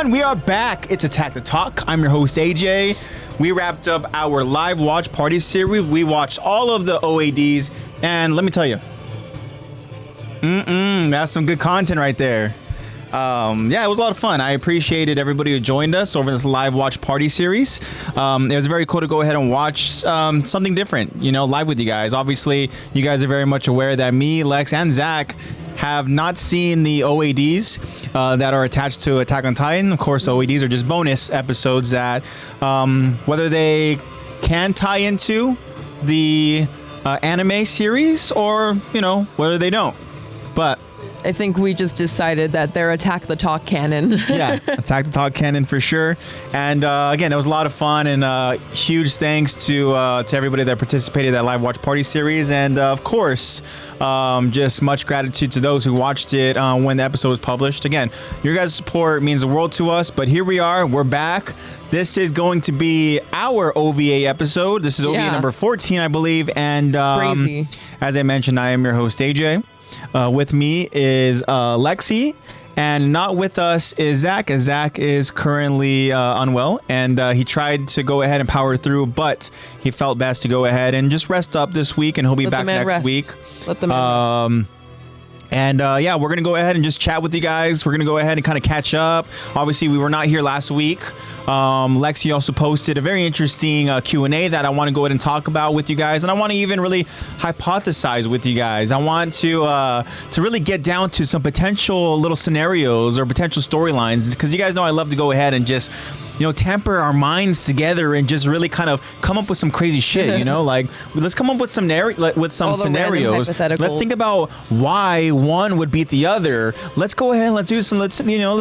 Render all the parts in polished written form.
everyone, we are back. It's Attack the Talk. I'm your host, AJ. We wrapped up our live watch party series. We watched all of the OADs, and let me tell you, that's some good content right there. Yeah, it was a lot of fun. I appreciated everybody who joined us over this live watch party series. It was very cool to go ahead and watch something different, you know, live with you guys. Obviously, you guys are very much aware that me, Lex, and Zach have not seen the OADs that are attached to Attack on Titan. Of course, OADs are just bonus episodes that, whether they can tie into the anime series or, you know, whether they don't. But I think we just decided that they're Attack the Talk canon. Yeah, Attack the Talk canon for sure. And again, it was a lot of fun, and huge thanks to everybody that participated in that live watch party series. And of course, just much gratitude to those who watched it when the episode was published. Again, your guys' support means the world to us, but here we are, we're back. This is going to be our OVA episode. This is OVA number 14, I believe. And Crazy. As I mentioned, I am your host, AJ. With me is Lexi, and not with us is Zach, as Zach is currently unwell, and he tried to go ahead and power through, but he felt best to go ahead and just rest up this week, and he'll be back next week. Let the man rest. And yeah, we're going to go ahead and just chat with you guys. We're going to go ahead and kind of catch up. Obviously, we were not here last week. Lexi also posted a very interesting Q&A that I want to go ahead and talk about with you guys. And I want to even really hypothesize with you guys. I want to really get down to some potential little scenarios or potential storylines, because you guys know I love to go ahead and just, you know, temper our minds together and just really kind of come up with some crazy shit, you know? Like, let's come up with some scenarios. Let's think about why one would beat the other. Let's go ahead and let's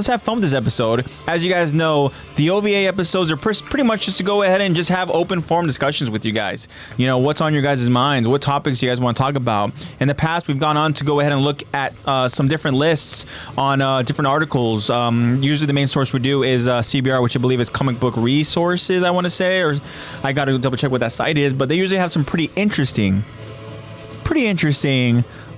have fun with this episode. As you guys know, the OVA episodes are pretty much just to go ahead and just have open forum discussions with you guys. You know, what's on your guys' minds? What topics you guys want to talk about? In the past, we've gone on to go ahead and look at some different lists on different articles. Usually the main source we do is CBR, which I believe is Comic Book Resources, I want to say, or I got to double check what that site is, but they usually have some pretty interesting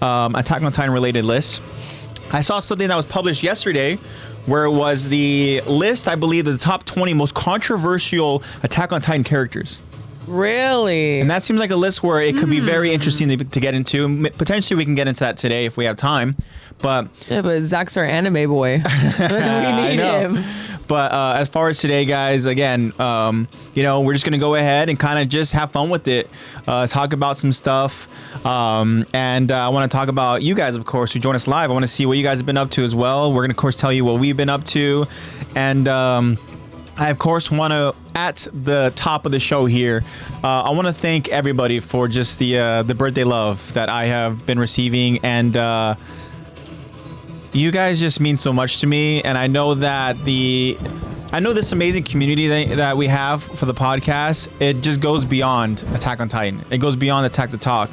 Attack on Titan related lists. I saw something that was published yesterday where it was the list, I believe, of the top 20 most controversial Attack on Titan characters. Really? And that seems like a list where it could be very interesting to get into. Potentially we can get into that today if we have time. But yeah, but Zach's our anime boy. We need him. But as far as today, guys, again, you know, we're just going to go ahead and kind of just have fun with it, talk about some stuff. And I want to talk about you guys, of course, who join us live. I want to see what you guys have been up to as well. We're going to, of course, tell you what we've been up to. And I, of course, want to, at the top of the show here, I want to thank everybody for just the birthday love that I have been receiving. And you guys just mean so much to me, and I know that this amazing community that we have for the podcast, it just goes beyond Attack on Titan. It goes beyond Attack the Talk.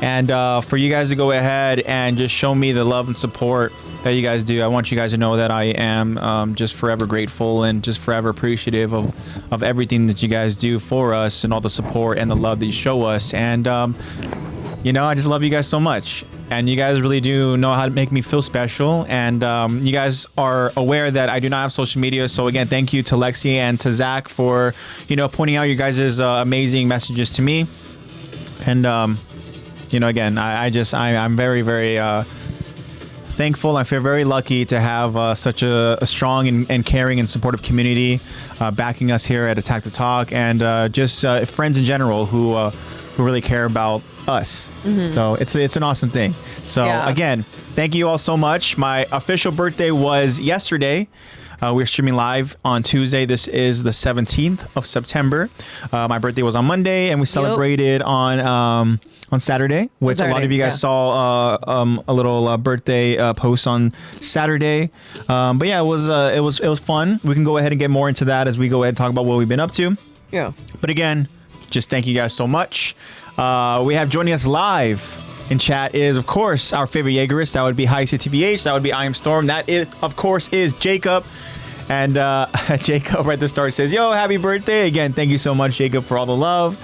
And for you guys to go ahead and just show me the love and support that you guys do, I want you guys to know that I am just forever grateful and just forever appreciative of everything that you guys do for us and all the support and the love that you show us. And you know, I just love you guys so much. And you guys really do know how to make me feel special. And you guys are aware that I do not have social media. So again, thank you to Lexi and to Zach for, you know, pointing out you guys' amazing messages to me. And, you know, again, I'm very, very thankful. I feel very lucky to have such a strong and caring and supportive community backing us here at Attack the Talk, and just friends in general who really care about us. So it's an awesome thing. So again, thank you all so much. My official birthday was yesterday. We're streaming live on Tuesday. This is the 17th of September. My birthday was on Monday, and we celebrated on Saturday, which a lot of you guys saw a little birthday post on Saturday. But yeah, it was fun. We can go ahead and get more into that as we go ahead and talk about what we've been up to. Yeah. But again, just thank you guys so much. We have joining us live in chat is, of course, our favorite Jaegerist. That would be HiCTBH. That would be I Am Storm. That, of course, is Jacob. And Jacob right at the start says, yo, happy birthday. Again, thank you so much, Jacob, for all the love.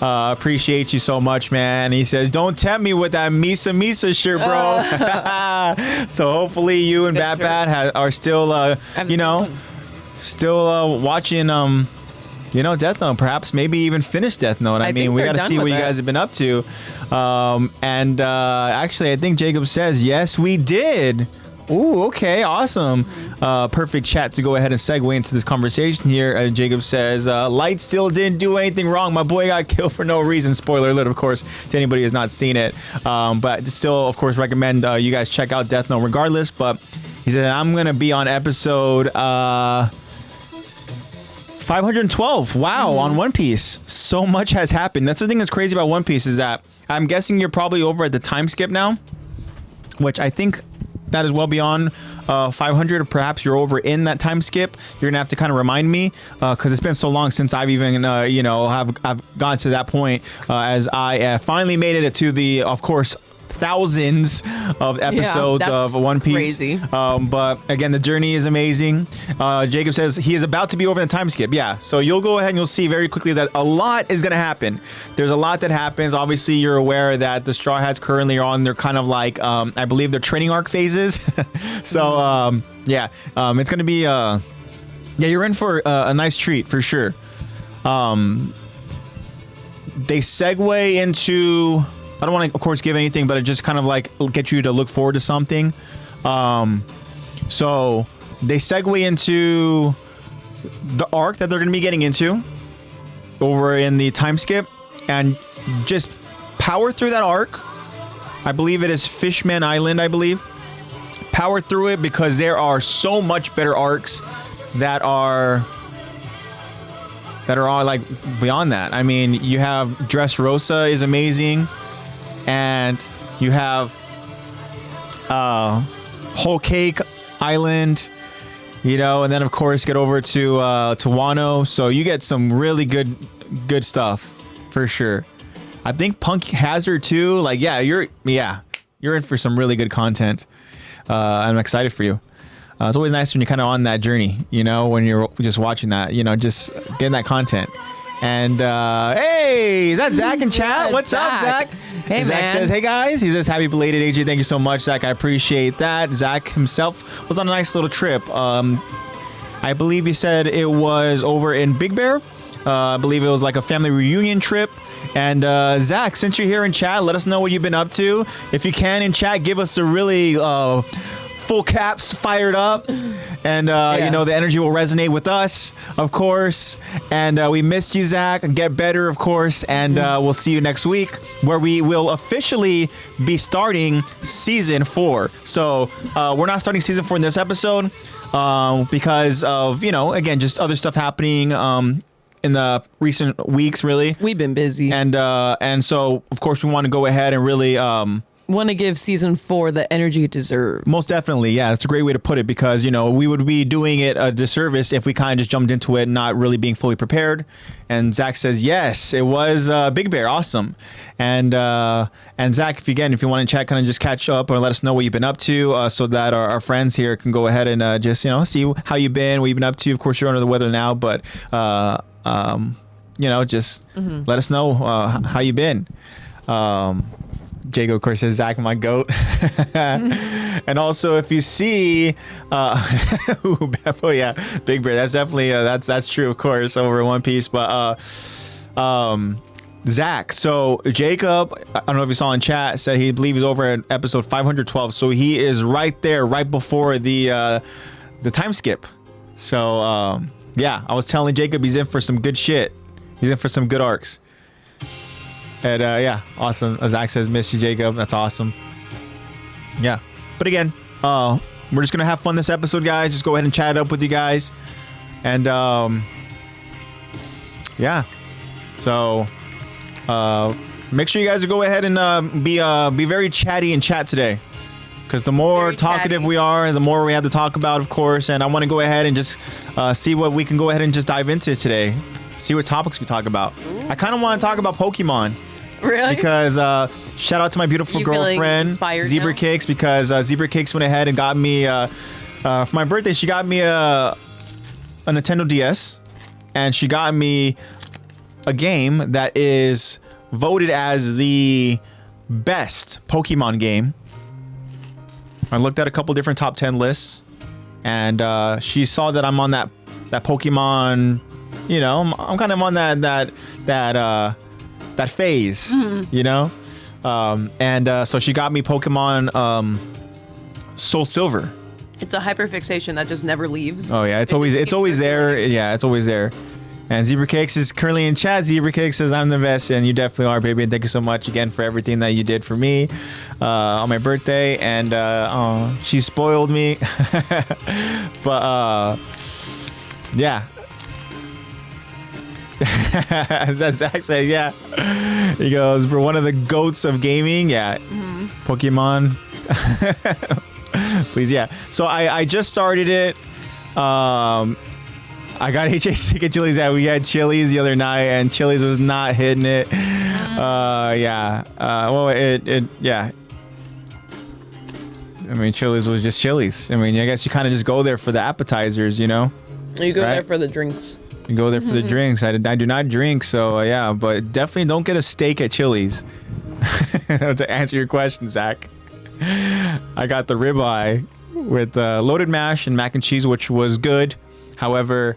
Appreciate you so much, man. And he says, don't tempt me with that Misa shirt, bro. So hopefully you and Bad are still, still watching Death Note, perhaps maybe even finish Death Note. I mean, we got to see what you guys have been up to. Actually, I think Jacob says, yes, we did. Ooh, okay, awesome. Perfect chat to go ahead and segue into this conversation here. Jacob says, Light still didn't do anything wrong. My boy got killed for no reason. Spoiler alert, of course, to anybody who has not seen it. But still, of course, recommend you guys check out Death Note regardless. But he said, I'm going to be on episode 512. Wow, on One Piece. So much has happened. That's the thing that's crazy about One Piece is that I'm guessing you're probably over at the time skip now, which I think that is well beyond 500, or perhaps you're over in that time skip. You're gonna have to kind of remind me because it's been so long since I've even I've gotten to that point as I finally made it to the, of course, thousands of episodes of One Piece. Crazy. But again, the journey is amazing. Jacob says he is about to be over the time skip. Yeah, so you'll go ahead and you'll see very quickly that a lot is going to happen. There's a lot that happens. Obviously, you're aware that the Straw Hats currently are on their kind of like, I believe their training arc phases. So, it's going to be, you're in for a nice treat for sure. They segue into... I don't want to, of course, give anything, but it just kind of like get you to look forward to something. So they segue into the arc that they're going to be getting into over in the time skip and just power through that arc. I believe it is Fishman Island, I believe. Power through it because there are so much better arcs that are all like beyond that. I mean, you have Dressrosa is amazing. And you have Whole Cake Island, and then of course get over to Wano. So you get some really good stuff for sure. I think Punk Hazard too. Like, you're in for some really good content. I'm excited for you. It's always nice when you're kind of on that journey, when you're just watching that, just getting that content. And hey, is that Zach in chat? What's up, Zach? Hey, Zach man. says, hey guys. He says, happy belated AJ. Thank you so much, Zach. I appreciate that. Zach himself was on a nice little trip. I believe he said it was over in Big Bear. I believe it was like a family reunion trip. And Zach, since you're here in chat, let us know what you've been up to. If you can in chat, give us a really full caps fired up, and the energy will resonate with us, of course. And we missed you, Zach. Get better, of course, and we'll see you next week, where we will officially be starting season 4. So we're not starting season 4 in this episode because of again, just other stuff happening in the recent weeks. Really, we've been busy, and so of course we want to go ahead and really want to give season 4 the energy it deserves. Most definitely, yeah. That's a great way to put it because, we would be doing it a disservice if we kind of just jumped into it not really being fully prepared. And Zach says, yes, it was Big Bear. Awesome. And Zach, if you want to chat, kind of just catch up or let us know what you've been up to so that our friends here can go ahead and just, see how you've been, what you've been up to. Of course, you're under the weather now, but, just let us know how you've been. Jago, of course, says Zach, my goat. And also, if you see, Big Bear, that's definitely that's true, of course, over One Piece. But Zach, so Jacob, I don't know if you saw in chat, said he believes over at episode 512. So he is right there, right before the time skip. So I was telling Jacob he's in for some good shit. He's in for some good arcs. And awesome. As Zach says, miss you, Jacob. That's awesome. Yeah. But again, we're just going to have fun this episode, guys. Just go ahead and chat it up with you guys. And so make sure you guys go ahead and be very chatty in chat today. Because the more very talkative we are, the more we have to talk about, of course. And I want to go ahead and just see what we can go ahead and just dive into today. See what topics we talk about. Ooh. I kind of want to talk about Pokemon. Really? Because shout out to my beautiful girlfriend, Zebra Cakes, because Zebra Cakes went ahead and got me, for my birthday, she got me a Nintendo DS. And she got me a game that is voted as the best Pokemon game. I looked at a couple different top 10 lists. And she saw that I'm on that Pokemon. You know, I'm kind of on that phase. You know, and so she got me Pokemon Soul Silver. It's a hyperfixation that just never leaves. Oh yeah, it's always there. Yeah, it's always there. And Zebra Cakes is currently in chat. Zebra Cakes says, I'm the best, and you definitely are, baby. And thank you so much again for everything that you did for me on my birthday. And she spoiled me. But yeah. As Zach said, yeah. He goes, we're one of the goats of gaming. Yeah. Pokemon. Please, yeah. So I just started it. I got HA sick at Chili's. We had Chili's the other night, and Chili's was not hitting it. Yeah. Well, yeah. I mean, Chili's was just Chili's. I mean, I guess you kind of just go there for the appetizers, you know? You go right? there for the drinks. You go there for the drinks. I do not drink, so yeah. But definitely don't get a steak at Chili's. To answer your question, Zach. I got the ribeye with loaded mash and mac and cheese, which was good. However,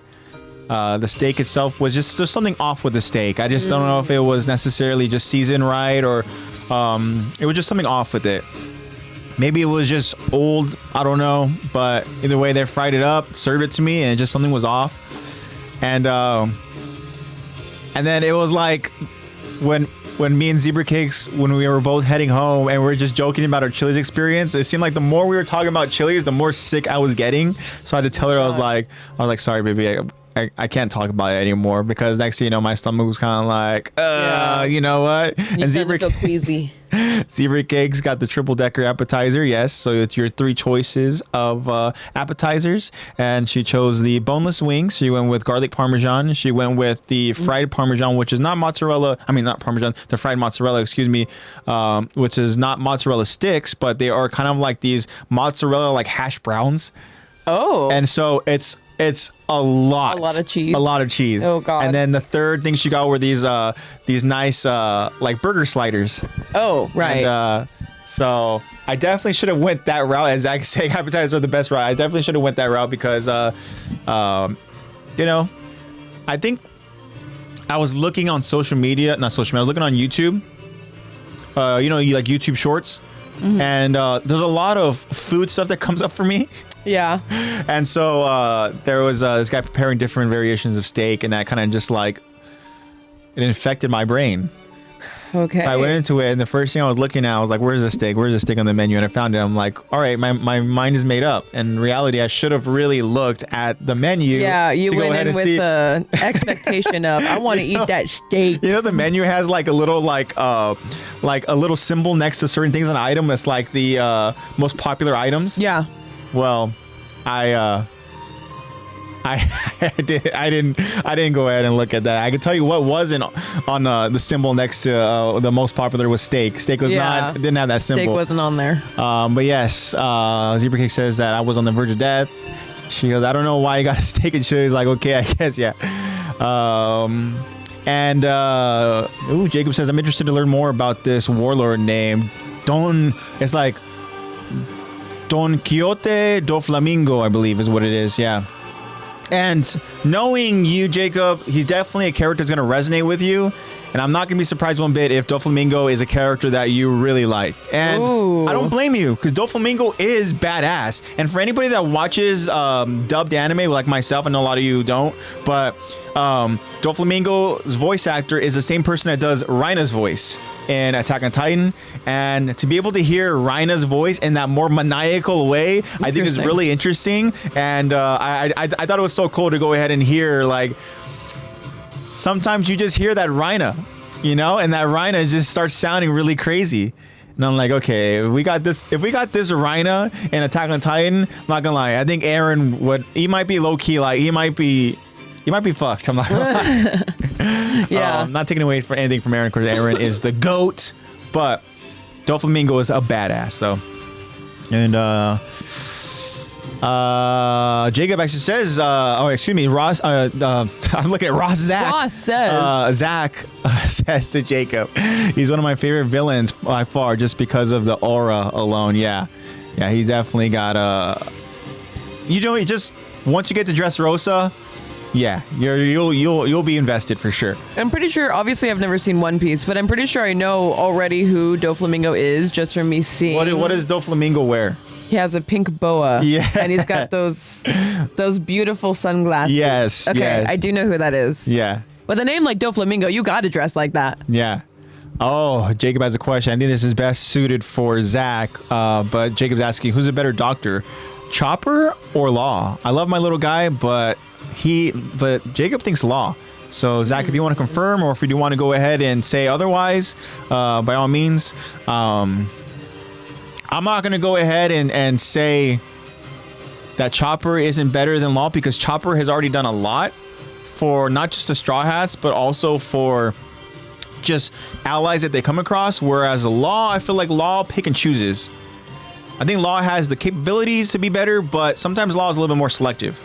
the steak itself was just, there's something off with the steak. I just don't know if it was necessarily just seasoned right, or it was just something off with it. Maybe it was just old, I don't know. But either way, they fried it up, served it to me, and just something was off. And then it was like when me and Zebra Cakes, when we were both heading home and we were just joking about our Chili's experience, it seemed like the more we were talking about Chili's, the more sick I was getting. So I had to tell her, I was like, sorry, baby, I can't talk about it anymore, because next thing you know, my stomach was kind of like, you know what? You and Zebra feel queasy. Zebra Cakes got the triple decker appetizer, yes. So it's your 3 choices of appetizers, and she chose the boneless wings. She went with garlic parmesan. She went with the fried parmesan, which is not mozzarella. I mean, not parmesan. The fried mozzarella, excuse me, which is not mozzarella sticks, but they are kind of like these mozzarella like hash browns. Oh. And so it's a lot of cheese. A lot of cheese. Oh god. And then the third thing she got were these nice like burger sliders. Oh, right. And, so I definitely should have went that route. As I say, appetizers are the best route. I definitely should have went that route because you know, I think I was looking on social media, not social media, I was looking on YouTube. You know, you like YouTube Shorts. And there's a lot of food stuff that comes up for me. Yeah. And so there was this guy preparing different variations of steak, and that kind of just like, it infected my brain. Okay. I went into it, and the first thing I was looking at, I was like, where's the steak? Where's the steak on the menu? And I found it. I'm like, all right, my mind is made up. And in reality, I should have really looked at the menu. Yeah, you went in with the expectation of, I want to eat that steak. You know, the menu has like a little like a little symbol next to certain things on an item. It's like the most popular items. Yeah. Well, I didn't go ahead and look at that. I can tell you what wasn't on the symbol next to the most popular was steak. Steak was didn't have that symbol. Steak wasn't on there. But yes, Zebra Cake says that I was on the verge of death. She goes, I don't know why you got a steak and chili. Like, okay, I guess, yeah. Jacob says, I'm interested to learn more about this warlord named Don. It's like Don Quixote do Flamingo, I believe is what it is. Yeah. And knowing you, Jacob, he's definitely a character that's going to resonate with you. And I'm not going to be surprised one bit if Doflamingo is a character that you really like. And Ooh. I don't blame you, because Doflamingo is badass. And for anybody that watches dubbed anime, like myself, I know a lot of you don't, but Doflamingo's voice actor is the same person that does Reina's voice in Attack on Titan. And to be able to hear Reina's voice in that more maniacal way, I think is really interesting. And I thought it was so cool to go ahead and hear, like, sometimes you just hear that Reina, you know, and that Reina just starts sounding really crazy. And I'm like, okay, if we got this Reina in Attack on Titan, I'm not gonna lie, I think Eren he might be low key, like he might be fucked. I'm not gonna lie. Yeah. Not taking away for anything from Eren, because Eren is the GOAT, but Doflamingo is a badass, so. And Jacob actually says, Ross, I'm looking at Ross Zach. Ross says. Zach says to Jacob, he's one of my favorite villains by far, just because of the aura alone. Yeah. Yeah, he's definitely got he just, once you get to Dressrosa, Yeah, you'll be invested for sure. I'm pretty sure, obviously I've never seen One Piece, but I'm pretty sure I know already who Doflamingo is just from me seeing. What does Doflamingo wear? He has a pink boa. Yeah. And he's got those beautiful sunglasses. Yes. Okay, yes. I do know who that is. Yeah. With a name like Doflamingo, you gotta dress like that. Yeah. Oh, Jacob has a question. I think this is best suited for Zach, but Jacob's asking, who's a better doctor, Chopper or Law? I love my little guy, but Jacob thinks Law. So Zach, if you want to confirm, or if you do want to go ahead and say otherwise, by all means. I'm not going to go ahead and say that Chopper isn't better than Law, because Chopper has already done a lot for not just the Straw Hats, but also for just allies that they come across. Whereas Law, I feel like Law pick and chooses. I think Law has the capabilities to be better, but sometimes Law is a little bit more selective.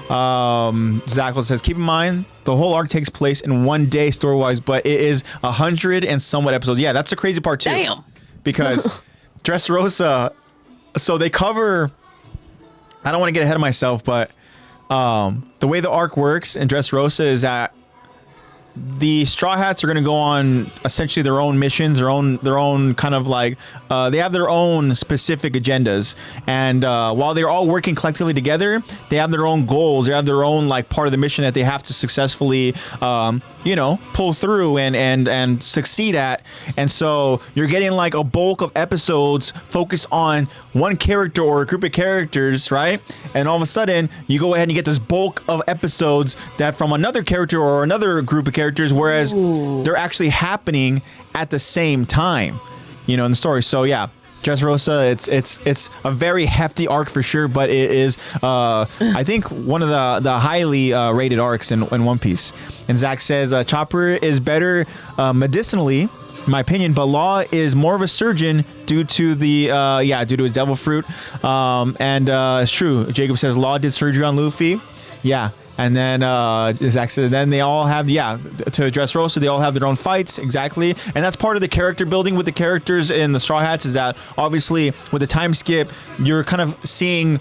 Zachel says, keep in mind, the whole arc takes place in one day story-wise, but it is 100 and somewhat episodes. Yeah, that's the crazy part too. Damn. Because Dressrosa, so they cover, I don't want to get ahead of myself, but the way the arc works in Dressrosa is that the Straw Hats are going to go on essentially their own missions, their own kind of like, they have their own specific agendas. And while they're all working collectively together, they have their own goals. They have their own like part of the mission that they have to successfully, pull through and succeed at. And so you're getting like a bulk of episodes focused on one character or a group of characters, right? And all of a sudden you go ahead and you get this bulk of episodes that from another character or another group of characters, whereas they're actually happening at the same time, in the story. So yeah, Dressrosa, it's a very hefty arc for sure, but it is I think one of the highly rated arcs in One Piece. And Zach says Chopper is better medicinally, in my opinion, but Law is more of a surgeon due to his devil fruit. And it's true. Jacob says Law did surgery on Luffy. Yeah. And then Zach said, then they all have, to address Rosa, they all have their own fights. Exactly. And that's part of the character building with the characters in the Straw Hats, is that obviously with the time skip, you're kind of seeing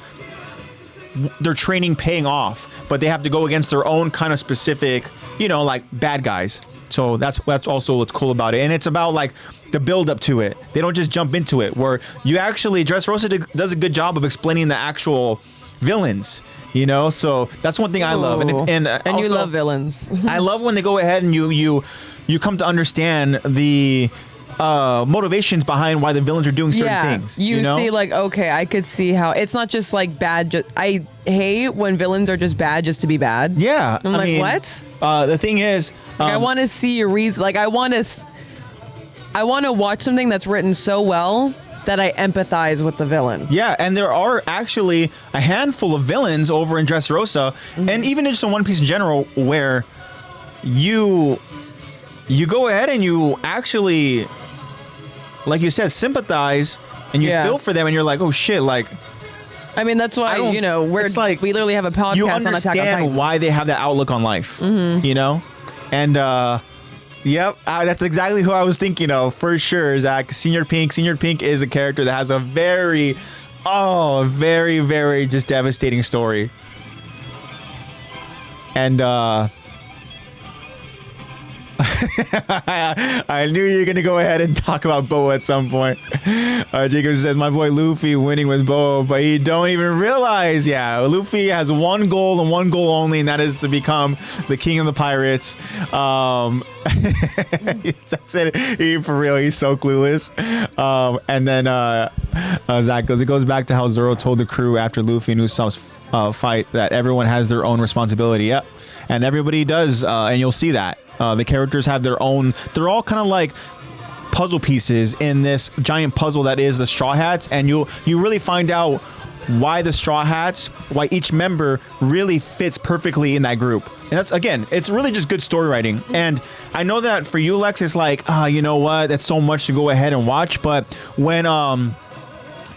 their training paying off, but they have to go against their own kind of specific, like bad guys. So that's also what's cool about it. And it's about like the build up to it. They don't just jump into it, where you actually, Dressrosa does a good job of explaining the actual villains, so that's one thing I love. And also, you love villains. I love when they go ahead and you come to understand the motivations behind why the villains are doing certain things. You see, like, okay, I could see how it's not just like bad. I hate when villains are just bad just to be bad. Yeah, I mean, what? The thing is, I want to see a reason. Like, I want to watch something that's written so well that I empathize with the villain. Yeah, and there are actually a handful of villains over in Dressrosa, and even just in One Piece in general, where you go ahead and you actually, like you said, sympathize, and you feel for them, and you're like, oh shit, like. I mean, that's why, we literally have a podcast on you AttackOnTitan. understand why they have that outlook on life, and yep, that's exactly who I was thinking of for sure, Zach. Senior Pink is a character that has a very, very, very just devastating story. And I knew you were going to go ahead and talk about Boa at some point. Jacob says, my boy Luffy winning with Boa, but he don't even realize. Yeah, Luffy has one goal and one goal only, and that is to become the king of the pirates. For real, he's so clueless. And then Zach goes, it goes back to how Zoro told the crew after Luffy and Usopp's fight that everyone has their own responsibility. Yep. And everybody does, and you'll see that. The characters have their own, they're all kind of like puzzle pieces in this giant puzzle that is the Straw Hats, and you really find out why the Straw Hats, why each member really fits perfectly in that group. And that's, again, it's really just good story writing. And I know that for you, Lex, it's like, you know what, that's so much to go ahead and watch, but when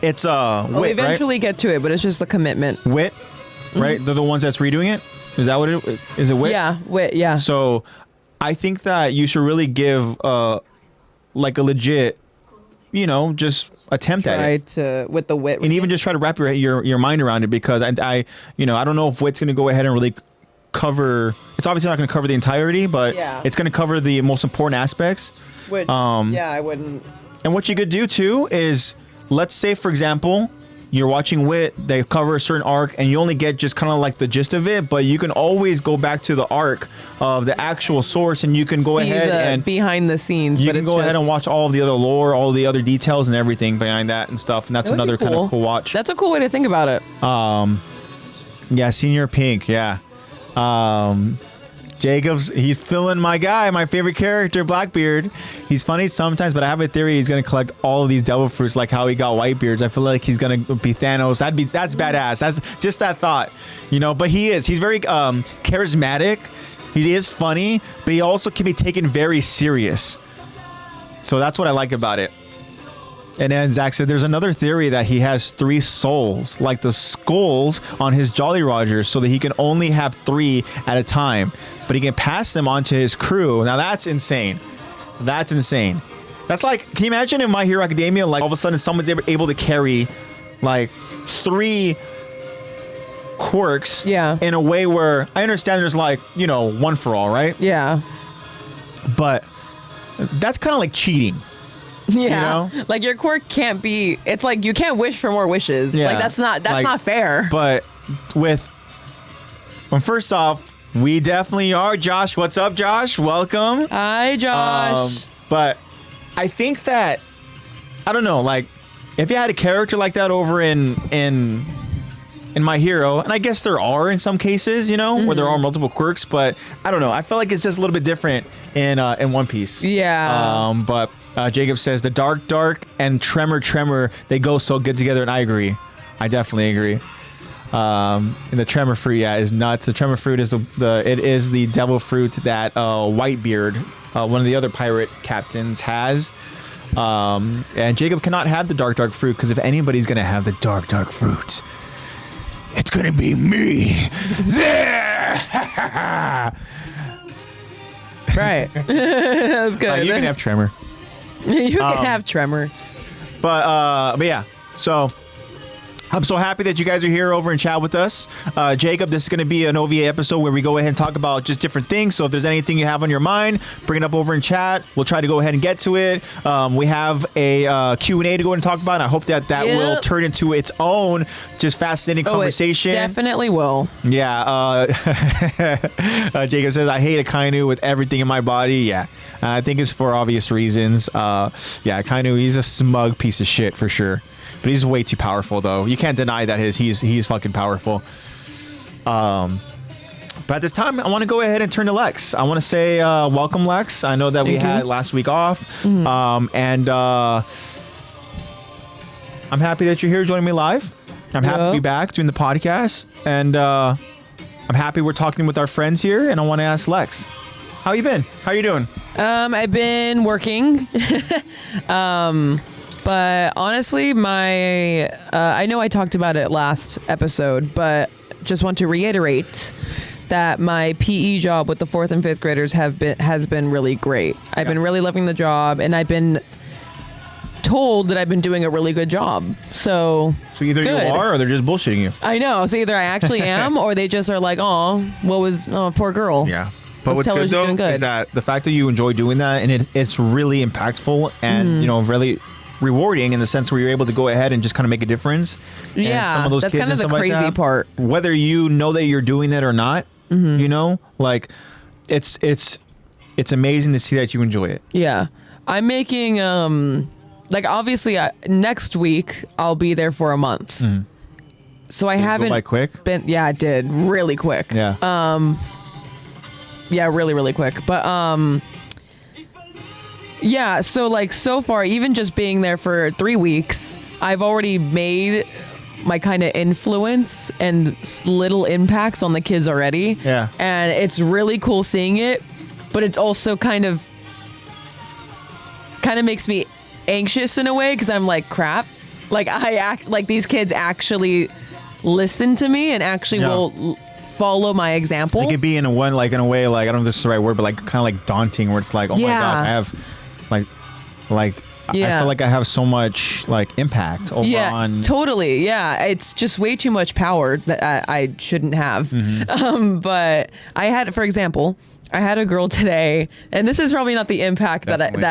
it's we'll eventually get to it, but it's just the commitment. Wit, right? They're the ones that's redoing it. Is that what it is? It Wit? Yeah, Wit. Yeah. So I think that you should really give like a legit, just attempt at it. With the Wit. And even just try to wrap your mind around it, because I don't know if Wit's going to go ahead and really cover. It's obviously not going to cover the entirety, but Yeah. it's going to cover the most important aspects. Which, yeah, I wouldn't. And what you could do too is, let's say, for example, you're watching Wit, they cover a certain arc, and you only get just kind of like the gist of it, but you can always go back to the arc of the actual source, and you can go See ahead the and behind the scenes. you but can it's go ahead and just- watch all of the other lore, all the other details and everything behind that and stuff, and that's That would be another kind cool. of cool watch. That's a cool way to think about it. Yeah, Senior Pink, yeah. Jacobs, he's filling my guy, my favorite character, Blackbeard. He's funny sometimes, but I have a theory he's gonna collect all of these devil fruits like how he got Whitebeards. I feel like he's gonna be Thanos. That's badass. That's just that thought, you know. But he's very charismatic. He is funny, but he also can be taken very serious. So that's what I like about it. And then Zach said, there's another theory that he has 3 souls, like the skulls on his Jolly Rogers, so that he can only have 3 at a time, but he can pass them on to his crew. Now that's insane. That's insane. That's like, can you imagine in My Hero Academia, like all of a sudden someone's able to carry like 3 quirks in a way where I understand there's like, you know, one for all, right? Yeah. But that's kind of like cheating. Yeah. You know? Like your quirk can't be, it's like you can't wish for more wishes. Yeah. Like that's not fair. But well, first off, we definitely are. Josh, what's up, Josh? Welcome. Hi, Josh. But I think that, I don't know, like if you had a character like that over in My Hero, and I guess there are in some cases, you know, where there are multiple quirks, but I don't know. I feel like it's just a little bit different in One Piece. Yeah. But Jacob says the dark and tremor, they go so good together, and I agree. I definitely agree. And the tremor fruit, is nuts. The tremor fruit is the devil fruit that Whitebeard, one of the other pirate captains, has. And Jacob cannot have the dark fruit because if anybody's gonna have the dark fruit, it's gonna be me. Right. That's good. You can have tremor. You can have tremor. But yeah, so I'm so happy that you guys are here over and chat with us. Jacob, this is going to be an OVA episode where we go ahead and talk about just different things. So if there's anything you have on your mind, bring it up over in chat. We'll try to go ahead and get to it. We have a Q&A to go ahead and talk about. And I hope that will turn into its own just fascinating conversation. It definitely will. Yeah. Jacob says, I hate Akainu with everything in my body. Yeah. I think it's for obvious reasons. Akainu, he's a smug piece of shit for sure. But he's way too powerful, though. You can't deny that he's fucking powerful. But at this time, I want to go ahead and turn to Lex. I want to say welcome, Lex. I know that we had last week off. And I'm happy that you're here joining me live. I'm happy to be back doing the podcast. And I'm happy we're talking with our friends here. And I want to ask Lex, how you been? How you doing? I've been working. But honestly, I know I talked about it last episode, but just want to reiterate that my PE job with the 4th and 5th graders has been really great. I've been really loving the job, and I've been told that I've been doing a really good job. So either you are or they're just bullshitting you. I know. So either I actually am or they just are like, oh, poor girl. Yeah. But what's good though is that the fact that you enjoy doing that and it's really impactful and you know really rewarding in the sense where you're able to go ahead and just kind of make a difference. Yeah, and some of those that's kids kind of and the stuff crazy like that, part. Whether you know that you're doing it or not, you know, like it's amazing to see that you enjoy it. Yeah, I'm making like obviously next week I'll be there for a month. So I haven't go by quick. Yeah, it did really quick. Yeah. Yeah, really quick. But yeah, so like so far, even just being there for 3 weeks, I've already made my kind of influence and little impacts on the kids already. Yeah. And it's really cool seeing it, but it's also kind of makes me anxious in a way because I'm like, crap. Like I act like these kids actually listen to me and actually will follow my example. It could be in a way, like I don't know if this is the right word, but like kind of like daunting, where it's like, oh my gosh, I have like I Yeah. feel like I have so much like impact over on. Totally. Yeah, it's just way too much power that I shouldn't have. But I had, for example, I had a girl today, and this is probably not the impact Definitely.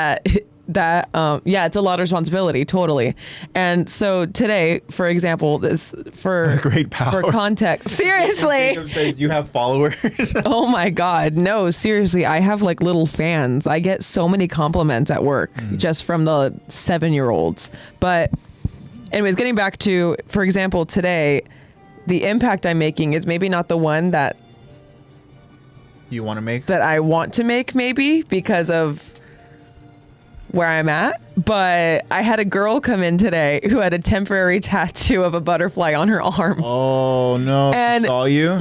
yeah, it's a lot of responsibility, totally. And so today, for example, this for Great power. for context, seriously. Jacob says you have followers. Oh my God. No, seriously. I have like little fans. I get so many compliments at work just from the 7-year-olds. But anyways, getting back to, for example, today, the impact I'm making is maybe not the one that You want to make? I want to make, maybe because of where I'm at. But I had a girl come in today who had a temporary tattoo of a butterfly on her arm. Oh no! And- She saw you.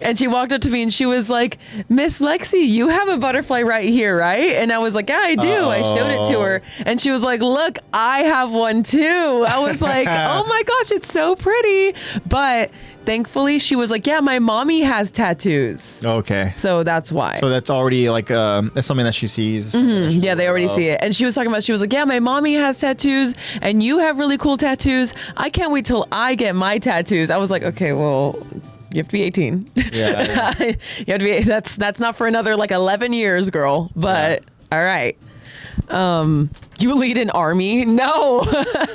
And she walked up to me and she was like, "Miss Lexi, you have a butterfly right here, right?" And I was like, "Yeah, I do." I showed it to her and she was like, "Look, I have one too." I was like, "Oh my gosh, it's so pretty." But thankfully she was like, "Yeah, my mommy has tattoos." Okay. So that's why. So that's already like that's something that she sees. Yeah, they already see it. And she was talking about, she was like, "Yeah, my mommy has tattoos and you have really cool tattoos. I can't wait till I get my tattoos." I was like, "Okay, well, you have to be 18. Yeah. You have to be, that's not for another like 11 years, girl. But all right. You lead an army? No.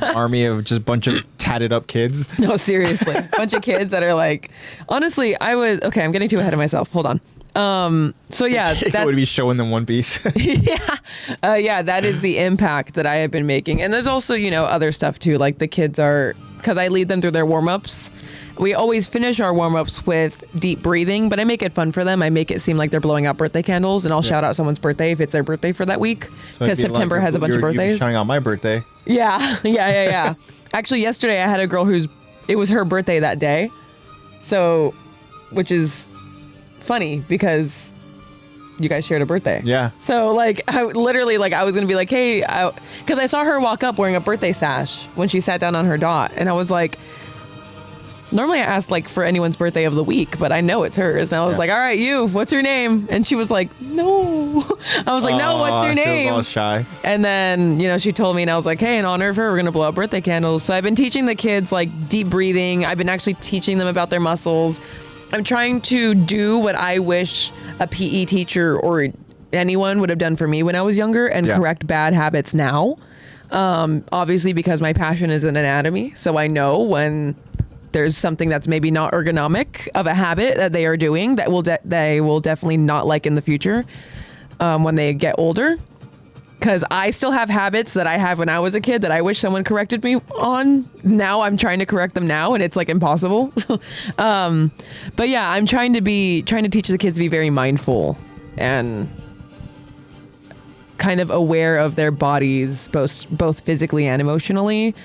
Army of just bunch of tatted up kids. No, seriously. Bunch of kids that are like, honestly, I'm getting too ahead of myself. Hold on. So yeah, It would be showing them One Piece. yeah, that is the impact that I have been making. And there's also, other stuff too. Like the kids because I lead them through their warm-ups. We always finish our warm-ups with deep breathing, but I make it fun for them. I make it seem like they're blowing out birthday candles, and I'll shout out someone's birthday if it's their birthday for that week. Because September has a bunch of birthdays. You're shouting out my birthday. Yeah. Actually, yesterday I had a girl it was her birthday that day. So, which is funny because you guys shared a birthday. Yeah. So I literally I was gonna be like, "Hey," because I saw her walk up wearing a birthday sash when she sat down on her dot, and I was like, normally I ask for anyone's birthday of the week, but I know it's hers, and I was like, "All right, what's your name?" And she was like, "No." I was like, "No, what's your name?" She was all shy. And then, she told me, and I was like, "Hey, in honor of her, we're going to blow out birthday candles." So I've been teaching the kids deep breathing. I've been actually teaching them about their muscles. I'm trying to do what I wish a PE teacher or anyone would have done for me when I was younger and correct bad habits now. Obviously, because my passion is in anatomy. So I know when there's something that's maybe not ergonomic of a habit that they are doing that they will definitely not like in the future when they get older. Because I still have habits that I have when I was a kid that I wish someone corrected me on. Now I'm trying to correct them now, and it's impossible. But yeah, I'm trying to teach the kids to be very mindful and kind of aware of their bodies, both physically and emotionally,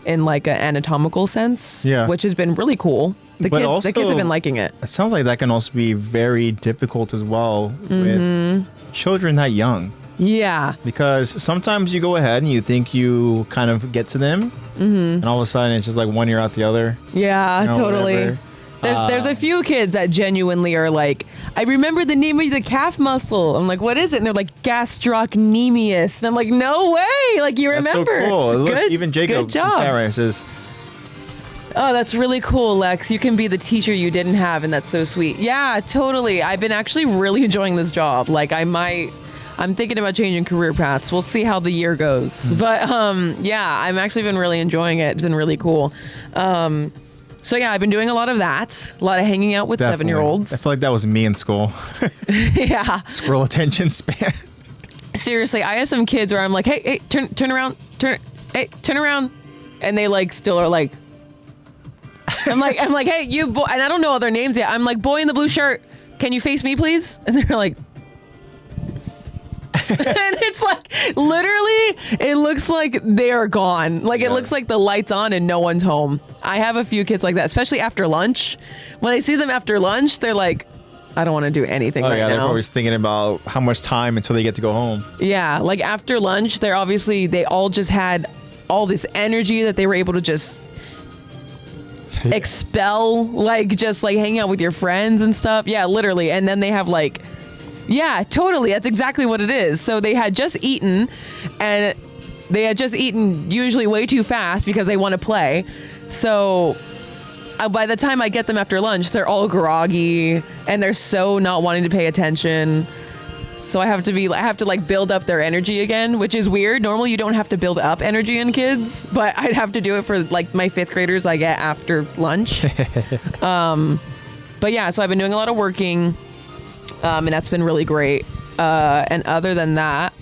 in an anatomical sense. Yeah. Which has been really cool. The kids have been liking it. It sounds like that can also be very difficult as well with children that young. Yeah. Because sometimes you go ahead and you think you kind of get to them, and all of a sudden it's just 1 ear out the other. Yeah, totally. Whatever. There's a few kids that genuinely are like, "I remember the name of the calf muscle." I'm like, "What is it?" And they're like, "Gastrocnemius." And I'm like, "No way! You remember." That's so cool. Look, Good, even Jacob good job. says, "Oh, that's really cool, Lex. You can be the teacher you didn't have, and that's so sweet." Yeah, totally. I've been actually really enjoying this job. I'm thinking about changing career paths. We'll see how the year goes. But yeah, I've actually been really enjoying it. It's been really cool. So yeah, I've been doing a lot of that. A lot of hanging out with definitely. 7-year-olds. I feel like that was me in school. Yeah. Squirrel attention span. Seriously, I have some kids where I'm like, hey, turn around, turn around. And they still are like, I'm like, "Hey, you boy," and I don't know other names yet. I'm like, "Boy in the blue shirt, can you face me, please?" And they're like, and it's literally, it looks like they are gone. It looks like the light's on and no one's home. I have a few kids like that, especially after lunch. When I see them after lunch, they're like, "I don't want to do anything right now." They're always thinking about how much time until they get to go home. Yeah, after lunch, they all just had all this energy that they were able to just expel, just hanging out with your friends and stuff. Yeah, literally. And then they have yeah, totally. That's exactly what it is. So they had just eaten, and they had just eaten usually way too fast because they want to play. So by the time I get them after lunch, they're all groggy and they're so not wanting to pay attention. So I have to like build up their energy again, which is weird. Normally you don't have to build up energy in kids, but I'd have to do it for like my 5th graders I get after lunch. But yeah, so I've been doing a lot of working, and that's been really great. And other than that,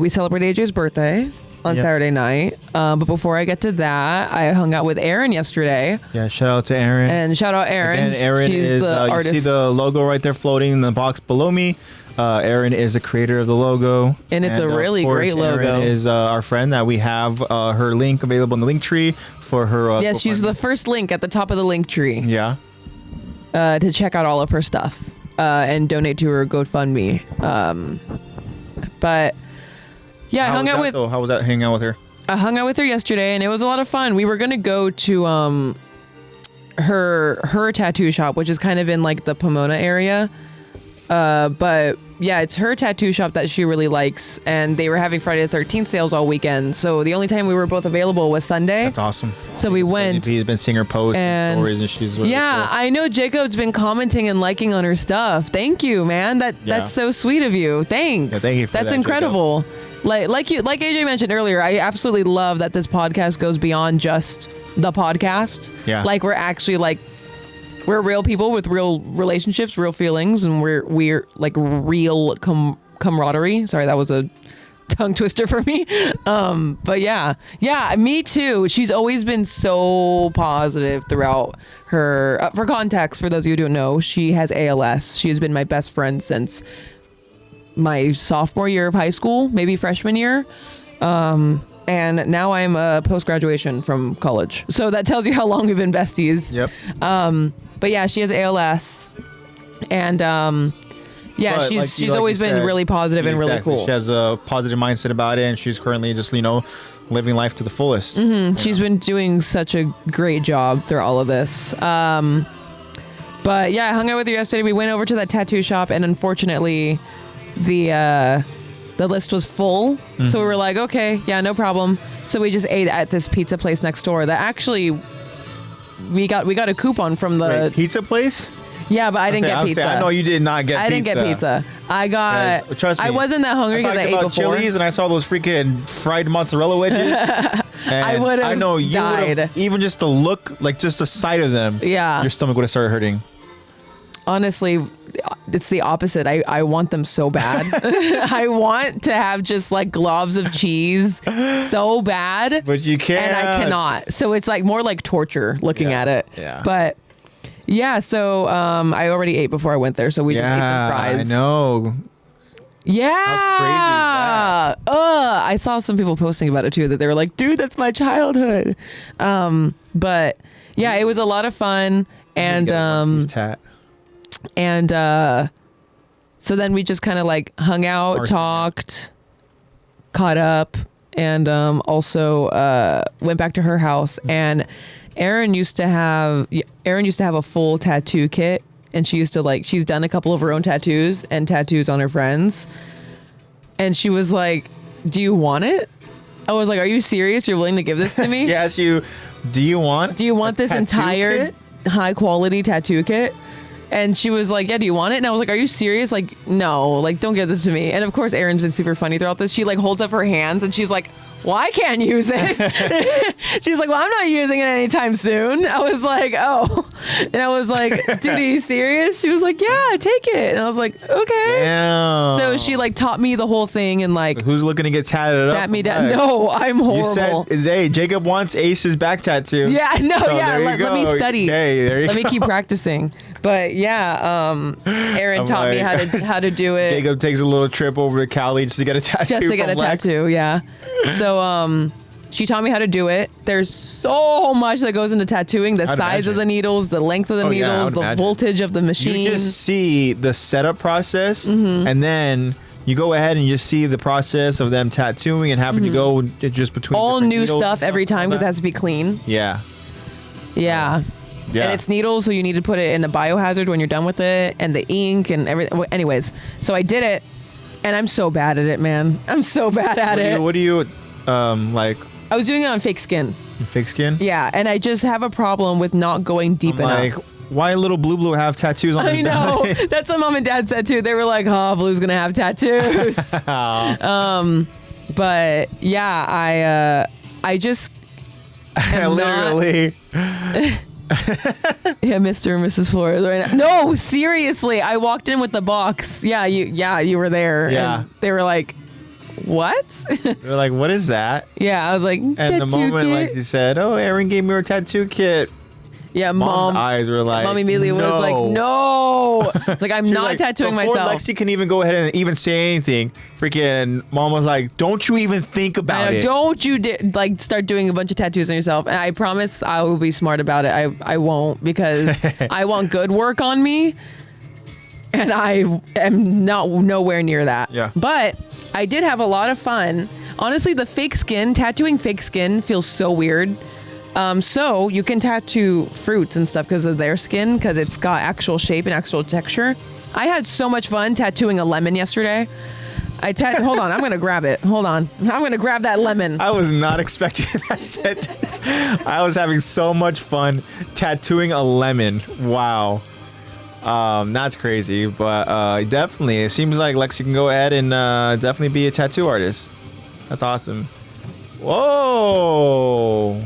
we celebrated AJ's birthday on Saturday night. But before I get to that, I hung out with Eren yesterday. Yeah, shout out to Eren. And shout out Eren. Again, Eren is the you artist. see the logo right there floating in the box below me. Eren is the creator of the logo. And it's a really of course, great logo. Eren is our friend that we have her link available in the link tree for her. Yes, she's the first link at the top of the link tree. Yeah. To check out all of her stuff and donate to her GoFundMe. But yeah, I hung out with. How was that hanging out with her? I hung out with her yesterday, and it was a lot of fun. We were gonna go to her tattoo shop, which is kind of in like the Pomona area. But yeah, it's her tattoo shop that she really likes, and they were having Friday the 13th sales all weekend. So the only time we were both available was Sunday. That's awesome. So we went. He's been seeing her posts and stories, and she's really yeah, cool. I know Jacob's been commenting and liking on her stuff. Thank you, man. That's so sweet of you. Thanks. Yeah, thank you for That's that, incredible. Like AJ mentioned earlier, I absolutely love that this podcast goes beyond just the podcast. Yeah. Like we're real people with real relationships, real feelings, and we're like real camaraderie. Sorry, that was a tongue twister for me. But yeah, me too. She's always been so positive throughout her. For context, for those of you who don't know, she has ALS. She has been my best friend since my sophomore year of high school, maybe freshman year. And now I'm post-graduation from college. So that tells you how long we've been besties. Yep. But yeah, she has ALS. And yeah, she's always been really positive and really cool. She has a positive mindset about it, and she's currently just, living life to the fullest. Mm-hmm. She's been doing such a great job through all of this. But yeah, I hung out with her yesterday. We went over to that tattoo shop, and unfortunately, the list was full. Mm-hmm. So we were like, okay, yeah, no problem. So we just ate at this pizza place next door that actually we got a coupon from the Wait, pizza place? Yeah, but I didn't get pizza. I know you did not get pizza. I didn't get pizza. I got. Trust me. I wasn't that hungry because I ate before. Chili's and I saw those freaking fried mozzarella wedges. I would have. I know you would have, even just the look, like just the sight of them. Yeah. Your stomach would have started hurting. Honestly, it's the opposite. I want them so bad. I want to have just like globs of cheese so bad. But you can't. And I cannot. So it's like more like torture looking at it. Yeah. But yeah, so I already ate before I went there. So we just ate some fries. I know. Yeah. How crazy is that? I saw some people posting about it too, that they were like, dude, that's my childhood. But yeah, it was a lot of fun. And so then we just kind of like hung out, talked, caught up, and also went back to her house. And Erin used to have a full tattoo kit, and she's done a couple of her own tattoos and tattoos on her friends. And she was like, "Do you want it?" I was like, "Are you serious? You're willing to give this to me?" She asked you, "Do you want this entire high quality tattoo kit?" And she was like, "Yeah, do you want it?" And I was like, "Are you serious? Like, no, like, don't give this to me." And of course, Erin's been super funny throughout this. She like holds up her hands and she's like, "Well, I can't use it." She's like, "Well, I'm not using it anytime soon." I was like, "Oh," and I was like, "Dude, are you serious?" She was like, "Yeah, take it." And I was like, "Okay." Damn. So she like taught me the whole thing and like, so who's looking to get tatted up? Sat me down. No, I'm horrible. You said, "Hey, Jacob wants Ace's back tattoo." Yeah, no, so yeah. Let me study. Hey, there you go. Let me keep practicing. But yeah, Erin taught me how to do it. Jacob takes a little trip over to Cali just to get a tattoo. Just to get a tattoo, yeah. So she taught me how to do it. There's so much that goes into tattooing: the size of the needles, the length of the needles, the voltage of the machine. You just see the setup process, and then you go ahead and you see the process of them tattooing and having to go just between all new needles stuff every time because it has to be clean. Yeah. Yeah. Yeah. And it's needles, so you need to put it in the biohazard when you're done with it, and the ink and everything. Anyways, so I did it, And I'm so bad at it, man. I'm so bad at it. What do you like? I was doing it on fake skin. Fake skin? Yeah, and I just have a problem with not going deep enough. Like, why little Blue have tattoos on his I know. belly? That's what Mom and Dad said too. They were like, "Oh, Blue's gonna have tattoos." But yeah, I just am literally. Yeah, Mr. and Mrs. Flores right now. No, seriously, I walked in with the box. Yeah, you were there. Yeah. And they were like, "What?" They're like, what is that? Yeah, I was like, And the moment, like you said, oh, Aaron gave me her tattoo kit. Yeah, Mom's eyes were like, Mom immediately was like, no. Like, I'm not like, tattooing before myself. Lexi can even go ahead and even say anything, freaking Mom was like, don't you even think about it. Don't you start doing a bunch of tattoos on yourself. And I promise I will be smart about it. I won't, because I want good work on me. And I am nowhere near that. Yeah. But I did have a lot of fun. Honestly, tattooing fake skin feels so weird. So you can tattoo fruits and stuff because of their skin, because it's got actual shape and actual texture. I had so much fun tattooing a lemon yesterday. Hold on, I'm gonna grab it. Hold on, I'm gonna grab that lemon. I was not expecting that sentence. I was having so much fun tattooing a lemon. Wow. That's crazy, but definitely, it seems like Lexi can go ahead and definitely be a tattoo artist. That's awesome. Whoa.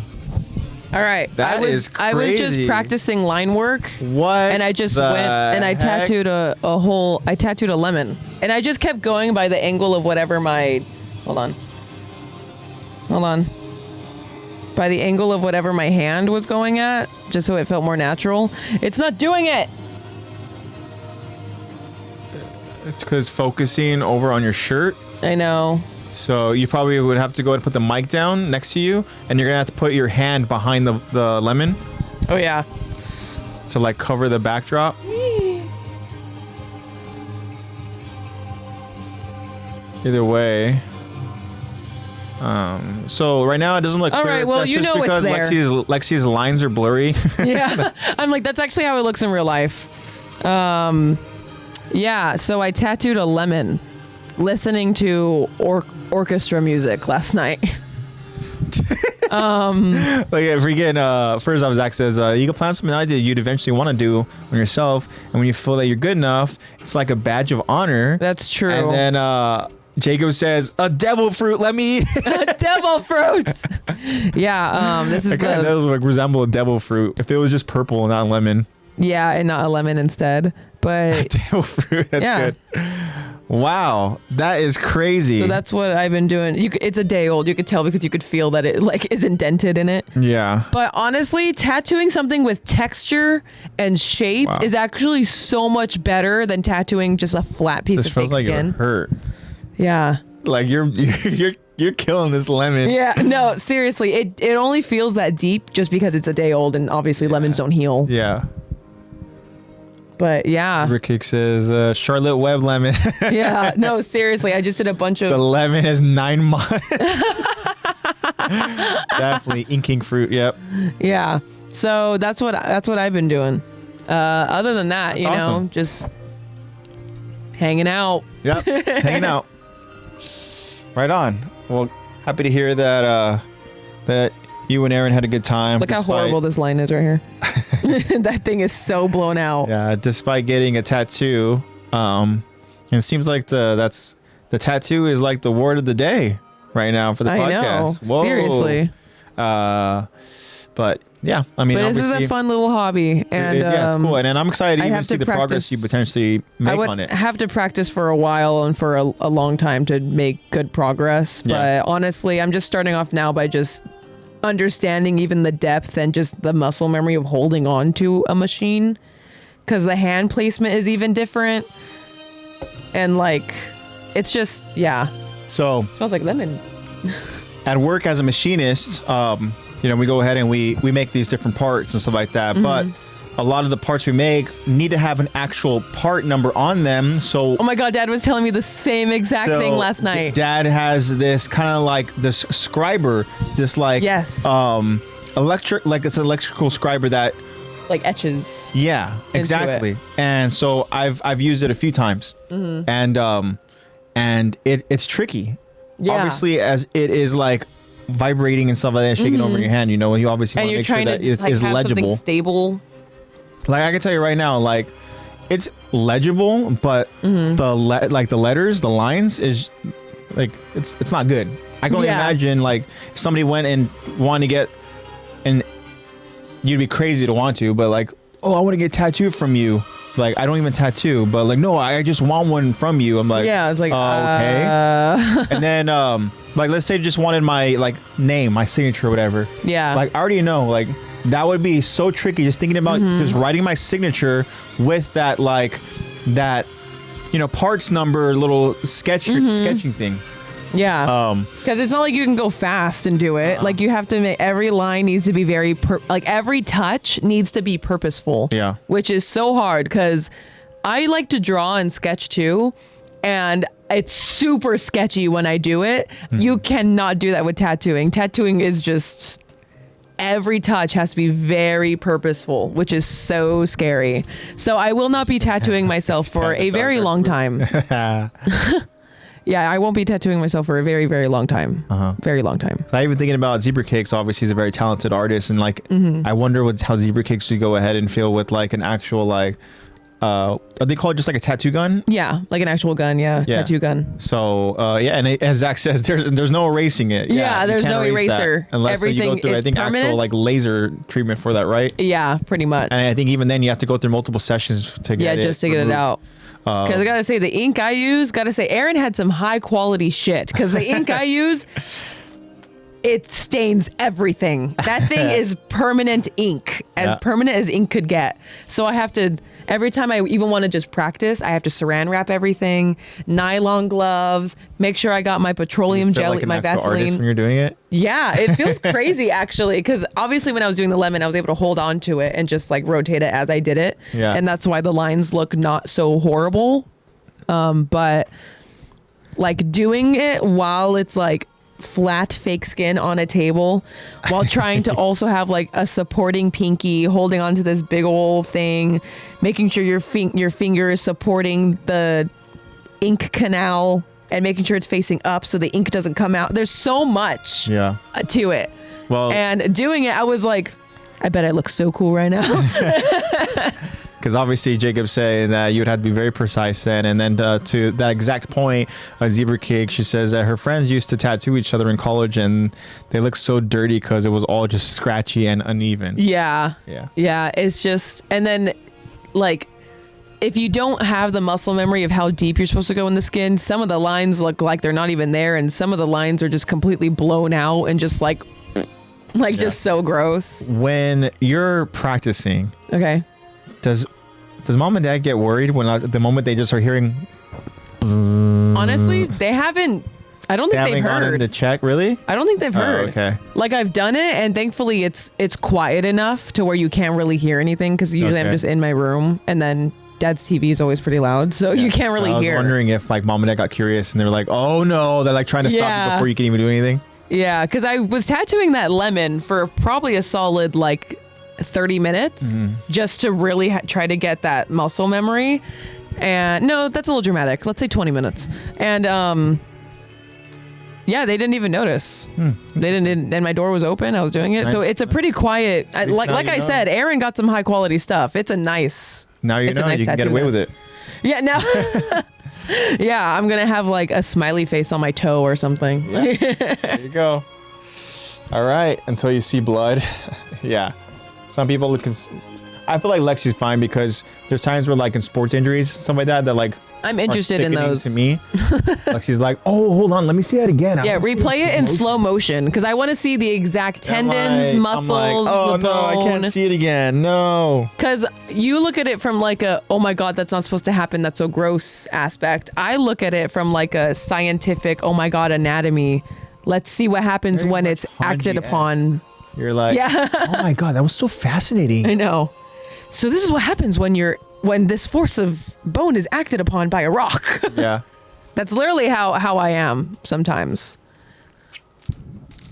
All right, That I was is just crazy. practicing line work. What? And I just went and I tattooed I tattooed a lemon. And I just kept going by the angle of whatever my, hold on. By the angle of whatever my hand was going at, just so it felt more natural. It's not doing it. It's because focusing over on your shirt. I know. So you probably would have to go and put the mic down next to you, and you're gonna have to put your hand behind the lemon Oh yeah. to like cover the backdrop. Either way. So right now it doesn't look All clear. right, well, That's you just know it's because there. Lexi's lines are blurry. Yeah. I'm like, that's actually how it looks in real life. Yeah, so I tattooed a lemon listening to orchestra music last night. Like freaking first off, Zach says you can plan something idea you'd eventually want to do on yourself, and when you feel that you're good enough, it's like a badge of honor. That's true. And then Jacob says, a devil fruit, let me eat it. Devil fruit. Yeah, this is It kind of does like resemble a devil fruit if it was just purple and not lemon. Yeah, and not a lemon instead. But Devil fruit, that's Yeah. good. Wow, that is crazy. so that's what I've been doing. It's a day old. You could tell because you could feel that it like is indented in it. Yeah. But honestly, tattooing something with texture and shape Wow. is actually so much better than tattooing just a flat piece This of fake feels like skin. it hurt. Yeah. Like you're killing this lemon. Yeah. No, seriously, it only feels that deep just because it's a day old, and obviously lemons don't heal. Yeah. But yeah. Rickkick says Charlotte Web lemon. Yeah. No, seriously, I just did a bunch The of. lemon is 9 months. Definitely inking fruit. Yep. Yeah. So that's what I've been doing. Other than that, That's awesome. just hanging out. Yep. Just hanging out. Right on. Well, happy to hear that that you and Aaron had a good time. Look how horrible this line is right here. That thing is so blown out. Yeah, despite getting a tattoo, and it seems like the tattoo is like the word of the day right now for the I podcast. know. Whoa. Seriously. But yeah, I mean, But this is obviously, a fun little hobby, and yeah, it's cool, and I'm excited to I even have see to the progress practice- you potentially make I would on it. have to practice for a while and for a long time to make good progress. Yeah. But honestly, I'm just starting off now by just understanding even the depth and just the muscle memory of holding on to a machine, because the hand placement is even different, and like it's just So it smells like lemon. at work as a machinist, we go ahead and we make these different parts and stuff like that. Mm-hmm. But a lot of the parts we make need to have an actual part number on them. So Oh my god, Dad was telling me the same exact thing last night. Dad has this kind of like this scriber, this like Yes. it's an electrical scriber that Like etches. exactly. And so I've used it a few times, Mm-hmm. and and it's tricky. Yeah. Obviously, as it is like vibrating and stuff like that, shaking over your hand. You know, you obviously want to make sure that it like, is have legible. something stable. Like I can tell you right now, like it's legible, but the letters, the lines is like it's not good. I can only imagine like if somebody went and wanted to get, and you'd be crazy to want to, but like, oh, I want to get tattooed from you. Like I don't even tattoo, but like no, I just want one from you. I'm like, yeah, it's like okay. And then like let's say just wanted my like name, my signature, or whatever. Yeah. Like I already know like that would be so tricky just thinking about just writing my signature with that like that parts number little sketching thing. Yeah. Because it's not like you can go fast and do it. Like you have to make every line needs to be very like every touch needs to be purposeful. Yeah. Which is so hard because I like to draw and sketch too, and it's super sketchy when I do it. You cannot do that with tattooing. Tattooing is just every touch has to be very purposeful, which is so scary. So I will not be tattooing myself for a very long time. Yeah, I won't be tattooing myself for a very, very long time. Very long time. So I even thinking about Zebra Cakes. Obviously, he's a very talented artist, and like I wonder how Zebra Cakes would go ahead and feel with like an actual like are they called just like a tattoo gun? Yeah, like an actual gun. Yeah, tattoo gun. So yeah, and as Zach says, there's no erasing it. Yeah, there's no eraser. Unless Everything you go through, I think, permanent. actual like laser treatment for that, right? Yeah, pretty much. And I think even then you have to go through multiple sessions to get it. Yeah, just to get it out. Because I gotta say, the ink I use, Aaron had some high quality shit. Because the ink I use, it stains everything. That thing is permanent ink, as permanent as ink could get. So I have to, every time I even want to just practice, I have to saran wrap everything, nylon gloves, make sure I got my petroleum jelly, like an my actual Vaseline. artist when you're doing it. Yeah, it feels crazy actually, because obviously when I was doing the lemon, I was able to hold on to it and just like rotate it as I did it. Yeah. And that's why the lines look not so horrible. But like doing it while it's like flat fake skin on a table while trying to also have like a supporting pinky holding onto this big old thing, making sure your finger is supporting the ink canal and making sure it's facing up so the ink doesn't come out. There's so much to it. Well, and doing it, I was like, I bet I look so cool right now. because obviously Jacob's saying that you would have to be very precise then. And then to that exact point, Zebra Cake, she says that her friends used to tattoo each other in college and they look so dirty because it was all just scratchy and uneven. Yeah. It's just, and then like, if you don't have the muscle memory of how deep you're supposed to go in the skin, some of the lines look like they're not even there, and some of the lines are just completely blown out and just like just so gross. When you're practicing, okay, does mom and dad get worried when at the moment they just are hearing? Honestly, they haven't. I don't think they've heard. Gone in to check, really? I don't think they've heard. Okay. Like I've done it, and thankfully it's quiet enough to where you can't really hear anything, because usually I'm just in my room, and then Dad's TV is always pretty loud, so you can't really hear. I was wondering if like mom and dad got curious and they're like, oh no, they're like trying to stop you before you can even do anything. Yeah, because I was tattooing that lemon for probably a solid like 30 minutes just to really try to get that muscle memory. And no, that's a little dramatic. Let's say 20 minutes. And yeah, they didn't even notice. They didn't, and my door was open. I was doing it. Nice. So it's a pretty quiet, like I said, Aaron got some high quality stuff. It's a nice. Now you know, you can get away with it. Yeah, now. Yeah, I'm going to have like a smiley face on my toe or something. Yeah. There you go. All right. Until you see blood. Yeah. Some people look. I feel like Lexi's fine because there's times where like in sports injuries, stuff like that like I'm interested in those. To me, Lexi's like, oh, hold on, let me see that again. Yeah, replay it in slow motion because I want to see the exact tendons, muscles, oh the no, bone. I can't see it again. No. Because you look at it from like a, oh my God, that's not supposed to happen, that's so gross aspect. I look at it from like a scientific, oh my God, anatomy. Let's see what happens when it's acted upon. You're like, oh my God, that was so fascinating. I know. So this is what happens when this force of bone is acted upon by a rock. Yeah. That's literally how I am sometimes.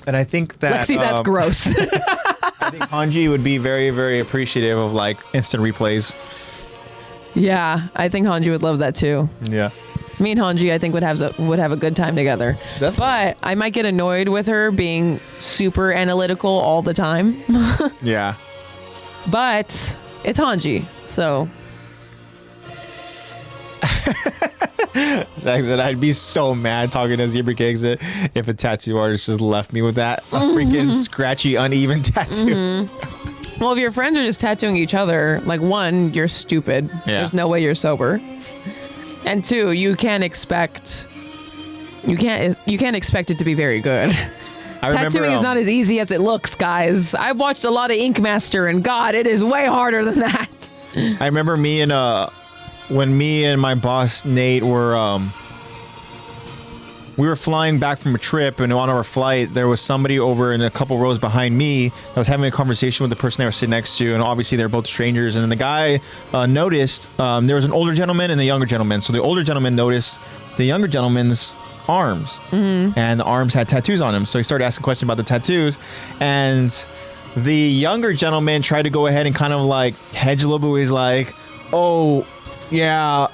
And I think that Lexi, that's gross. I think Hanji would be very, very appreciative of like instant replays. Yeah, I think Hanji would love that too. Yeah. Me and Hanji, I think, would have a good time together. Definitely. But I might get annoyed with her being super analytical all the time. Yeah. But it's Hanji, so. Zach said, I'd be so mad talking to Zebra Cakes if a tattoo artist just left me with that freaking scratchy, uneven tattoo. Well, if your friends are just tattooing each other, like, one, you're stupid. Yeah. There's no way you're sober. And two, you can't expect it to be very good. Tattooing is not as easy as it looks, guys. I've watched a lot of Ink Master, and God, it is way harder than that. I remember when me and my boss Nate were we were flying back from a trip, and on our flight there was somebody over in a couple rows behind me that was having a conversation with the person they were sitting next to, and obviously they're both strangers. And then the guy noticed there was an older gentleman and a younger gentleman. So the older gentleman noticed the younger gentleman's arms, and the arms had tattoos on them. So he started asking questions about the tattoos, and the younger gentleman tried to go ahead and kind of like hedge a little bit. He's like, "Oh, yeah,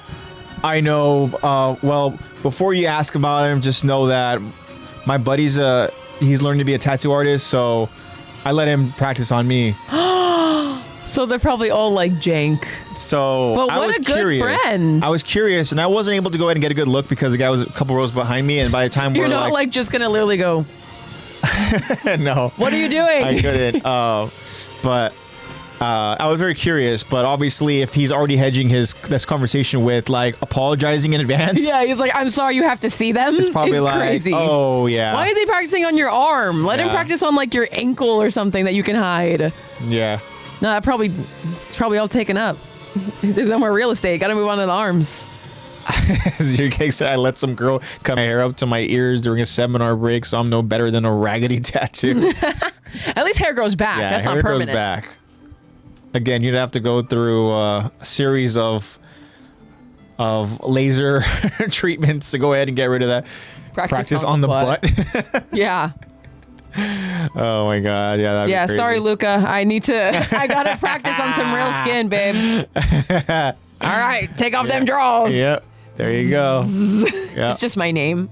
I know. Well, before you ask about him, just know that my buddy's he's learning to be a tattoo artist, so I let him practice on me." So they're probably all like jank. So But I what was a good curious. friend. I was curious, and I wasn't able to go ahead and get a good look because the guy was a couple rows behind me, and by the time You're we're not like just gonna literally go, no, what are you doing? I couldn't. But I was very curious. But obviously, if he's already hedging this conversation with like apologizing in advance, Yeah, he's like, I'm sorry you have to see them. it's probably like, crazy. oh yeah, Why is he practicing on your arm? Let him Yeah. practice on like your ankle or something that you can hide. yeah. No, it's probably all taken up. There's no more real estate. Got to move on to the arms. Your cake said I let some girl cut my hair up to my ears during a seminar break, so I'm no better than a raggedy tattoo. At least hair grows back. Yeah, That's hair not permanent. goes back. Again, you'd have to go through a series of laser treatments to go ahead and get rid of that. Practice on the butt. Yeah. Oh my god, yeah, that'd be crazy. Sorry, Luca. I gotta practice on some real skin, babe. All right, take off them drawers. Yep, there you go. Yeah. It's just my name.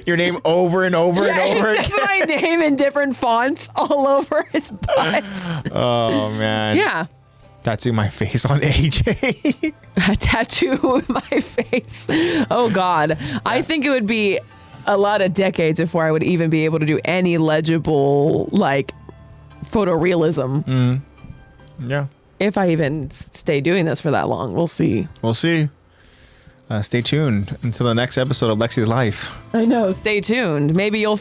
Your name over and over and over It's just my name in different fonts all over his butt. Oh man. Yeah. Tattoo my face on AJ. A tattoo in my face. Oh God. I think it would be a lot of decades before I would even be able to do any legible like photorealism. Yeah. If I even stay doing this for that long. We'll see. We'll see. Stay tuned until the next episode of Lexi's Life. I know. Stay tuned. Maybe I'll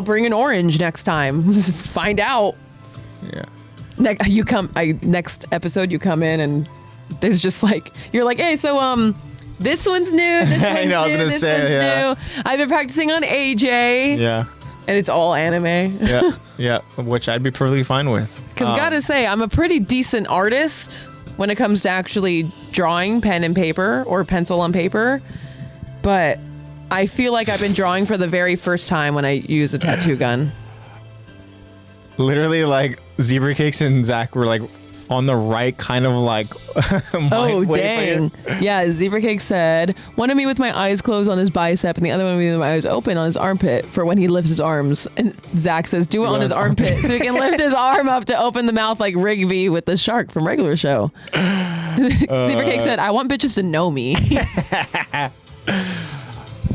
bring an orange next time. Find out. Yeah. Next episode you come in and there's just like, you're like, hey, so this one's new. This one's I know, I was new, gonna this say, one's yeah. new. I've been practicing on AJ. Yeah. And it's all anime. Yeah. Yeah. Which I'd be perfectly fine with. Because gotta say, I'm a pretty decent artist when it comes to actually drawing pen and paper or pencil on paper. But I feel like I've been drawing for the very first time when I use a tattoo gun. Literally, like Zebra Cakes and Zach were like on the right kind of like Oh, dang. Yeah, Zebra Cake said, one of me with my eyes closed on his bicep and the other one with my eyes open on his armpit for when he lifts his arms. And Zach says, do it on his armpit so he can lift his arm up to open the mouth like Rigby with the shark from Regular Show. Zebra Cake said, I want bitches to know me.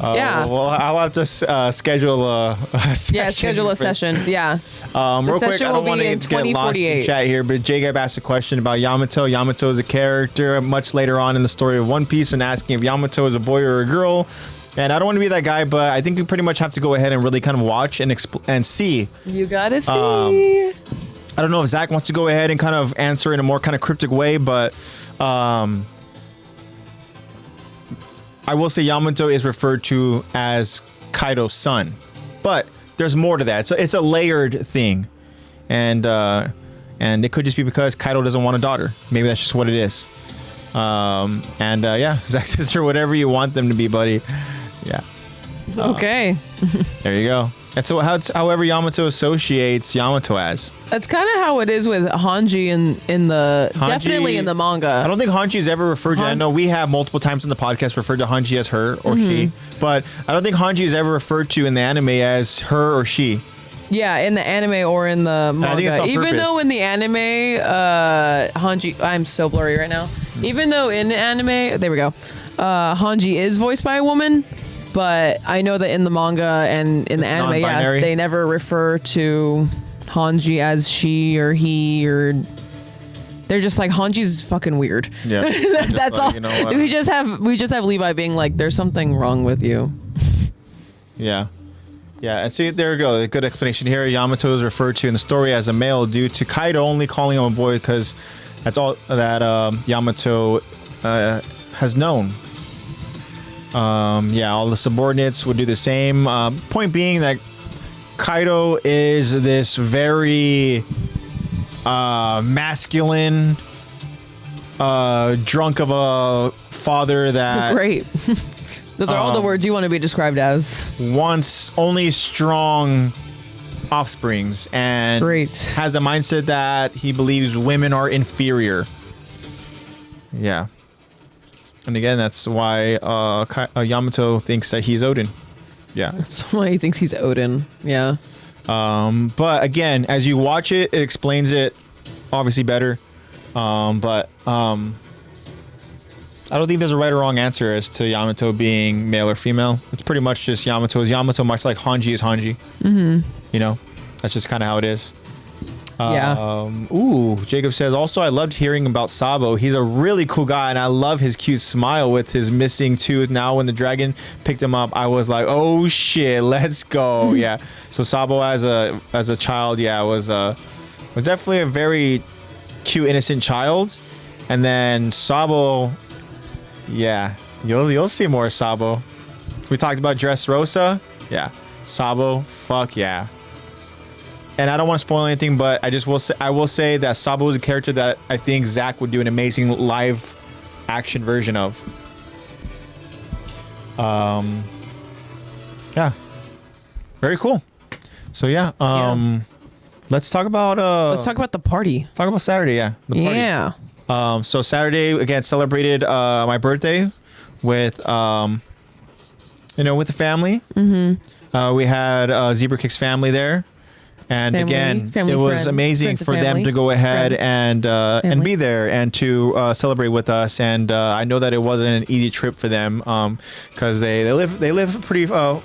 Yeah. Well, I'll have to schedule a session. Yeah, schedule a session. Yeah. Real quick, I session will don't want be to in get lost in 2048. chat here, but Jacob asked a question about Yamato. Yamato is a character much later on in the story of One Piece, and asking if Yamato is a boy or a girl. And I don't want to be that guy, but I think you pretty much have to go ahead and really kind of watch and see. You gotta see. I don't know if Zach wants to go ahead and kind of answer in a more kind of cryptic way, but I will say Yamato is referred to as Kaido's son, but there's more to that. So it's a layered thing, and it could just be because Kaido doesn't want a daughter. Maybe that's just what it is. Yeah, Zach's sister, whatever you want them to be, buddy. Yeah. Okay. There you go. That's however Yamato associates Yamato as. That's kind of how it is with Hanji in the Hanji, definitely in the manga. I don't think Hanji is ever referred to. I know we have multiple times in the podcast referred to Hanji as her or she, but I don't think Hanji is ever referred to in the anime as her or she. Yeah, in the anime or in the manga. I think it's on Even purpose. though in the anime, Hanji, I'm so blurry right now. Even though in the anime, there we go, Hanji is voiced by a woman, but I know that in the manga and in the anime, non-binary. they never refer to Hanji as she or he, or they're just like, Hanji's fucking weird. Yeah, That's all. You know what? We just have Levi being like, there's something wrong with you. Yeah. Yeah, and see, there we go. A good explanation here. Yamato is referred to in the story as a male due to Kaido only calling him a boy because that's all that Yamato has known. Yeah, all the subordinates would do the same. Point being that Kaido is this very masculine, drunk of a father that Great. Those are all the words you want to be described as. wants only strong offsprings and Great. has a mindset that he believes women are inferior. Yeah. And again, that's why Yamato thinks that he's Odin. Yeah. That's why he thinks he's Odin. Yeah. But again, as you watch it, it explains it obviously better. But I don't think there's a right or wrong answer as to Yamato being male or female. It's pretty much just Yamato is Yamato, much like Hanji is Hanji. Mm-hmm. You know, that's just kind of how it is. Yeah. Ooh, Jacob says, also, I loved hearing about Sabo. He's a really cool guy, and I love his cute smile with his missing tooth. Now, when the dragon picked him up, I was like, oh, shit, let's go. Yeah. So Sabo as a child, yeah, was definitely a very cute, innocent child. And then Sabo... Yeah, you'll see more Sabo. We talked about Dressrosa. Yeah, Sabo. Fuck yeah. And I don't want to spoil anything, but I will say that Sabo is a character that I think Zach would do an amazing live action version of. Yeah, very cool. So yeah, let's talk about Let's talk about the party. Let's talk about Saturday. Yeah, the party. Yeah. So Saturday again celebrated my birthday with with the family. Mm-hmm. We had Zebra Kick's family there, and again it was friends, amazing friends of for them family, to go ahead friends, and be there and to celebrate with us. And I know that it wasn't an easy trip for them because they live pretty far,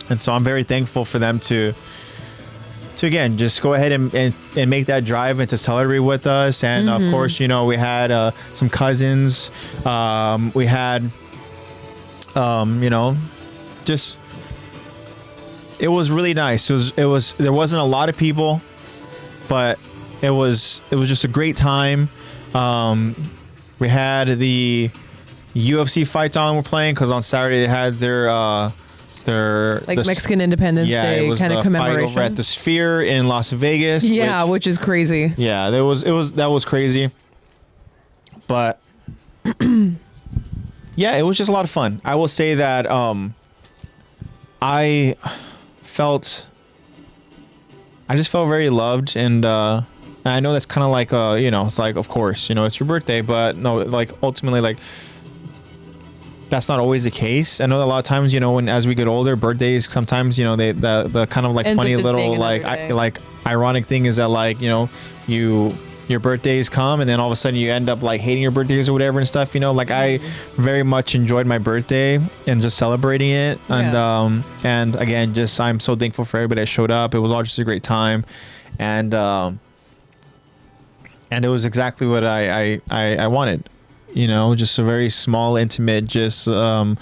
and so I'm very thankful for them to again just go ahead and make that drive and to celebrate with us. And of course, we had some cousins, we had just it was really nice. It was there wasn't a lot of people, but it was just a great time. We had the UFC fights on, we're playing because on Saturday they had their Mexican Independence Day kind of commemoration. Fight over at the Sphere in Las Vegas. Yeah, which is crazy. Yeah, that was crazy. But yeah, it was just a lot of fun. I will say that I just felt very loved, and I know that's kind of like it's like, of course, it's your birthday, but no, like ultimately, like that's not always the case. I know that a lot of times, when as we get older, birthdays sometimes, they the kind of like Ends funny with just little being like another day. like ironic thing is that like your birthdays come and then all of a sudden you end up like hating your birthdays or whatever and stuff. Like I very much enjoyed my birthday and just celebrating it. Yeah. And again, just I'm so thankful for everybody that showed up. It was all just a great time, and it was exactly what I wanted. Just a very small, intimate, just little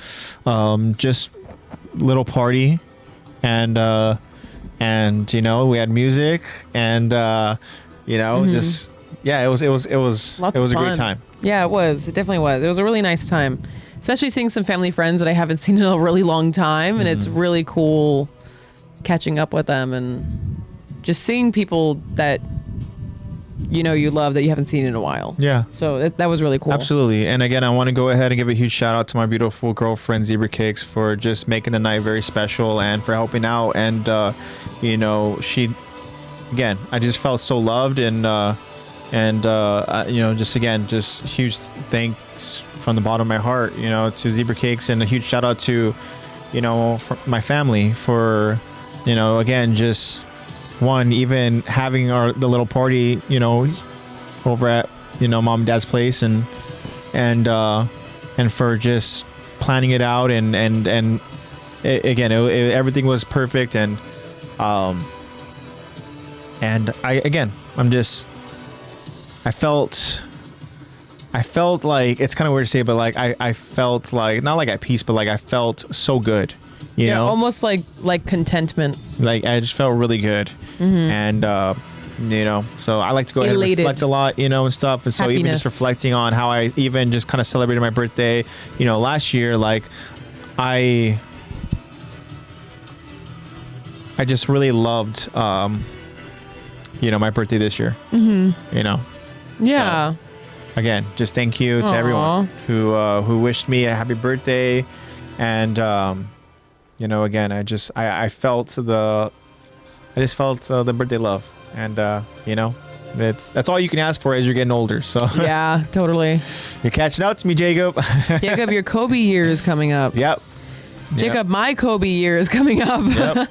party, and we had music, and just it was Lots a of great fun. time. Yeah, it was. It definitely was. It was a really nice time, especially seeing some family friends that I haven't seen in a really long time, and it's really cool catching up with them and just seeing people that you love that you haven't seen in a while. Yeah. So that was really cool. Absolutely. And again, I want to go ahead and give a huge shout out to my beautiful girlfriend Zebra Cakes for just making the night very special and for helping out. And she, again, I just felt so loved and just huge thanks from the bottom of my heart, to Zebra Cakes, and a huge shout out to, for my family for, again, just even having the little party, over at, mom and dad's place and for just planning it out and everything was perfect. And I felt like, it's kind of weird to say, but like I felt like, not like at peace, but like I felt so good, you know, almost like contentment. Like I just felt really good. And so I like to go ahead and reflect a lot, and stuff. And so even just reflecting on how I even just kind of celebrated my birthday, last year, like I just really loved my birthday this year. Yeah. Again, just thank you to everyone who wished me a happy birthday. And again, I felt the birthday love. And that's all you can ask for as you're getting older. So yeah, totally. You're catching up to me, Jacob. Jacob, your Kobe year is coming up. Yep. Jacob, my Kobe year is coming up. Yep.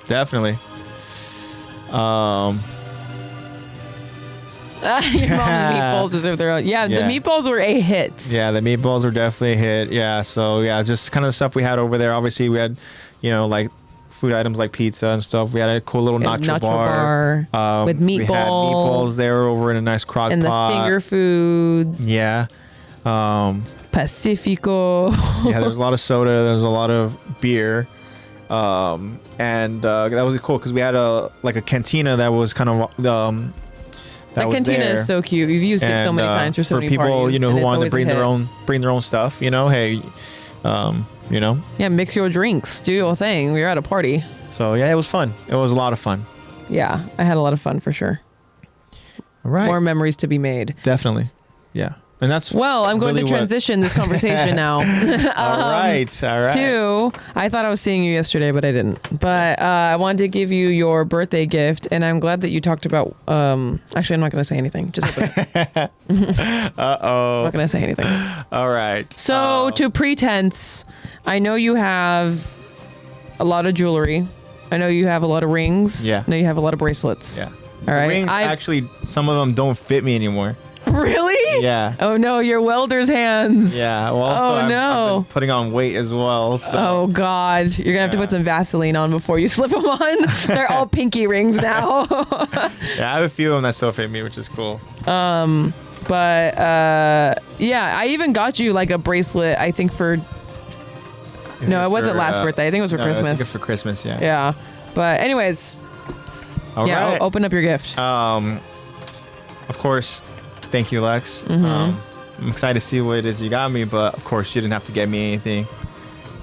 Definitely. Your mom's meatballs deserve their own. Yeah, the meatballs were a hit. Yeah, the meatballs were definitely a hit. Yeah, so yeah, just kind of the stuff we had over there. Obviously, we had, like food items like pizza and stuff. We had a cool little nacho bar with meatballs. We had meatballs there over in a nice crock pot. And the finger foods. Yeah. Pacifico. Yeah, there's a lot of soda. There's a lot of beer. And that was cool because we had a cantina that was kind of that cantina is so cute. We've used it so many times for so many people, parties, who wanted to bring their own stuff. Hey, Yeah, mix your drinks, do your thing. We were at a party. So yeah, it was fun. It was a lot of fun. Yeah, I had a lot of fun for sure. All right. More memories to be made. Definitely. Yeah. And that's I'm going to transition this conversation now. All right. To, I thought I was seeing you yesterday, but I didn't. But I wanted to give you your birthday gift, and I'm glad that you talked about. Actually, I'm not going to say anything. Just open it. I'm not going to say anything. All right. So to pretense, I know you have a lot of jewelry. I know you have a lot of rings. Yeah. I know you have a lot of bracelets. Yeah. All right. Rings, actually, some of them don't fit me anymore. Really? Yeah. Oh no, your welder's hands. Yeah. Well, also, I've been putting on weight as well. So. Oh God, you're gonna have to put some Vaseline on before you slip them on. They're all pinky rings now. Yeah, I have a few of them that still fit me, which is cool. Yeah, I even got you like a bracelet. I think for. No, it wasn't last birthday. I think it was for Christmas. I think it's for Christmas. Yeah. Yeah, but anyways. All right. Open up your gift. Of course. Thank you, Lex. I'm excited to see what it is you got me, but of course you didn't have to get me anything.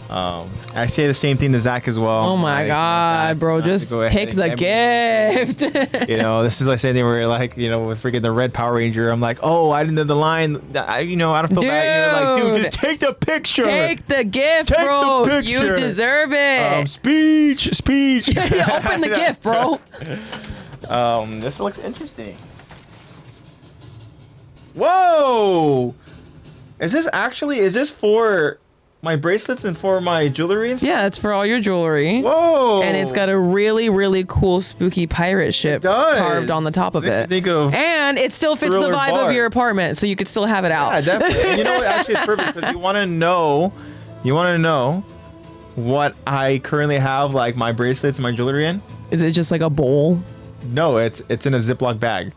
I say the same thing to Zach as well. Oh my God, Zach, bro! Just take the gift. This is like saying they were like, with freaking the red Power Ranger. I'm like, oh, I didn't know the line. I don't feel bad. You're like, dude, just take the picture. Take the gift, bro. The you deserve it. Speech. Open the gift, bro. This looks interesting. Whoa! Is this for my bracelets and for my jewelry? Yeah, it's for all your jewelry. Whoa! And it's got a really, really cool spooky pirate ship carved on the top of it. And it still fits the vibe of your apartment, so you could still have it out. Yeah, definitely. You know what? Actually, it's perfect because you want to know what I currently have, like my bracelets and my jewelry in. Is it just like a bowl? No, it's in a Ziploc bag.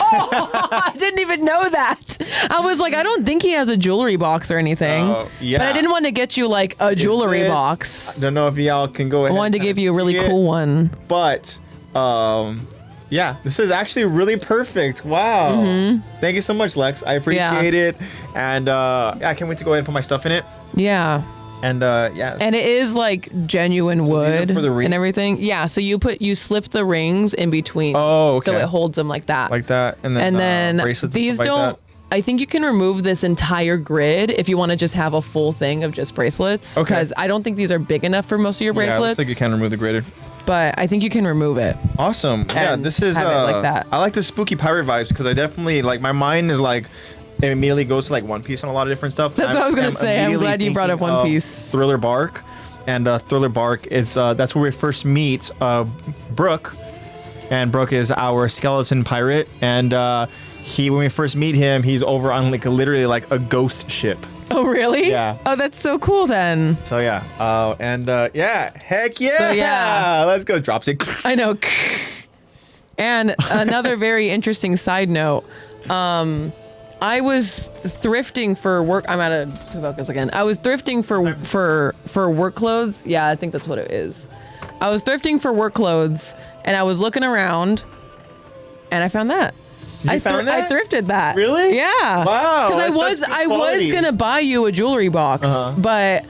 Oh, I didn't even know that. I was like, I don't think he has a jewelry box or anything. Yeah. But I didn't want to get you like a jewelry box. I don't know if y'all can go ahead. I wanted to give you a really cool one. But, yeah, this is actually really perfect. Wow. Thank you so much, Lex. I appreciate it. And I can't wait to go ahead and put my stuff in it. Yeah. And yeah. And it is like genuine wood for the ring? and everything. Yeah, so you slip the rings in between. Oh, okay. So it holds them like that. Like that, and then bracelets. These and stuff don't. Like that. I think you can remove this entire grid if you want to just have a full thing of just bracelets. Okay. Because I don't think these are big enough for most of your bracelets. Yeah, it looks like you can remove the grid. But I think you can remove it. Awesome. Yeah, And this is have it like that. I like the spooky pirate vibes because I definitely like my mind is like it immediately goes to like One Piece and a lot of different stuff. That's what I was gonna say. I'm immediately glad you brought up thinking One of Piece. Thriller Bark, and Thriller Bark is that's where we first meet Brooke, and Brooke is our skeleton pirate, and when we first meet him, he's over on like literally like a ghost ship. Oh, really? Yeah. Oh, that's so cool then. So yeah, yeah, heck yeah, So, yeah. let's go. Drops it. I know. And another very interesting side note. I was thrifting for work. I'm out of focus again. I was thrifting for work clothes. Yeah, I think that's what it is. I was thrifting for work clothes, and I was looking around, and I found that. You found that? I thrifted that. Really? Yeah. Wow, Because that's I such good was quality. gonna buy you a jewelry box, but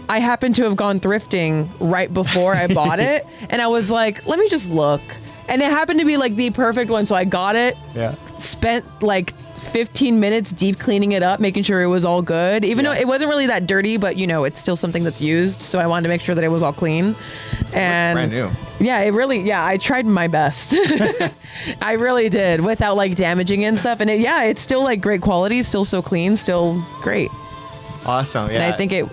I happened to have gone thrifting right before I bought it, and I was like, let me just look. And it happened to be like the perfect one, so I got it. Yeah. Spent like 15 minutes deep cleaning it up, making sure it was all good. Even though it wasn't really that dirty, but you know, it's still something that's used. So I wanted to make sure that it was all clean. And brand new. Yeah, I tried my best. I really did without like damaging it and stuff. And it's still like great quality, still so clean, still great. Awesome. Yeah. And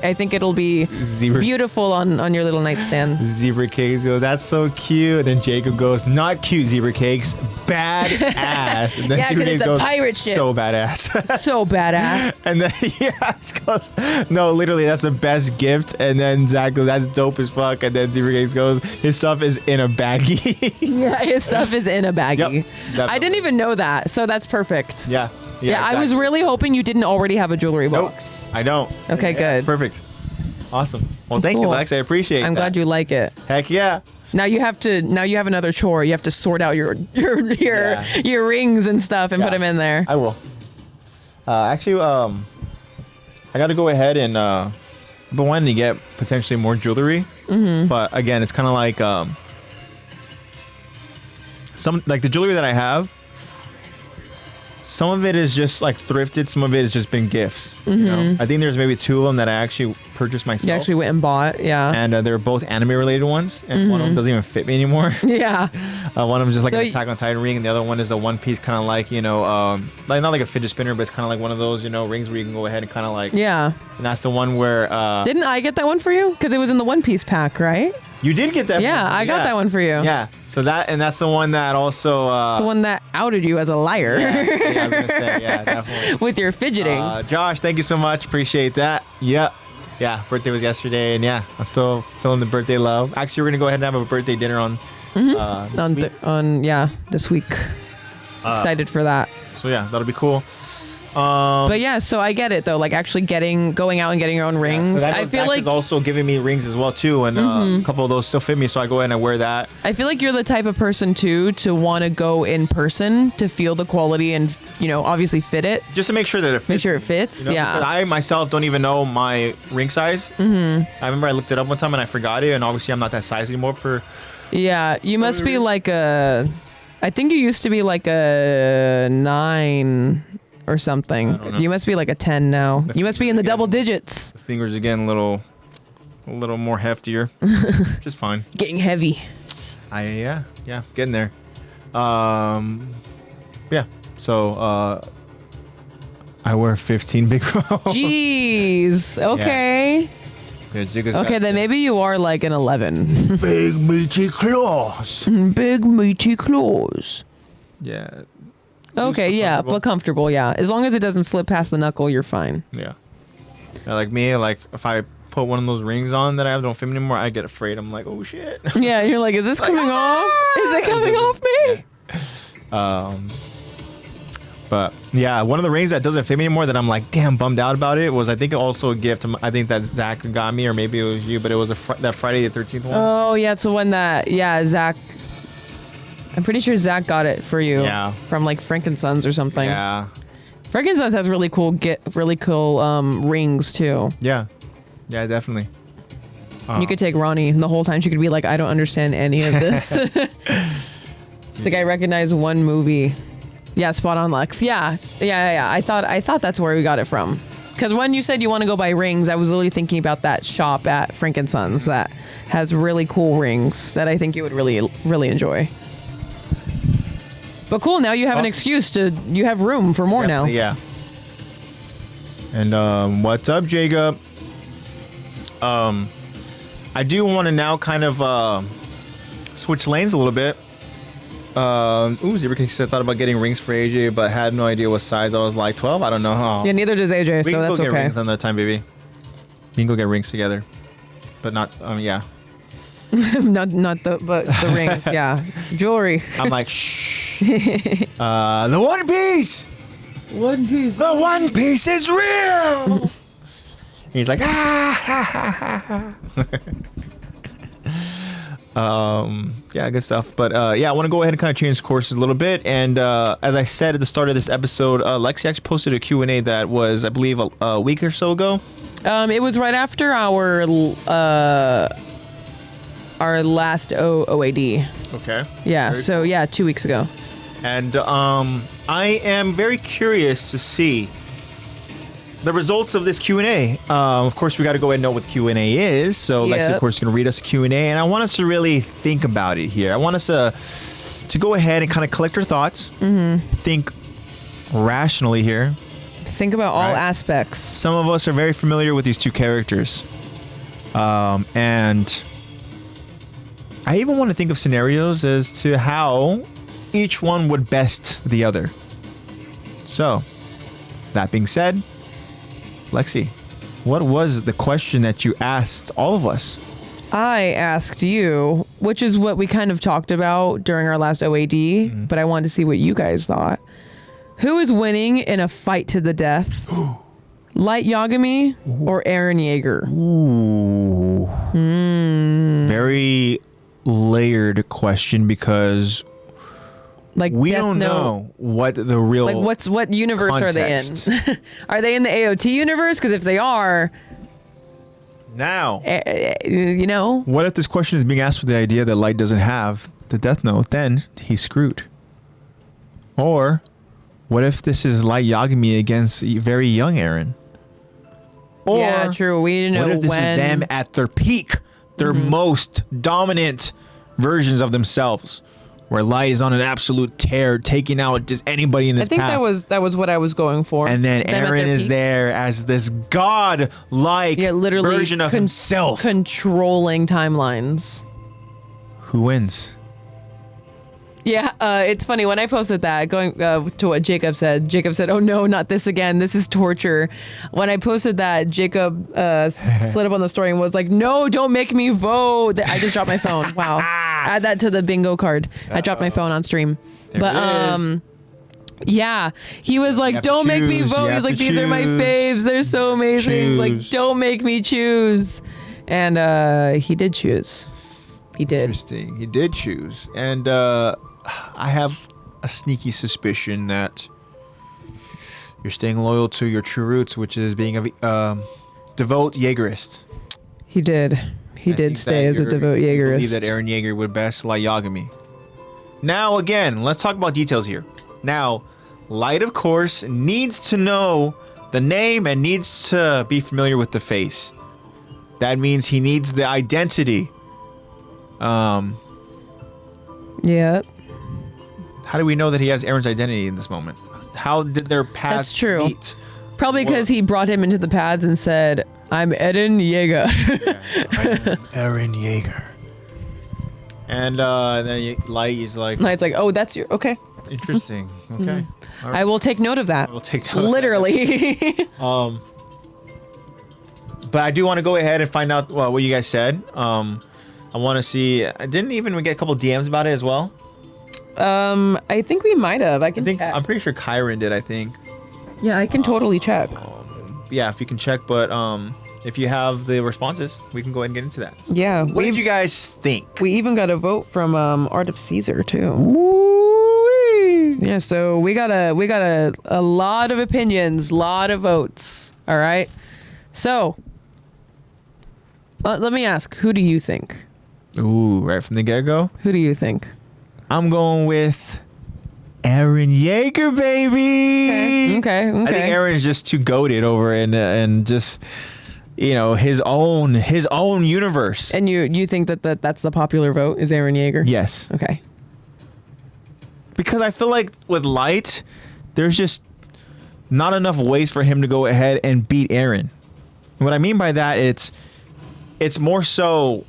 I think it'll be Zebra- beautiful on your little nightstand. Zebra Cakes goes, that's so cute. And then Jacob goes, not cute, Zebra Cakes, badass. And then Yeah, Zebra 'cause Cakes it's a goes, pirate ship. so badass. So badass. And then he goes, no, literally, that's the best gift. And then Zach goes, that's dope as fuck. And then Zebra Cakes goes, his stuff is in a baggie. Yeah, his stuff is in a baggie. Yep, I didn't even know that, so that's perfect. Yeah. Yeah, I was exactly. really hoping you didn't already have a jewelry Nope, box. I don't. Okay, good. Perfect. Awesome. Well, thank you, Cool. Lex. I appreciate it. I'm glad you like it. Heck yeah. Now you have another chore. You have to sort out your rings and stuff and put them in there. I will. Actually, I got to go ahead and I've been wanting to get potentially more jewelry, but again, it's kind of like some like the jewelry that I have. Some of it is just like thrifted. Some of it has just been gifts. You know? I think there's maybe 2 of them that I actually purchased myself. You actually went and bought, yeah. And they're both anime related ones, and one of them doesn't even fit me anymore. Yeah. One of them is just like So an Attack on Titan ring, and the other one is a One Piece kind of like, you know, like not like a fidget spinner, but it's kind of like one of those, you know, rings where you can go ahead and kind of like. Yeah. And that's the one where. Didn't I get that one for you? Because it was in the One Piece pack, right? You did get that. Yeah, I got that one for you. Yeah. So that's the one that also. The one that outed you as a liar. Yeah, I was gonna say, yeah, definitely. With your fidgeting. Josh, thank you so much. Appreciate that. Yeah. Yeah, birthday was yesterday, and yeah, I'm still feeling the birthday love. Actually, we're gonna go ahead and have a birthday dinner on. This week. Excited for that. So yeah, that'll be cool. But yeah, so I get it though. Like actually going out and getting your own rings. I I feel Zach like is also giving me rings as well too, and a couple of those still fit me, so I go ahead and I wear that. I feel like you're the type of person too to want to go in person to feel the quality and obviously fit it. Just to make sure that it fits. Make sure it fits. Because Yeah. I myself don't even know my ring size. I remember I looked it up one time and I forgot it, and obviously I'm not that size anymore for. Yeah. You must be like I think you used to be like a 9 or something. don't know. You must be like a 10 now. You must be in the double digits. The fingers again, a little more heftier, which is fine. Getting heavy. Yeah, getting there. Yeah. So I wear 15 big bro. Jeez. Okay. Yeah, Jigga's Okay, got then maybe you are like an 11. big meaty claws. Big meaty claws. Yeah. Okay, yeah, comfortable. but comfortable, yeah. As long as it doesn't slip past the knuckle, you're fine. Yeah. Like me, like if I put one of those rings on that I have don't fit me anymore, I get afraid. I'm like, oh shit. Yeah, you're like, is this coming off? Is it coming off me? But yeah, one of the rings that doesn't fit me anymore that I'm like, damn, bummed out about it was I think also a gift. I think that Zach got me, or maybe it was you, but it was that Friday the 13th one. Oh, yeah, it's the one that, Zach. I'm pretty sure Zach got it for you. Yeah. From like Frankensons or something. Yeah. Frankensons has really cool rings too. Yeah. Yeah, definitely. You could take Ronnie, and the whole time she could be like, I don't understand any of this. She's like, I recognize one movie. Yeah, spot on, Lex. Yeah. I thought that's where we got it from. Because when you said you want to go buy rings, I was literally thinking about that shop at Frank & Sons that has really cool rings that I think you would really, really enjoy. But cool, now you have an excuse you have room for more now. Yeah. And what's up, Jacob? I do want to now kind of switch lanes a little bit. Zebra Cake said thought about getting rings for AJ, but had no idea what size. I was like 12. I don't know how. Yeah, neither does AJ, We so can that's go get okay. rings another time, baby. We can go get rings together, but not. Yeah. not the rings. Yeah, jewelry. I'm like, shh. The One Piece. One Piece. The One Piece is real. He's like, yeah, good stuff. But yeah, I want to go ahead and kind of change courses a little bit. And as I said at the start of this episode, Lexi actually posted a Q&A that was, I believe, a week or so ago. It was right after our last OAD. Okay. Yeah. Very So yeah, 2 weeks ago. And I am very curious to see the results of this Q&A. Of course, we got to go ahead and know what the Q&A is. So Lexi, of course, is going to read us a Q&A. And I want us to really think about it here. I want us to go ahead and kind of collect our thoughts. Mm-hmm. Think rationally here. Think about all aspects. Some of us are very familiar with these two characters. And I even want to think of scenarios as to how each one would best the other. So, that being said, Lexi, what was the question that you asked all of us? I asked you, which is what we kind of talked about during our last OAD, but I wanted to see what you guys thought. Who is winning in a fight to the death? Light Yagami or Eren Yeager? Ooh. Very layered question because Like we Death don't Note. know what the real What universe context. are they in? Are they in the AOT universe? Because if they are, Now, you know, what if this question is being asked with the idea that Light doesn't have the Death Note? Then he's screwed. Or what if this is Light Yagami against very young Eren? Or yeah, true. We didn't know what if this when. is them at their peak, their most dominant versions of themselves, where Light is on an absolute tear, taking out just anybody in his I think path. that was what I was going for. And then Them at Eren their is peak. there as this god-like literally version of himself. controlling timelines. Who wins? Yeah, it's funny when I posted that, going to what Jacob said. Jacob said, "Oh no, not this again. This is torture." When I posted that, Jacob slid up on the story and was like, "No, don't make me vote." I just dropped my phone. Wow, add that to the bingo card. I dropped my phone on stream. There But it is. yeah, he was like, have to "Don't make me choose. You vote." have He's like, to "These are my choose. faves. They're so amazing. Like, Choose. don't make me choose." And he did choose. He did. Interesting. He did choose. And I have a sneaky suspicion that you're staying loyal to your true roots, which is being a devout Jaegerist. He did. He I did think stay that as a devout you Jaegerist. believe that Eren Yeager would best Light Yagami. Now, again, let's talk about details here. Now, Light, of course, needs to know the name and needs to be familiar with the face. That means he needs the identity. Yep. How do we know that he has Eren's identity in this moment? How did their paths That's true. meet? Probably because he brought him into the pads and said, "I'm Eren Yeager." Eren Yeager. And then Light is like, Light's like, "Oh, that's your okay. interesting. Okay. All right. I will take note of that." We'll take note of that. Literally. But I do want to go ahead and find out what you guys said. I want to see. I didn't even we get a couple DMs about it as well. I think we might have. I can check. I'm pretty sure Kyron did. I think. Yeah, I can totally check. Yeah, if you can check, but if you have the responses, we can go ahead and get into that. Yeah, What did you guys think? we even got a vote from ArtofCesar too. Woo-wee. Yeah, so we got a lot of opinions, lot of votes. All right. So, Let me ask, who do you think? Ooh, right from the get-go? Who do you think? I'm going with EREN YEAGER, baby. Okay. I think Eren is just too goated over and just, you know, his own universe. And you think that's the popular vote is EREN YEAGER? Yes. Okay. Because I feel like with Light, there's just not enough ways for him to go ahead and beat Eren. What I mean by that, it's more so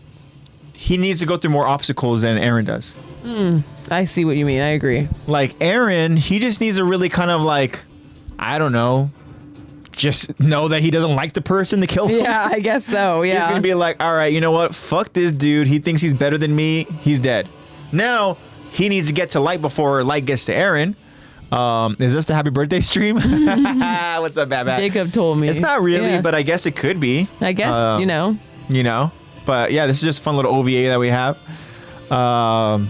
he needs to go through more obstacles than Eren does. I see what you mean. I agree. Like Eren, he just needs to really kind of like, I don't know, just know that he doesn't like the person to kill him. Yeah, I guess so. Yeah. He's gonna be like, all right, you know what? Fuck this dude. He thinks he's better than me. He's dead. Now he needs to get to Light before Light gets to Eren. Is this the happy birthday stream? What's up, Bad? Jacob told me. It's not really, Yeah. but I guess it could be. I guess, you know. You know, but yeah, this is just a fun little OVA that we have. Okay.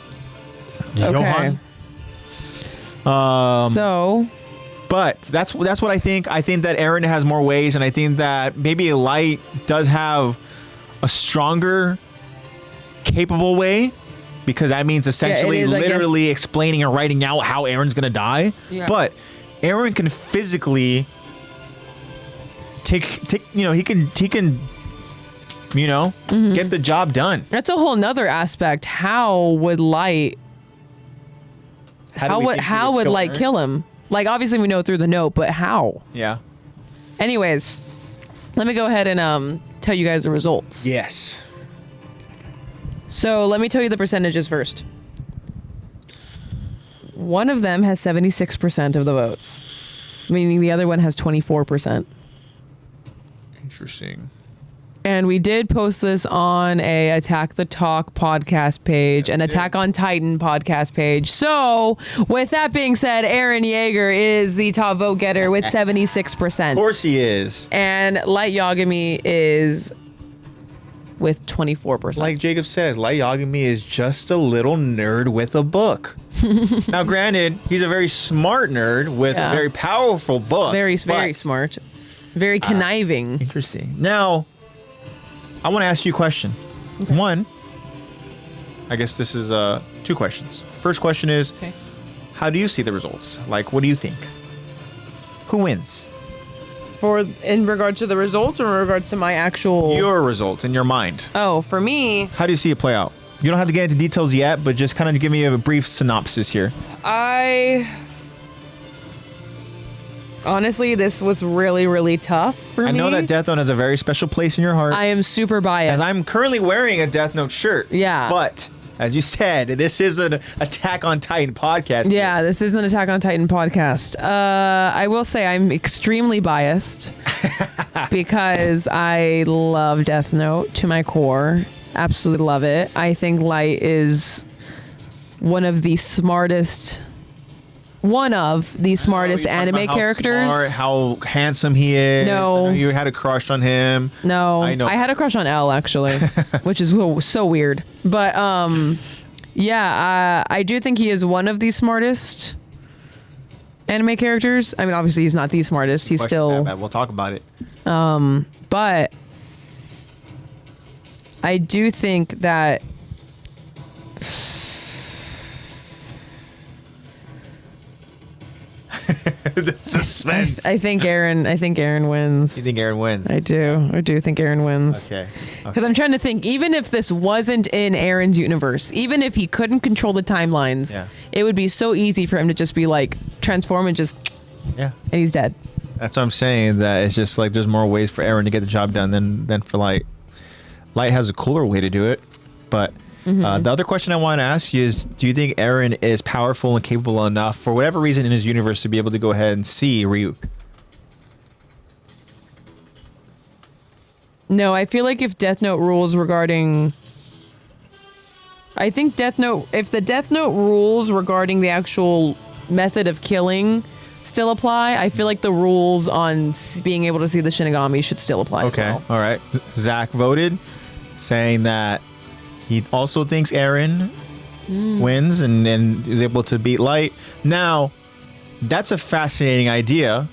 Johan. So, But that's what I think. I think that Eren has more ways, and I think that maybe Light does have a stronger, capable way, because that means essentially is, I guess. literally explaining and writing out how Eren's gonna die. Yeah. But Eren can physically take you know, he can you know, get the job done. that's a whole nother aspect. How would Light How would Light kill him? Like, obviously we know through the note, but how? Yeah. Anyways, let me go ahead and tell you guys the results. Yes. So let me tell you the percentages first. One of them has 76% of the votes, meaning the other one has 24%. Interesting. And we did post this on a Attack the Talk podcast page and Attack on Titan podcast page. So with that being said, EREN YEAGER is the top vote getter with 76%. Of course he is. And Light Yagami is with 24%. Like Jacob says, Light Yagami is just a little nerd with a book. Now, granted, he's a very smart nerd with a very powerful book. very but- smart. Very conniving. Interesting. Now, I want to ask you a question. Okay. One, I guess this is two questions. First question is, how do you see the results? Like, what do you think? Who wins? In regards to the results or in regards to my actual... Your results in your mind. Oh, for me... How do you see it play out? You don't have to get into details yet, but just kind of give me a brief synopsis here. Honestly, this was really, really tough for me. I know that DeathNote has a very special place in your heart. I am super biased. As I'm currently wearing a DeathNote shirt. Yeah. But, as you said, this is an Attack on Titan podcast. Yeah, this is an Attack on Titan podcast. I will say I'm extremely biased because I love DeathNote to my core. Absolutely love it. I think Light is one of the smartest anime characters. Smart, how handsome he is. No. I know you had a crush on him. No, I know. I had a crush on L actually, which is so weird. But yeah, I do think he is one of the smartest anime characters. I mean, obviously he's not the smartest. He's still. We'll talk about it. But I do think that. The suspense. I think Eren wins. You think Eren wins? I do think Eren wins. Okay. Because I'm trying to think, even if this wasn't in Eren's universe, even if he couldn't control the timelines, it would be so easy for him to just be like transform and just and he's dead. That's what I'm saying. That it's just like there's more ways for Eren to get the job done than for Light. Light has a cooler way to do it, but. The other question I want to ask you is, do you think Eren is powerful and capable enough, for whatever reason in his universe, to be able to go ahead and see Ryuk? No, I feel like if DeathNote rules regarding... I think if the DeathNote rules regarding the actual method of killing still apply, I feel like the rules on being able to see the Shinigami should still apply as well. All right. Zach voted, saying that he also thinks Eren wins and is able to beat Light. Now, that's a fascinating idea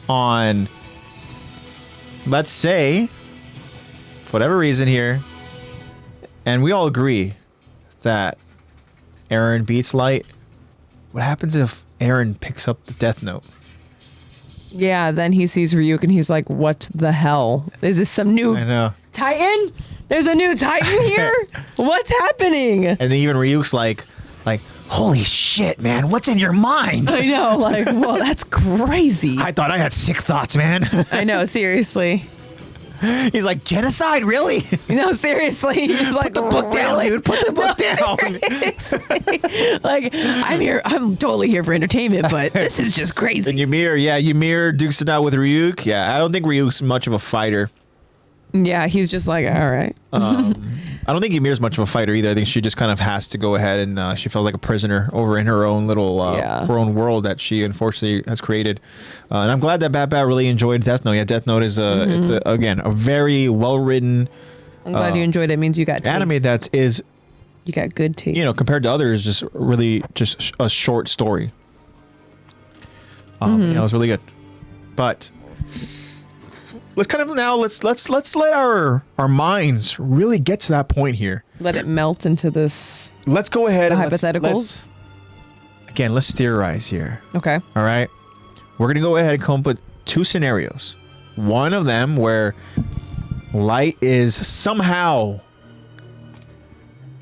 on, let's say, whatever reason here, and we all agree that Eren beats Light, what happens if Eren picks up the Death Note? Yeah, then he sees Ryuk and he's like, what the hell? Is this some new I know. Titan? There's a new Titan here? What's happening? And then even Ryuk's like, holy shit, man, what's in your mind? I know, like, whoa, that's crazy. I thought I had sick thoughts, man. I know, seriously. He's like, genocide, really? No, seriously. He's like, Put the book down, really? dude. Put the book down. Seriously. Like, I'm totally here for entertainment, but this is just crazy. And Ymir dukes it out with Ryuk. Yeah, I don't think Ryuk's much of a fighter. Yeah, he's just like, all right. I don't think Ymir's much of a fighter either. I think she just kind of has to go ahead and she feels like a prisoner over in her own little her own world that she unfortunately has created. And I'm glad that Bat really enjoyed Death Note. Yeah, Death Note is it's again a very well written. I'm glad you enjoyed it. It means you got taste. Anime that is, you got good taste. you know, compared to others, just really just a short story. You know, it's really good. But let's kind of now let's let our minds really get to that point here. Let it melt into this. Let's go ahead The and hypotheticals. let's theorize here. Okay. All right. We're going to go ahead and come up with two scenarios. One of them where Light is somehow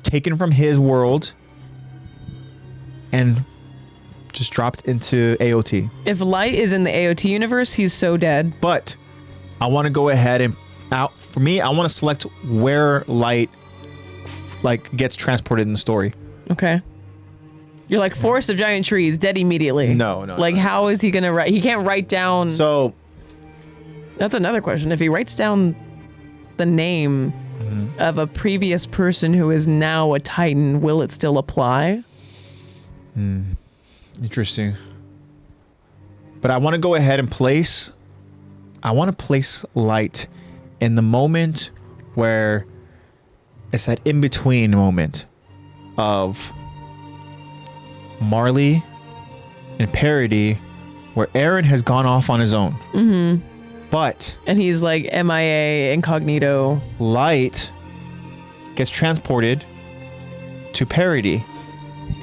taken from his world and just dropped into AOT. If Light is in the AOT universe, he's so dead. But I want to go ahead and for me, I want to select where Light gets transported in the story. Okay. You're like forest of giant trees, dead immediately. No. Like, how is he gonna write? He can't write down. So That's another question. If he writes down the name of a previous person who is now a Titan, will it still apply? interesting. But I want to go ahead and place Light in the moment where it's that in-between moment of Marley and Parody, where Eren has gone off on his own. But And he's like MIA, incognito. Light gets transported to Parody,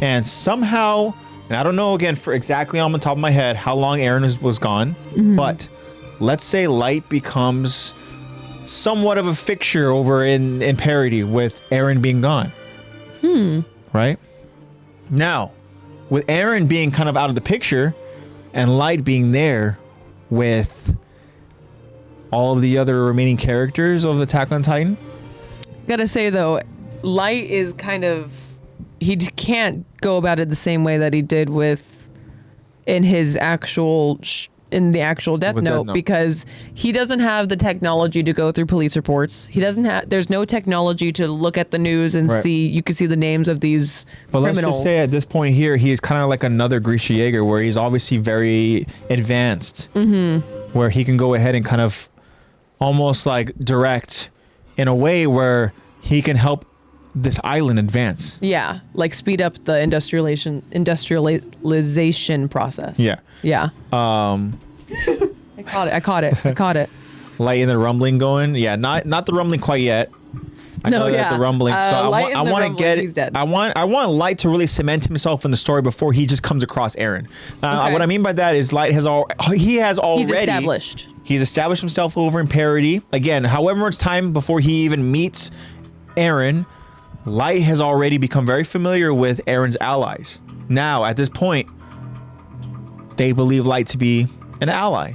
and somehow, and I don't know again for exactly on the top of my head how long Eren was gone, but let's say Light becomes somewhat of a fixture over in Parody with Eren being gone. Right? Now, with Eren being kind of out of the picture and Light being there with all of the other remaining characters of Attack on Titan. Gotta say though, Light is kind of, he can't go about it the same way that he did in his actual in the actual Death Note, because he doesn't have the technology to go through police reports. He doesn't have. There's no technology to look at the news and see. You can see the names of these criminals. Let's just say at this point here, he's kind of like another Grisha Yeager, where he's obviously very advanced, where he can go ahead and kind of almost like direct in a way where he can help this island advance. Yeah, like speed up the industrialization process. Yeah. I caught it. Light in the rumbling going. Yeah, not the rumbling quite yet. I know that the rumbling. So I want to get it. I want Light to really cement himself in the story before he just comes across Eren. What I mean by that is Light has already. He's established. He's established himself over in Parody. Again, however much time before he even meets Eren, Light has already become very familiar with Eren's allies. Now, at this point, they believe Light to be an ally.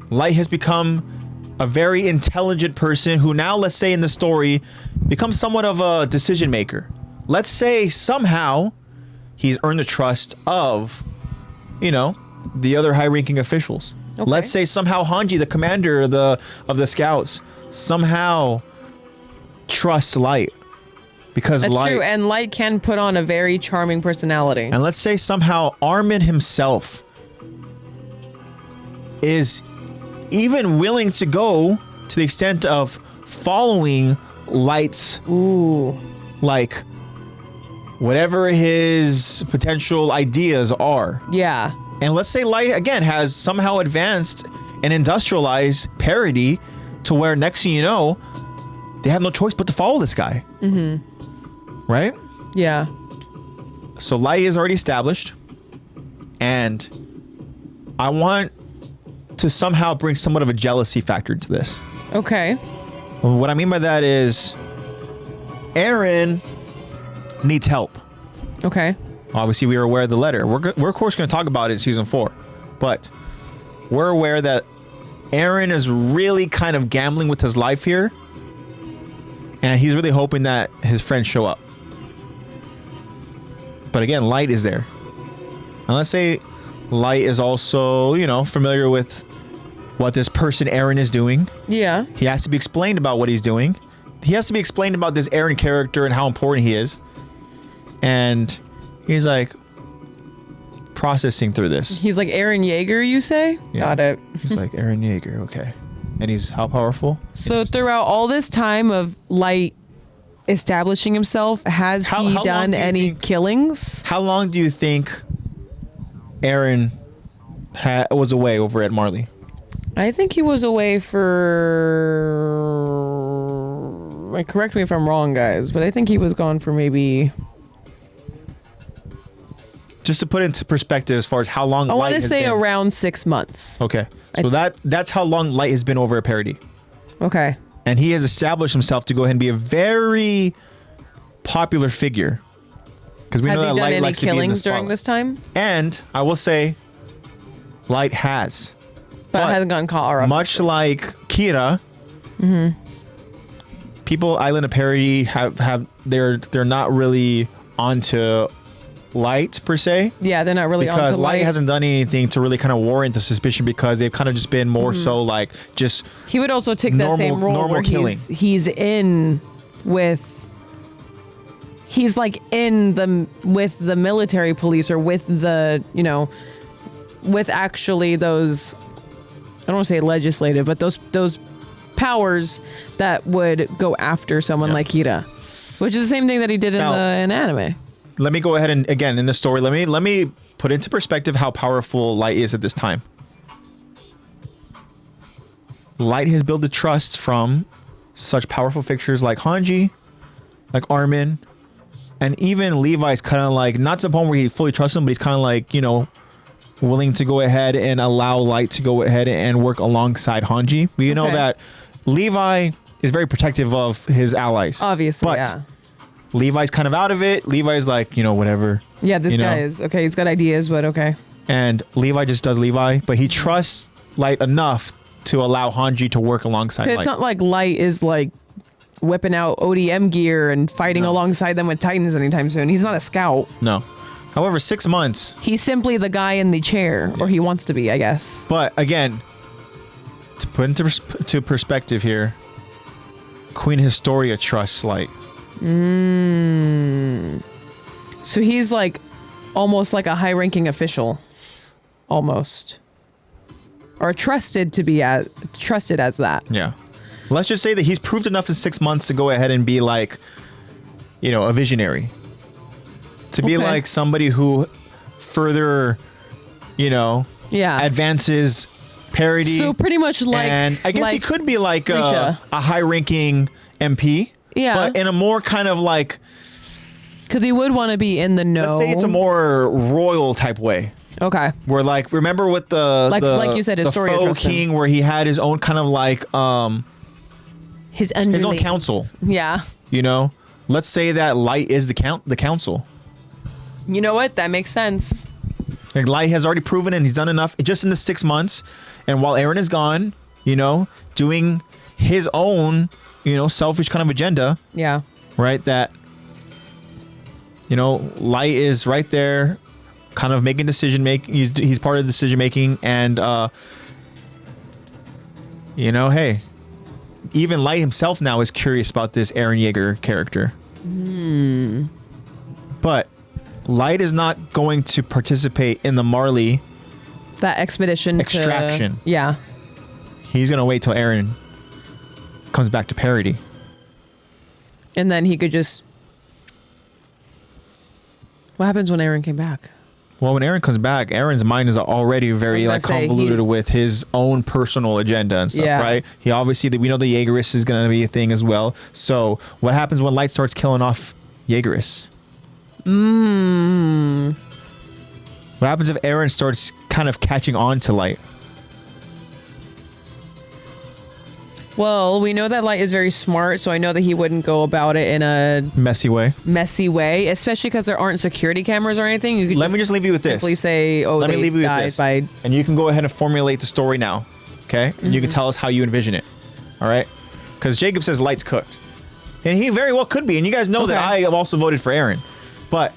Light has become a very intelligent person who now, let's say in the story, becomes somewhat of a decision maker. Let's say somehow he's earned the trust of, the other high-ranking officials. Okay. Let's say somehow Hanji, the commander of the scouts, somehow trusts Light. Because That's Light, true, and Light can put on a very charming personality. And let's say somehow Armin himself is even willing to go to the extent of following Light's, whatever his potential ideas are. Yeah. And let's say Light, again, has somehow advanced and industrialized Parody to where next thing you know, they have no choice but to follow this guy. Right? Yeah. So Light is already established, and I want to somehow bring somewhat of a jealousy factor to this. Okay. What I mean by that is Eren needs help. Okay. Obviously, we are aware of the letter. We're of course going to talk about it in season 4, but we're aware that Eren is really kind of gambling with his life here, and he's really hoping that his friends show up. But again, Light is there. And let's say Light is also, you know, familiar with what this person Eren is doing. Yeah. He has to be explained about what he's doing. He has to be explained about this Eren character and how important he is. And he's like processing through this. He's like EREN YEAGER, you say? Yeah. Got it. He's like EREN YEAGER, okay. And he's how powerful? So throughout all this time of Light establishing himself, has How he long done do you any think- killings? How long do you think Eren was away over at Marley? I think he was away for... Correct me if I'm wrong, guys, but I think he was gone for maybe... Just to put it into perspective as far as how long I Light want to has say been. around 6 months. Okay. So that's how long Light has been over at Parody. Okay. And he has established himself to go ahead and be a very popular figure. Because we Has know he that done Light any likes to be in the killings during spotlight. this time? And I will say, Light has. But hasn't gotten caught. Or Much like Kira, people Island of Parody they're not really onto Light per se. Yeah, they're not really Because onto Light hasn't done anything to really kind of warrant the suspicion, because they've kind of just been more so like just He would also take that same role normal where killing. he's in with... He's like with the military police, or with the, you know, with actually those, I don't want to say legislative, but those powers that would go after someone like Kira, which is the same thing that he did in anime. Let me go ahead and again in the story, let me put into perspective how powerful Light is at this time. Light has built a trust from such powerful figures like Hanji, like Armin, and even Levi's kind of like, not to the point where he fully trusts him, but he's kind of like, you know, willing to go ahead and allow Light to go ahead and work alongside Hanji. We know that Levi is very protective of his allies. Obviously, but yeah. Levi's kind of out of it. Levi's like, you know, whatever. Yeah, this you guy know? is, okay, he's got ideas, but okay. And Levi just does Levi, but he trusts Light enough to allow Hanji to work alongside Light. It's not like Light is like whipping out ODM gear and fighting alongside them with Titans anytime soon. He's not a scout. No. However, 6 months. He's simply the guy in the chair, or he wants to be, I guess. But again, to put into perspective here, Queen Historia trusts Light. So he's like almost like a high-ranking official, almost, or trusted as that. Yeah. Let's just say that he's proved enough in 6 months to go ahead and be like, you know, a visionary. To be like somebody who further, you know, advances Parody. So pretty much like, and I guess he could be like Risha. a high-ranking MP. Yeah. But in a more kind of like, because he would want to be in the know. let's say it's a more royal type way. Okay. Where like, remember with like you said, the Historia faux trusts him. king, where he had his own kind of like his own council. Yeah. You know, let's say that Light is the council. You know what? That makes sense. Like Light has already proven and he's done enough just in the 6 months. And while Eren is gone, you know, doing his own, you know, selfish kind of agenda. Yeah. Right? That, you know, Light is right there kind of making decision making. He's part of the decision making. And, you know, hey, even Light himself now is curious about this EREN YEAGER character. But Light is not going to participate in the Marley That expedition extraction. Yeah. He's going to wait till Eren comes back to Parody. And then he could just... What happens when Eren came back? Well, when Eren comes back, Eren's mind is already very I like was gonna say, convoluted he's- with his own personal agenda and stuff, Yeah. right? He obviously, we know the Jaegerists is going to be a thing as well. So what happens when Light starts killing off Jaegerists? What happens if Eren starts kind of catching on to Light? Well, we know that Light is very smart, so I know that he wouldn't go about it in a Messy way. messy way, especially because there aren't security cameras or anything. You could Let me just leave you with this. simply say, "Oh, Let me they leave you with died this. by." And you can go ahead and formulate the story now, okay? And you can tell us how you envision it, all right? Because Jacob says Light's cooked. And he very well could be. And you guys know that Okay. I have also voted for Eren. But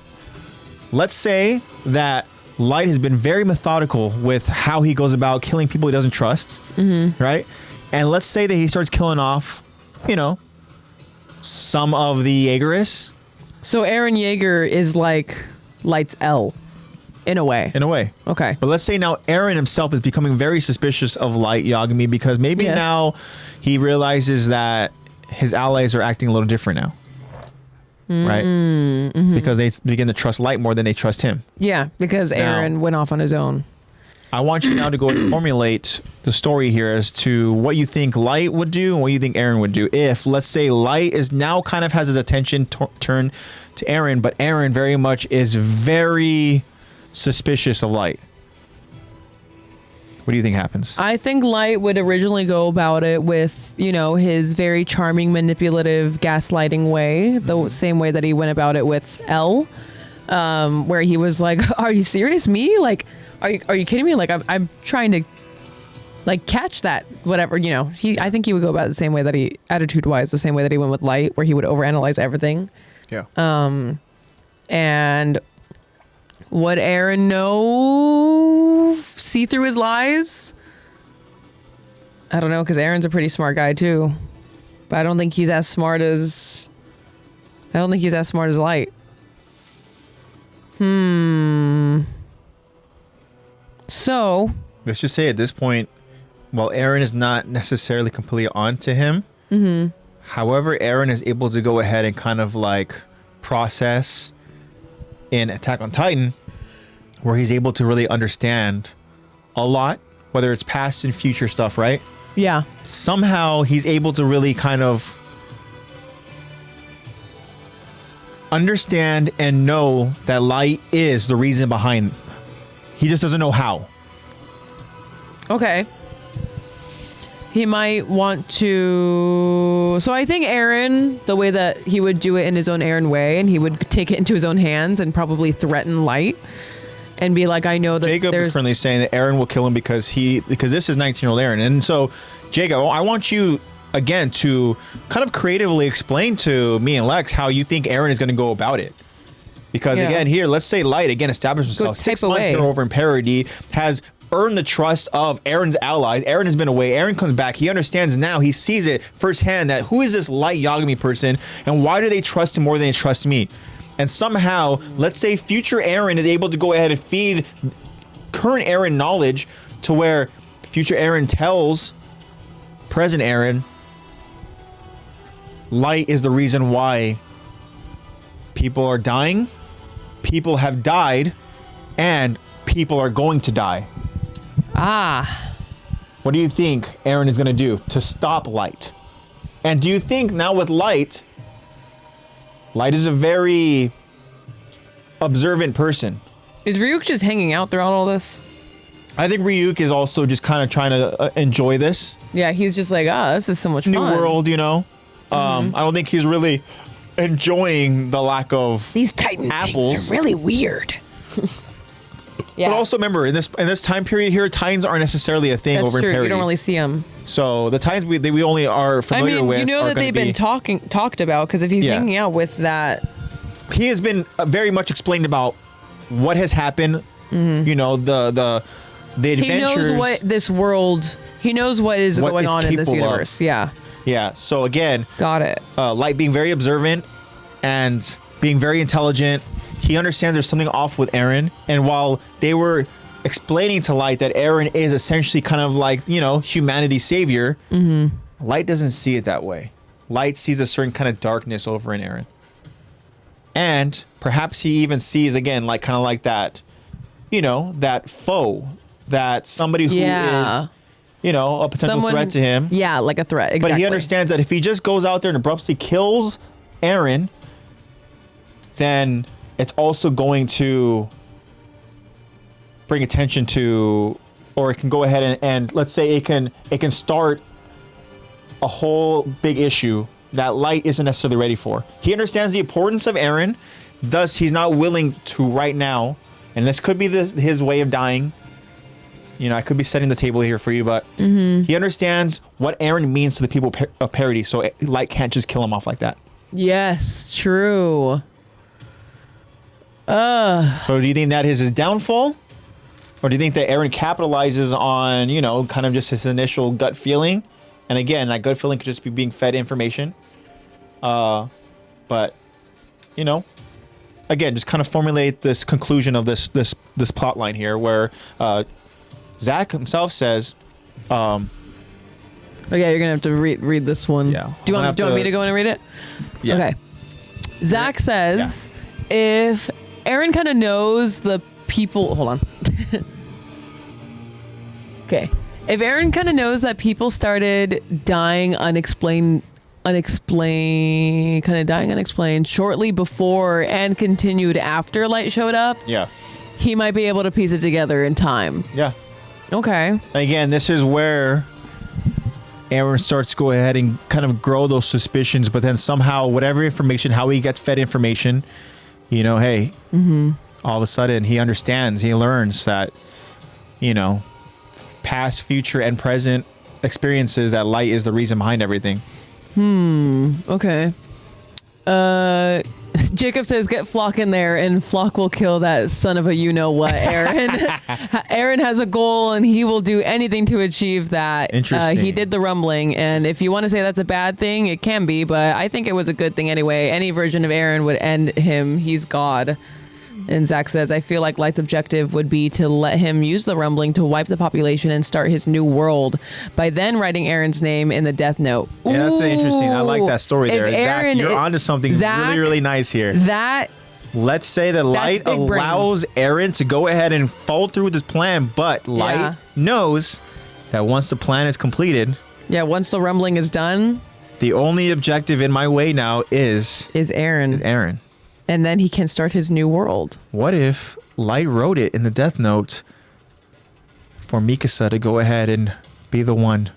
let's say that Light has been very methodical with how he goes about killing people he doesn't trust, right? And let's say that he starts killing off, you know, some of the Jaegerists So Eren Yeager is like Light's L, in a way. in a way. Okay. But let's say now Eren himself is becoming very suspicious of Light Yagami because maybe Yes. now he realizes that his allies are acting a little different now. Right? Because they begin to trust Light more than they trust him. Yeah, because Now- Eren went off on his own. I want you now to go and formulate the story here as to what you think Light would do and what you think Eren would do. If, let's say, Light is now kind of has his attention turned to Eren, but Eren very much is very suspicious of Light. What do you think happens? I think Light would originally go about it with, you know, his very charming, manipulative, gaslighting way, the same way that he went about it with L, where he was like, "Are you serious? Me? Like, are you kidding me? Like, I'm trying to, like, catch that, whatever, you know." I think he would go about it the same way that he, attitude-wise, the same way that he went with Light, where he would overanalyze everything. Yeah. And would Eren know, see through his lies? I don't know, because Eren's a pretty smart guy too, but I don't think he's as smart as Light. So Let's just say at this point, while Eren is not necessarily completely on to him, however, Eren is able to go ahead and kind of like process in Attack on Titan, where he's able to really understand a lot, whether it's past and future stuff, right? yeah, Somehow he's able to really kind of understand and know that Light is the reason behind. He just doesn't know how. okay. He might want to. So I think Eren, the way that he would do it in his own Eren way, and he would take it into his own hands and probably threaten Light and be like, "I know that Jacob there's." is currently saying that Eren will kill him because this is 19-year-old Eren. And so, Jacob, I want you again to kind of creatively explain to me and Lex how you think Eren is going to go about it. Because Yeah. again, here, let's say Light again established himself. Go 6 type months away. here over in Parody, has earned the trust of Eren's allies. Eren has been away. Eren comes back. He understands now. He sees it firsthand that who is this Light Yagami person and why do they trust him more than they trust me? And somehow, let's say future Eren is able to go ahead and feed current Eren knowledge to where future Eren tells present Eren Light is the reason why people are dying, people have died, and people are going to die. Ah, What do you think Eren is going to do to stop Light? And do you think now with Light is a very observant person. is Ryuk just hanging out throughout all this? I think Ryuk is also just kind of trying to enjoy this Yeah, he's just like, this is so much new fun. world, you know? I don't think he's really enjoying the lack of These Titan apples. things are really weird. Yeah, But also remember, in this time period here, Titans aren't necessarily a thing that's over in true. Parody. You don't really see them. So the Titans we only are I familiar mean, with you know are that gonna they've been be- talked about, because if he's Yeah. hanging out with that, He has been very much explained about what has happened. You know, the adventures. he knows what this world. He knows what is What going it's on in this capable of. universe. Yeah, Yeah. So again, got it. Light being very observant and being very intelligent, he understands there's something off with Eren. And while they were explaining to Light that Eren is essentially kind of like, you know, humanity's savior, Light doesn't see it that way. Light sees a certain kind of darkness over in Eren. And perhaps he even sees, again, like kind of like that that foe, that somebody who is, a potential threat to him. Yeah, like a threat. Exactly. But he understands that if he just goes out there and abruptly kills Eren, then it's also going to bring attention to, or it can go ahead and let's say it can start a whole big issue that Light isn't necessarily ready for. He understands the importance of Eren, thus he's not willing to right now, and this could be his way of dying. I could be setting the table here for you, but he understands what Eren means to the people of Parody, so Light can't just kill him off like that. Yes, true. So do you think that is his downfall? Or do you think that Eren capitalizes on, kind of just his initial gut feeling? And again, that gut feeling could just be being fed information. But, again, just kind of formulate this conclusion of this plot line here where Zach himself says... you're going to have to read this one. Yeah. Do you want me to go in and read it? Yeah. Okay. Zach says, if Eren kind of knows the people... Hold on. Okay. If Eren kind of knows that people started dying unexplained shortly before and continued after Light showed up, he might be able to piece it together in time. Yeah. Okay. Again, this is where Eren starts to go ahead and kind of grow those suspicions, but then somehow whatever information, how he gets fed information, hey, all of a sudden he understands, he learns that, past, future, and present experiences, that Light is the reason behind everything. Okay. Jacob says, get Flock in there and Flock will kill that son of a you-know-what, Eren. Eren has a goal and he will do anything to achieve that. Interesting. He did the rumbling, and if you want to say that's a bad thing, it can be, but I think it was a good thing anyway. Any version of Eren would end him. He's God. And Zach says, I feel like Light's objective would be to let him use the rumbling to wipe the population and start his new world by then writing Eren's name in the Death Note. Yeah, that's interesting. I like that story there. Zach, you're onto something really, really nice here. Let's say that Light allows Eren to go ahead and follow through with his plan, but Light knows that once the plan is completed... Yeah, once the rumbling is done... The only objective in my way now is Eren. And then he can start his new world. What if Light wrote it in the Death Note for Mikasa to go ahead and be the one?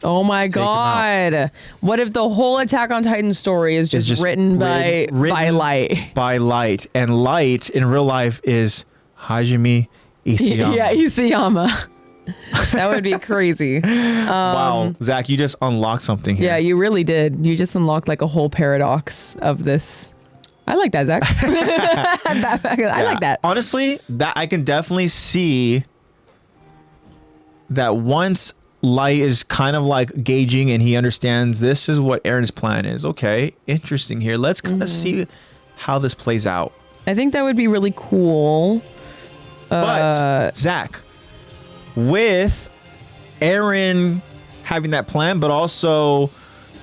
Oh my God. What if the whole Attack on Titan story is just written by Light? By Light. And Light in real life is Hajime Isayama. Yeah, Isayama. That would be crazy. Wow. Zach, you just unlocked something here. Yeah, you really did. You just unlocked like a whole paradox of this. I like that, Zach. I like that. Honestly, that I can definitely see that once Light is kind of like gauging and he understands this is what Eren's plan is. Okay, interesting here. Let's kind of see how this plays out. I think that would be really cool. But Zach, with Eren having that plan, but also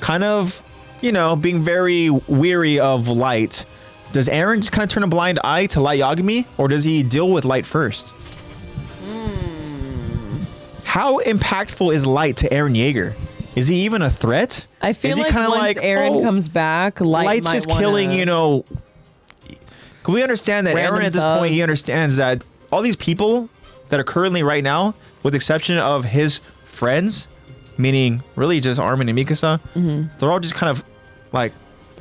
kind of, being very weary of Light, does Eren just kind of turn a blind eye to Light Yagami, or does he deal with Light first? How impactful is Light to Eren Yeager? Is he even a threat? I feel like once Eren comes back, Light's just killing, Can we understand that Eren at this point, he understands that all these people that are currently right now, with the exception of his friends, meaning really just Armin and Mikasa, they're all just kind of like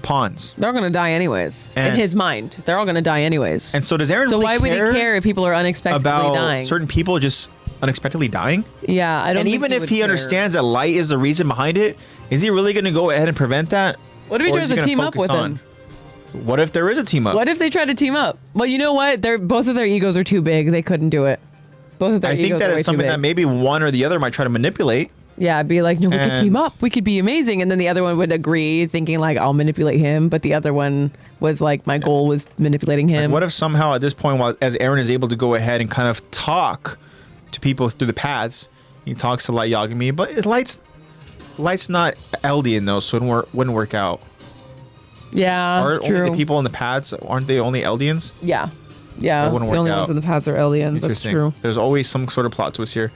pawns. They're going to die anyways. In his mind, they're all going to die anyways. And so does Eren really why would he care if people are unexpectedly dying? Certain people just unexpectedly dying? Yeah, I don't. And even if he understands that Light is the reason behind it, is he really going to go ahead and prevent that? What if he tries to team up with him? What if there is a team up? What if they try to team up? Well, you know what? Both of their egos are too big. They couldn't do it. Both of their egos are way too big. I think that is something that maybe one or the other might try to manipulate. Yeah, I'd be like, no, we could team up. We could be amazing. And then the other one would agree, thinking like, I'll manipulate him. But the other one was like, my goal was manipulating him. Like, what if somehow at this point, as Eren is able to go ahead and kind of talk to people through the paths, he talks to Light Yagami, but Light's not Eldian though, so it wouldn't work out. Yeah, Aren't only the people in the paths, aren't they only Eldians? Yeah. Yeah, That the wouldn't work only out. ones in the paths are aliens. That's Interesting. true. There's always some sort of plot twist here.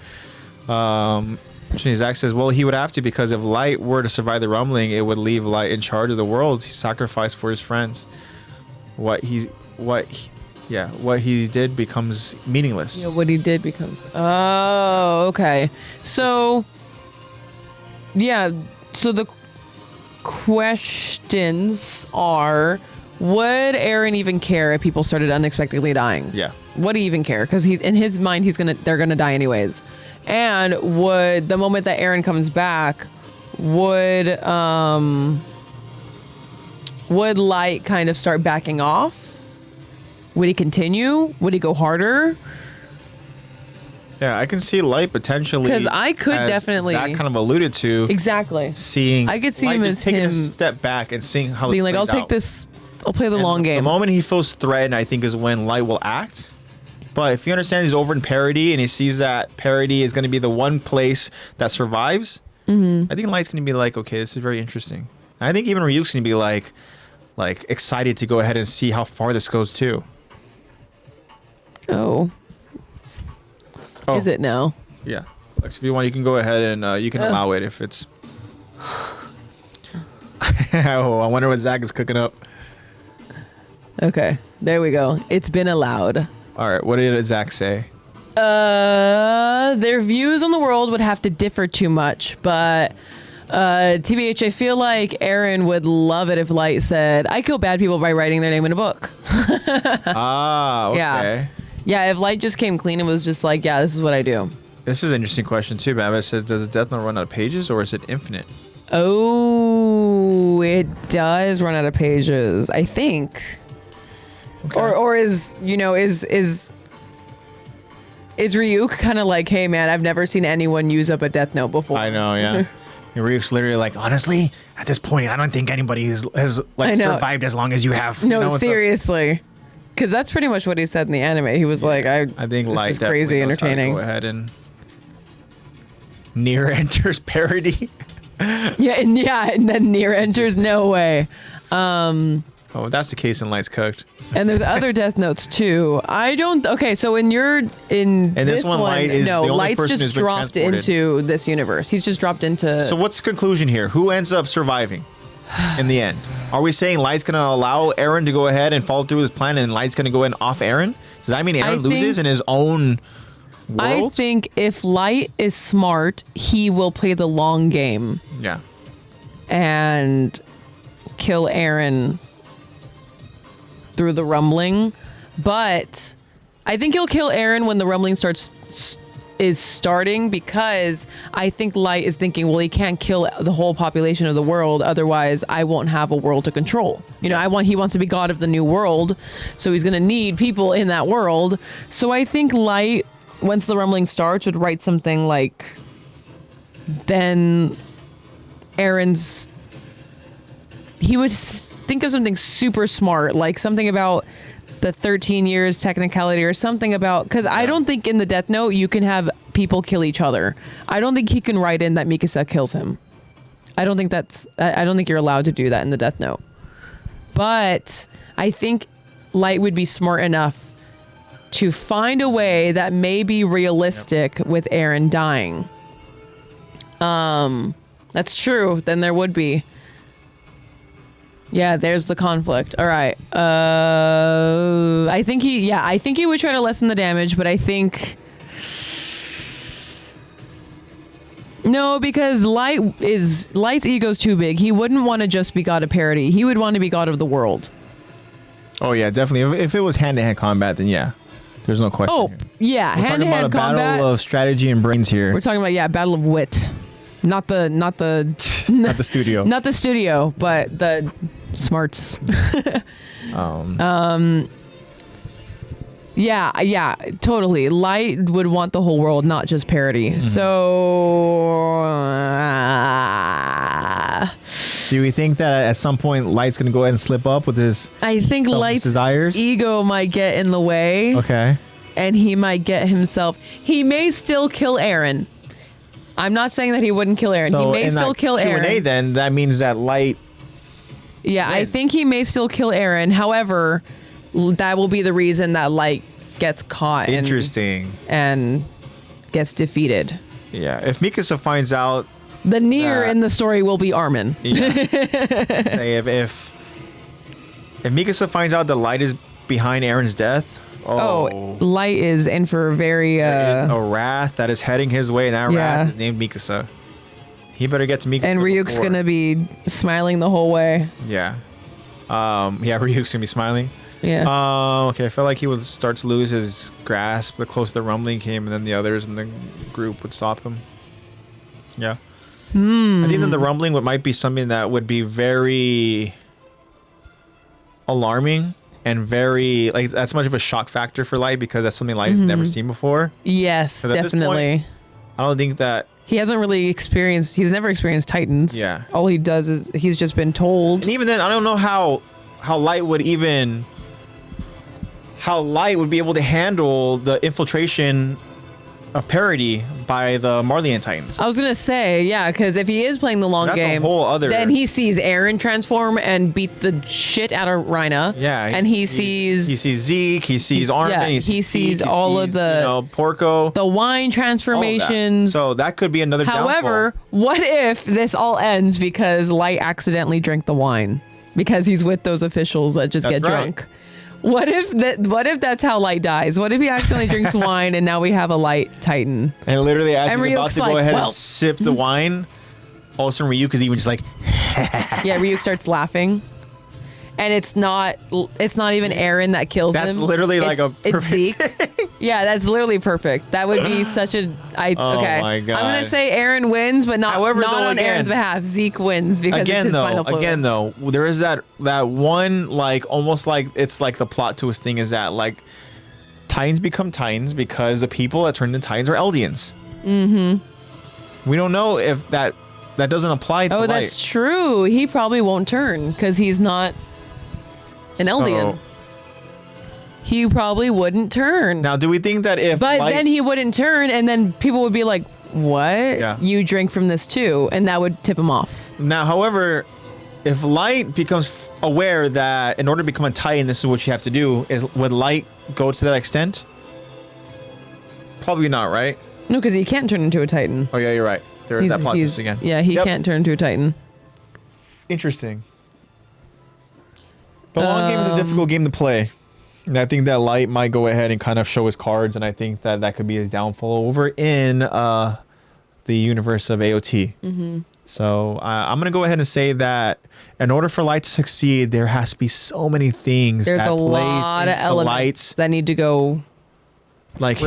Zach says, well, he would have to, because if Light were to survive the rumbling, it would leave Light in charge of the world. He sacrificed for his friends. What he did becomes meaningless. Yeah, what he did becomes. Oh, okay. So, yeah. So the questions are: would Eren even care if people started unexpectedly dying? Yeah. Would he even care? Because in his mind, they're gonna die anyways. And would the moment that Eren comes back, would Light kind of start backing off? Would he continue? Would he go harder? Yeah, I can see Light potentially. Because I could as definitely. Zach kind of alluded to. Exactly. Seeing. I could see Light him just as taking him a step back and seeing how being this like, I'll plays take out. this. I'll play the And long game. The moment he feels threatened, I think, is when Light will act. But if he understands he's over in Parody and he sees that Parody is going to be the one place that survives, I think Light's going to be like, okay, this is very interesting. And I think even Ryuk's going to be like excited to go ahead and see how far this goes too. Oh. Is it now? Yeah. Lex, if you want, you can go ahead and you can allow it if it's. Oh, I wonder what Zach is cooking up. Okay. There we go. It's been allowed. All right. What did Zach say? Their views on the world would have to differ too much, but TBH, I feel like Eren would love it if Light said, I kill bad people by writing their name in a book. Ah, okay. Yeah. Yeah, if Light just came clean and was just like, yeah, this is what I do. This is an interesting question too, Babbitt says, does the DeathNote run out of pages or is it infinite? Oh, it does run out of pages, I think. Okay. Or is Ryuk kind of like, hey man, I've never seen anyone use up a DeathNote before. I know, yeah. And Ryuk's literally like, honestly, at this point, I don't think anybody has like survived as long as you have. No, you know, seriously. Because that's pretty much what he said in the anime. He was like, I think this Light is crazy definitely knows how to entertaining. Go ahead and Nier enters Parody. And then Nier enters. No way. Oh, that's the case in Light's Cooked. And there's other Death Notes too. I don't. Okay, so in this one, Light is the only Light's person just who's been dropped transported. into this universe. He's just dropped into. So what's the conclusion here? Who ends up surviving in the end? Are we saying Light's going to allow Eren to go ahead and follow through his plan and Light's going to go in off Eren? Does that mean Eren loses in his own world? I think if Light is smart, he will play the long game. Yeah. And kill Eren through the rumbling, but I think he'll kill Eren when the rumbling is starting, because I think Light is thinking, well, he can't kill the whole population of the world, otherwise I won't have a world to control. You know, he wants to be god of the new world, so he's gonna need people in that world. So I think Light, once the rumbling starts, would write something like, then he would think of something super smart, like something about the 13 years technicality or something about, because I don't think in the Death Note you can have people kill each other. I don't think he can write in that Mikasa kills him. I don't think you're allowed to do that in the Death Note. But I think Light would be smart enough to find a way that may be realistic with Eren dying. That's true. Then there would be. Yeah, there's the conflict. All right. I think he would try to lessen the damage, but I think no, because Light's ego's too big. He wouldn't want to just be god of Parody. He would want to be god of the world. Oh yeah, definitely. If it was hand-to-hand combat, then yeah, there's no question. Oh here. yeah, We're talking about hand-to-hand a combat. battle of strategy and brains here. We're talking about battle of wit, not the Not the studio. not the studio, but the smarts. Yeah, totally. Light would want the whole world, not just Parody. Mm-hmm. So, Do we think that at some point Light's gonna go ahead and slip up with his I think selfish Light's desires? ego might get in the way, Okay. and he might get himself. He may still kill Eren. I'm not saying that he wouldn't kill Eren. So He may in still that kill Q&A, Eren. then that means that Light. Yeah, I wins. think he may still kill Eren. However, that will be the reason that Light gets caught. Interesting. And gets defeated. Yeah. If Mikasa finds out, the Nier in the story will be Armin. Yeah. Say if Mikasa finds out that Light is behind Eren's death. Oh, Light is in for a very there is a wrath that is heading his way, and that wrath is named Mikasa. He better get to Mikasa. And Ryuk's gonna be smiling the whole way. Yeah. Ryuk's gonna be smiling. Yeah. Okay, I felt like he would start to lose his grasp the closer the rumbling came, and then the others in the group would stop him. Yeah. I think that the rumbling might be something that would be very alarming and very like that's much of a shock factor for Light because that's something Light has never seen before. Yes, definitely. Point, I don't think that he hasn't really experienced. He's never experienced Titans. Yeah. All he does is he's just been told. And even then, I don't know how Light would be able to handle the infiltration of parody by the Marleyan Titans. I was gonna say, yeah, because if he is playing the long game, then he sees Eren transform and beat the shit out of Rhina. Yeah, and he sees Zeke, he sees Armin, he sees all of the Porco, the wine transformations. So that could be another. However, what if this all ends because Light accidentally drank the wine because he's with those officials that just get drunk? What if that's how Light dies? What if he accidentally drinks wine and now we have a Light Titan? And literally as he's about to go ahead and sip the wine, all of a sudden Ryuk is even just like yeah, Ryuk starts laughing. And it's not even Eren that kills him. That's literally like a perfect it's Zeke. Yeah, that's literally perfect. That would be such a okay. My God. I'm gonna say Eren wins, but not on Eren's behalf. Zeke wins because it's his final fluid. Again though, there is that one like almost like it's like the plot twist thing is that like Titans become Titans because the people that turned into Titans are Eldians. We don't know if that doesn't apply to Light. That's true. He probably won't turn because he's not an Eldian. He probably wouldn't turn. Now, do we think that if then he wouldn't turn and then people would be like, what? Yeah. You drink from this too. And that would tip him off. Now, however, if Light becomes aware that in order to become a Titan, this is what you have to do, would Light go to that extent? Probably not, right? No, because he can't turn into a Titan. Oh, yeah, you're right. There's that plot twist again. Yeah, he can't turn into a Titan. Interesting. The long game is a difficult game to play. And I think that Light might go ahead and kind of show his cards, and I think that could be his downfall over in the universe of AOT. So I'm going to go ahead and say that in order for Light to succeed, there has to be so many things There's a lot of elements that need to go like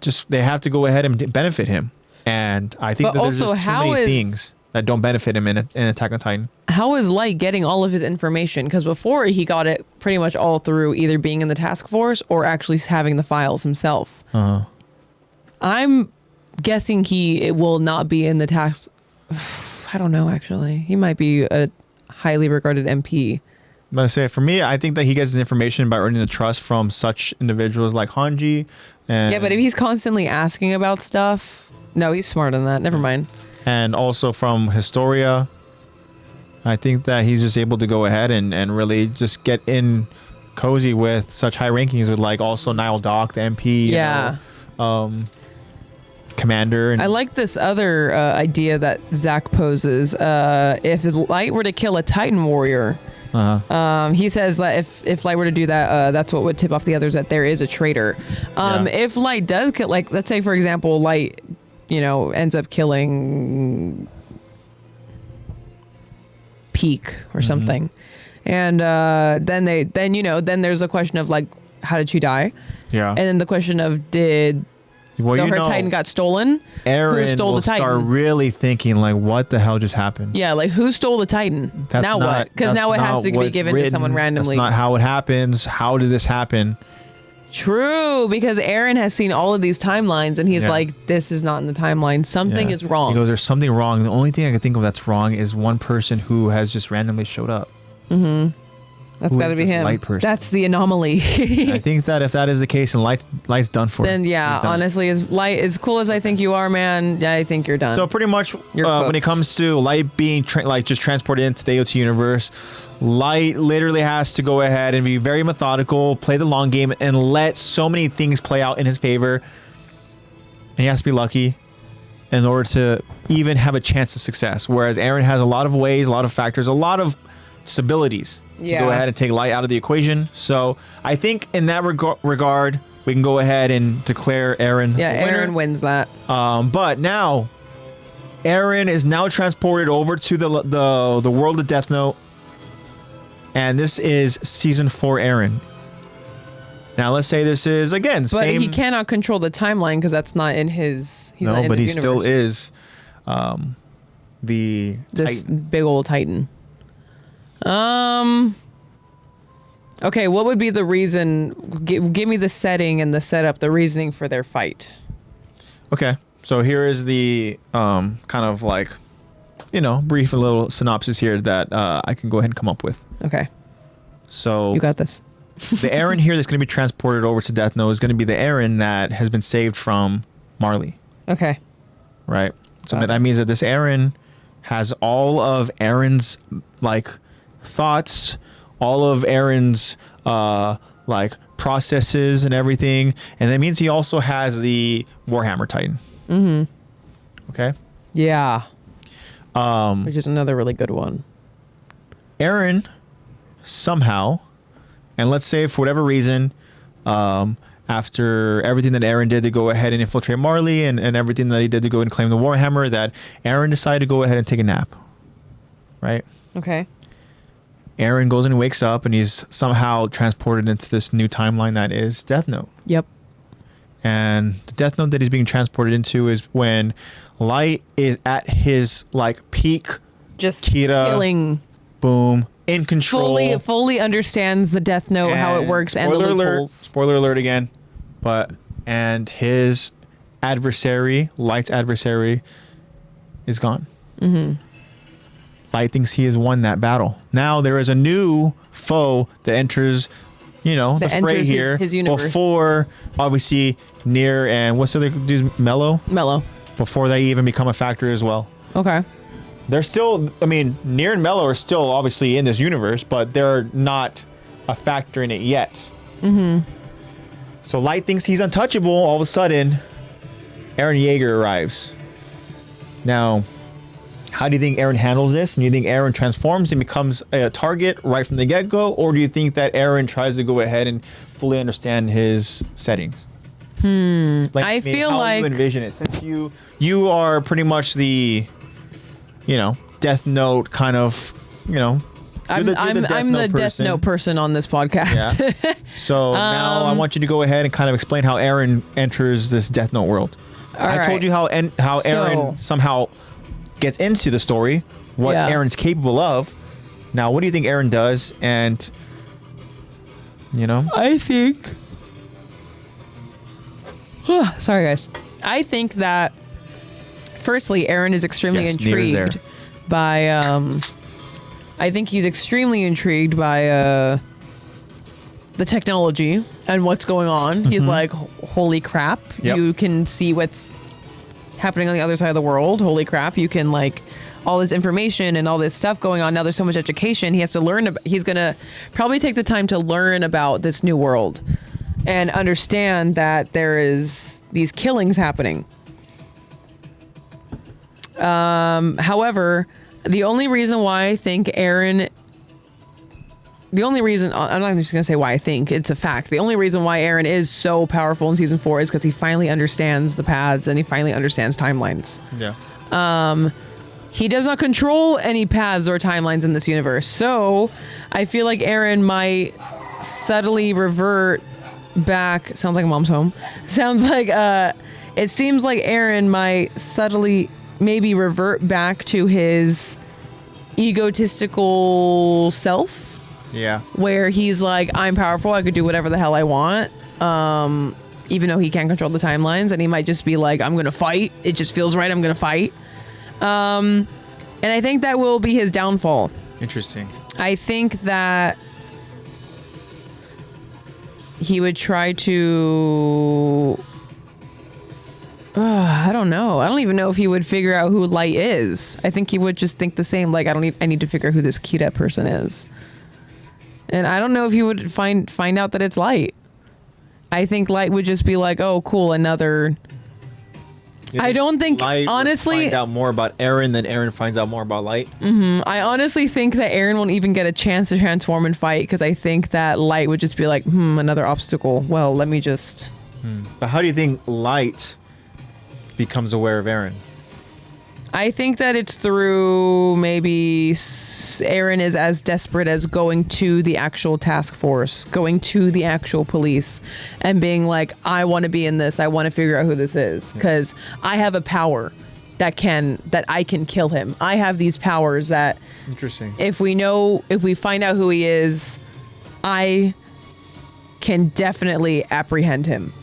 just they have to go ahead and benefit him. And I think that there's just too many things that don't benefit him in Attack on Titan. How is Light getting all of his information? Because before he got it pretty much all through either being in the task force or actually having the files himself. I'm guessing it will not be in the task. I don't know, actually. He might be a highly regarded MP. But I say for me, I think that he gets his information by earning the trust from such individuals like Hanji. Yeah, but if he's constantly asking about stuff, no, he's smarter than that. Never mind. And also from Historia, I think that he's just able to go ahead and really just get in cozy with such high rankings with like also Nile Doc, the MP, yeah, Commander. And I like this other idea that Zach poses. If Light were to kill a Titan warrior, he says that if Light were to do that, that's what would tip off the others that there is a traitor. If Light does kill, like let's say for example, Light, ends up killing Peak or something, and then there's a question of like, how did she die? Yeah, and then the question of her Titan got stolen. Eren who stole the Titan? Start really thinking like, what the hell just happened? Yeah, like who stole the Titan? Now what? Because now it has to be given to someone randomly. That's not how it happens. How did this happen? True, because Eren has seen all of these timelines and he's like, this is not in the timeline. Something is wrong. He goes, there's something wrong. The only thing I can think of that's wrong is one person who has just randomly showed up. That's Who got to is be this him. Light person? That's the anomaly. I think that if that is the case, and light's done for. Then yeah, He's done. honestly, as cool as I think you are, man, yeah, I think you're done. So pretty much, You're when it comes to light being just transported into the AOT universe, light literally has to go ahead and be very methodical, play the long game, and let so many things play out in his favor. And he has to be lucky in order to even have a chance of success. Whereas Eren has a lot of ways, a lot of factors, a lot of abilities to go ahead and take light out of the equation. So I think in that regard, we can go ahead and declare Eren. Yeah, Eren wins that. But now, Eren is now transported over to the world of Death Note, and this is season 4 Eren. Now let's say this is again But same. he cannot control the timeline because that's not in his. He's not No, in but he his still universe. is the This Titan. big old Titan. Okay, what would be the reason? Give me the setting and the setup, the reasoning for their fight. Okay, so here is the kind of like, brief little synopsis here that I can go ahead and come up with. Okay, So you got this. the Eren here that's going to be transported over to Death Note is going to be the Eren that has been saved from Marley, Okay. right? So Got it. that means that this Eren has all of Eren's like thoughts, all of Eren's like processes and everything, and that means he also has the Warhammer Titan. Mm-hmm. Okay. Yeah. Which is another really good one. Eren somehow, and let's say for whatever reason, after everything that Eren did to go ahead and infiltrate Marley and everything that he did to go and claim the Warhammer, that Eren decided to go ahead and take a nap. Right? Okay. Eren goes and wakes up and he's somehow transported into this new timeline that is Death Note. Yep. And the Death Note that he's being transported into is when Light is at his like peak, Just Kira, killing. boom, in control. Fully understands the Death Note, how it works, and the loopholes. Spoiler alert again. And his adversary, Light's adversary, is gone. Mm-hmm. Light thinks he has won that battle. Now there is a new foe that enters, the fray here. his universe. Before, obviously, Nier and what's the other dude's Mello? Before they even become a factor as well. Okay. They're still, Nier and Mello are still obviously in this universe, but they're not a factor in it yet. Mm-hmm. So Light thinks he's untouchable. All of a sudden, Eren Yeager arrives. Now, how do you think Eren handles this? And do you think Eren transforms and becomes a target right from the get-go? Or do you think that Eren tries to go ahead and fully understand his settings? I feel how like you envision it. Since you are pretty much the, Death Note kind of, I'm the Death Note person on this podcast. Yeah. So now I want you to go ahead and kind of explain how Eren enters this Death Note world. I told you how Eren somehow gets into the story, what Eren's capable of. Now, what do you think Eren does? And, I think. Sorry, guys. I think that, firstly, Eren is extremely intrigued by. I think he's extremely intrigued by the technology and what's going on. Mm-hmm. He's like, holy crap! Yep. You can see what's happening on the other side of the world. Holy crap! You can all this information and all this stuff going on. Now there's so much education. He has to learn. He's gonna probably take the time to learn about this new world and understand that there is these killings happening. However, the only reason why I think Eren... The only reason... I'm not just going to say why I think. It's a fact. The only reason why Eren is so powerful in Season 4 is because he finally understands the paths and he finally understands timelines. Yeah. He does not control any paths or timelines in this universe. So, I feel like Eren might subtly revert back... Sounds like a mom's home. Sounds like... it seems like Eren might subtly... maybe revert back to his egotistical self. Yeah. Where he's like, I'm powerful, I could do whatever the hell I want. Even though he can't control the timelines, and he might just be like, I'm gonna fight. It just feels right, I'm gonna fight. And I think that will be his downfall. Interesting. I think that he would try to. I don't know. I don't even know if he would figure out who Light is. I think he would just think the same. Like, I need to figure out who this Kita person is. And I don't know if he would find out that it's Light. I think Light would just be like, oh, cool, another. I don't think, Light honestly. would find out more about Eren than Eren finds out more about Light. I honestly think that Eren won't even get a chance to transform and fight because I think that Light would just be like, another obstacle. Well, let me just. But how do you think Light becomes aware of Eren? I think that it's through maybe Eren is as desperate as going to the actual task force, going to the actual police and being like, I want to be in this. I want to figure out who this is because I have a power that I can kill him. I have these powers that Interesting. if we find out who he is, I can definitely apprehend him.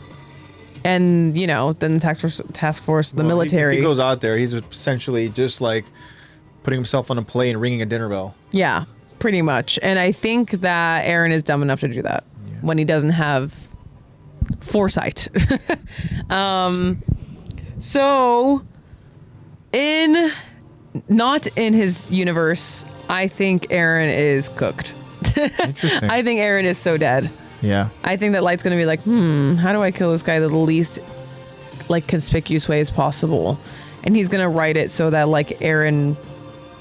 And, then the task force, the military. If he goes out there, he's essentially just like putting himself on a plane, ringing a dinner bell. Yeah, pretty much. And I think that Eren is dumb enough to do that when he doesn't have foresight. So, not in his universe, I think Eren is cooked. Interesting. I think Eren is so dead. Yeah. I think that Light's going to be like, how do I kill this guy the least, conspicuous way as possible? And he's going to write it so that, Eren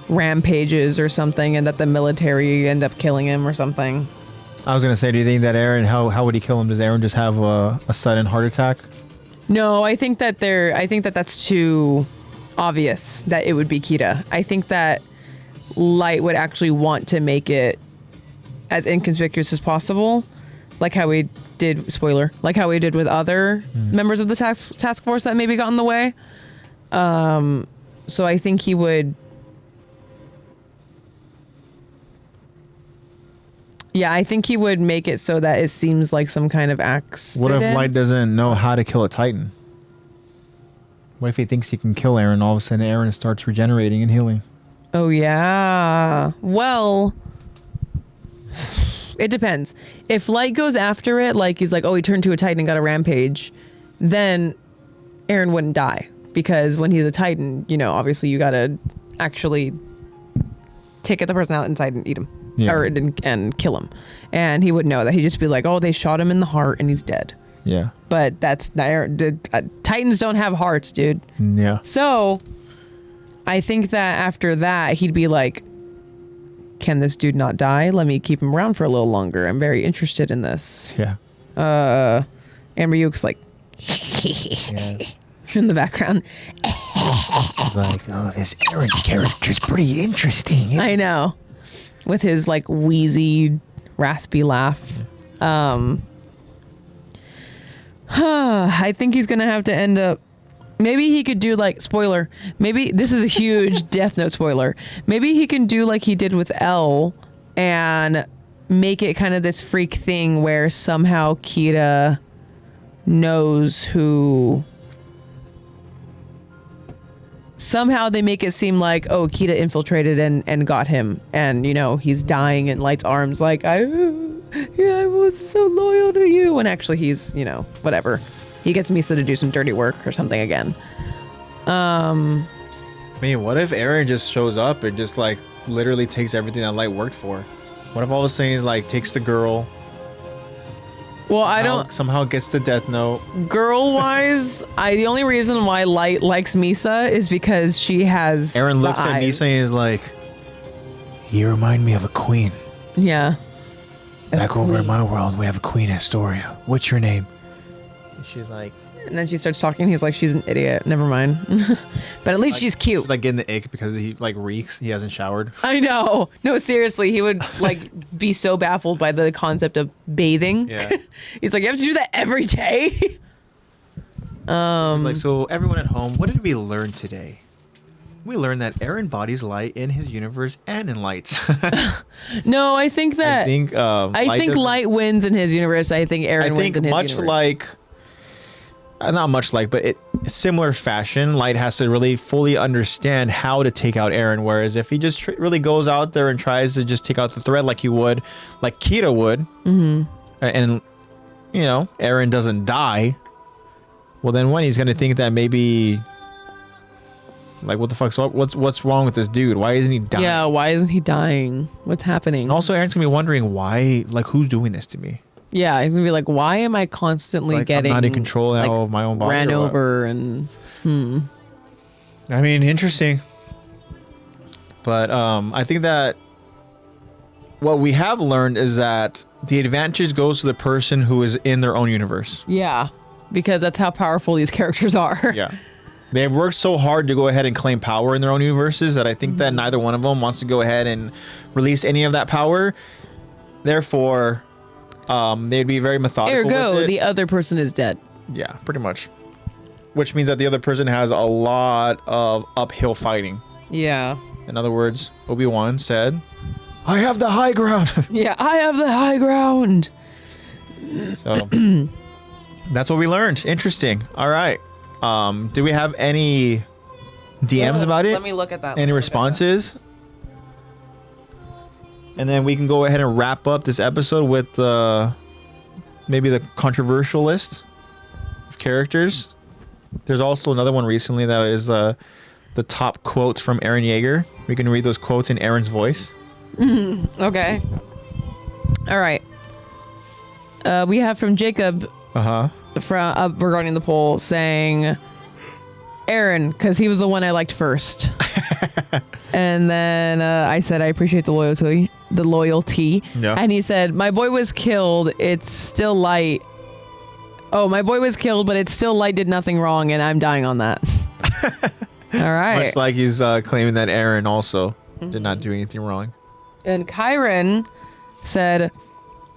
rampages or something and that the military end up killing him or something. I was going to say, do you think that Eren, how would he kill him? Does Eren just have a sudden heart attack? No, I think that that's too obvious that it would be Kita. I think that Light would actually want to make it as inconspicuous as possible. Like how we did with other members of the task force that maybe got in the way. So I think he would. Yeah, I think he would make it so that it seems like some kind of accident. What if Light doesn't know how to kill a Titan? What if he thinks he can kill Eren? All of a sudden, Eren starts regenerating and healing. Oh, yeah. Well, it depends. If Light goes after it, he's like, oh, he turned to a Titan and got a rampage, then Eren wouldn't die. Because when he's a Titan, obviously you gotta actually take the person out inside and eat him. Yeah. And kill him. And he would know that. He'd just be like, oh, they shot him in the heart and he's dead. Yeah. But that's not, Titans don't have hearts, dude. Yeah. So I think that after that, he'd be like, can this dude not die? Let me keep him around for a little longer. I'm very interested in this. Yeah. And Ryuk's like, in the background. He's like, oh, this Eren character's pretty interesting. I know. With his wheezy, raspy laugh. I think he's gonna have to end up. Maybe he could do spoiler. Maybe this is a huge Death Note spoiler. Maybe he can do like he did with L and make it kind of this freak thing where somehow Kita knows who. Somehow they make it seem like, oh, Kita infiltrated and got him. And, he's dying in Light's arms like, I was so loyal to you. And actually he's, whatever. He gets Misa to do some dirty work or something again. Man, what if Eren just shows up and just literally takes everything that Light worked for? What if all of a sudden he's takes the girl? Well, somehow gets the Death Note. Girl-wise, the only reason why Light likes Misa is because she has Eren looks at Misa and is like, you remind me of a queen. Yeah. Back over in my world, we have a queen, Astoria. What's your name? And she's like... And then she starts talking. He's like, she's an idiot. Never mind. But at least she's cute. She's getting the ick because he reeks. He hasn't showered. I know. No, seriously. He would be so baffled by the concept of bathing. Yeah. He's like, you have to do that every day? So everyone at home, what did we learn today? We learned that Eren embodies Light in his universe and in Light's. No, I think that... I think Light wins in his universe. I think Eren wins in his universe. Not much but similar fashion, Light has to really fully understand how to take out Eren, whereas if he just really goes out there and tries to just take out the threat like he would, like Kita would, and you know, Eren doesn't die, well then he's gonna think that maybe, like, what the fuck's up? What's wrong with this dude? Why isn't he dying? Yeah, why isn't he dying? What's happening? And also, Eren's gonna be wondering why, like, who's doing this to me? Yeah, he's gonna be like, why am I constantly Like, getting I'm not in control now like, of my own body. ran or what? over and I mean, interesting. But I think that what we have learned is that the advantage goes to the person who is in their own universe. yeah, because that's how powerful these characters are. Yeah. They have worked so hard to go ahead and claim power in their own universes that I think that neither one of them wants to go ahead and release any of that power. Therefore, they'd be very methodical Ergo, with it. the other person is dead. Yeah, pretty much. Which means that the other person has a lot of uphill fighting. Yeah. In other words, Obi-Wan said, I have the high ground. Yeah, I have the high ground. So that's what we learned. Interesting. All right. Do we have any DMs about it? Let me look at that. Any responses? And then we can go ahead and wrap up this episode with maybe the controversial list of characters. There's also another one recently that is the top quotes from Eren Yeager. We can read those quotes in Eren's voice. Okay. All right. We have from Jacob from regarding the poll saying Eren, because he was the one I liked first. And then I said I appreciate the loyalty. Yeah. And he said my boy was killed. It's still light. Oh, my boy was killed, but it's still light. Did nothing wrong, and I'm dying on that. All right. Much like he's claiming that Eren also did not do anything wrong. And Kyron said,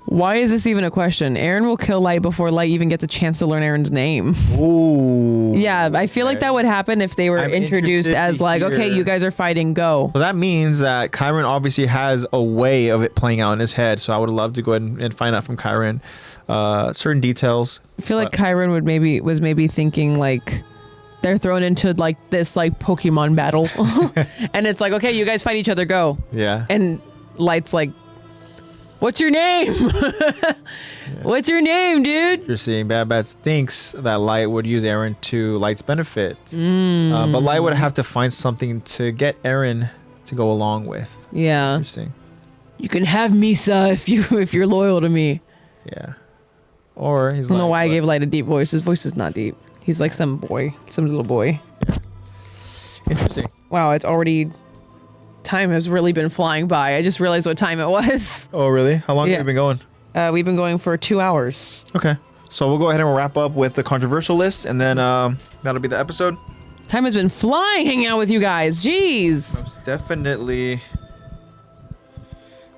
why is this even a question? Eren will kill Light before Light even gets a chance to learn Eren's name. Ooh. Yeah, I feel like that would happen if they were I'm introduced interested as to like, okay, hear- you guys are fighting, go. Well, that means that Kyron obviously has a way of it playing out in his head. So I would love to go ahead and find out from Kyron certain details. I feel like Kyron was maybe thinking like they're thrown into like this like Pokemon battle. And it's like, okay, you guys fight each other, go. Yeah. And Light's like, what's your name? What's your name, dude? You're seeing Bad Bats thinks that Light would use Eren to Light's benefit. But Light would have to find something to get Eren to go along with. Yeah. Interesting. You can have Misa if you're loyal to me. Yeah. Or he's I don't know like, why I what? gave Light a deep voice. His voice is not deep. He's like some little boy. Interesting. Wow, it's already... Time has really been flying by. I just realized what time it was. Oh, really? How long have we been going? We've been going for 2 hours. Okay. So we'll go ahead and wrap up with the controversial list, and then that'll be the episode. Time has been flying hanging out with you guys. Jeez. Most definitely.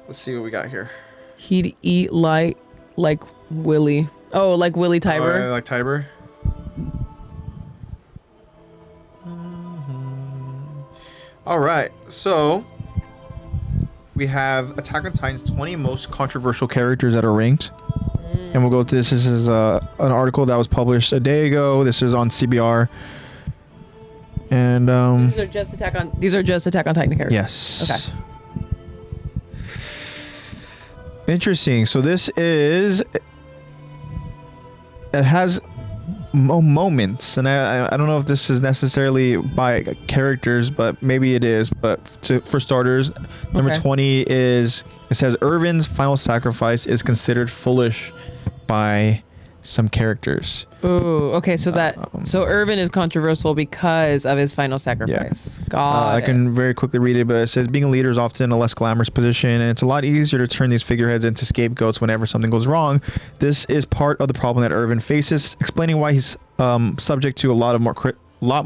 Let's see what we got here. He'd eat Light like Willie. Oh, like Willie Tiber. Oh, like Tiber. All right, so we have Attack on Titan's 20 most controversial characters that are ranked, and we'll go to this. This is an article that was published a day ago. This is on CBR, and These are just Attack on Titan characters. yes. Okay. Interesting. So this is. It has moments, and I don't know if this is necessarily by characters, but maybe it is. But for starters, number 20 is, it says Irvin's final sacrifice is considered foolish by some characters. Ooh, okay, so Irvin is controversial because of his final sacrifice. I can very quickly read it, but it says being a leader is often a less glamorous position, and it's a lot easier to turn these figureheads into scapegoats whenever something goes wrong. This is part of the problem that Irvin faces, explaining why he's subject to a lot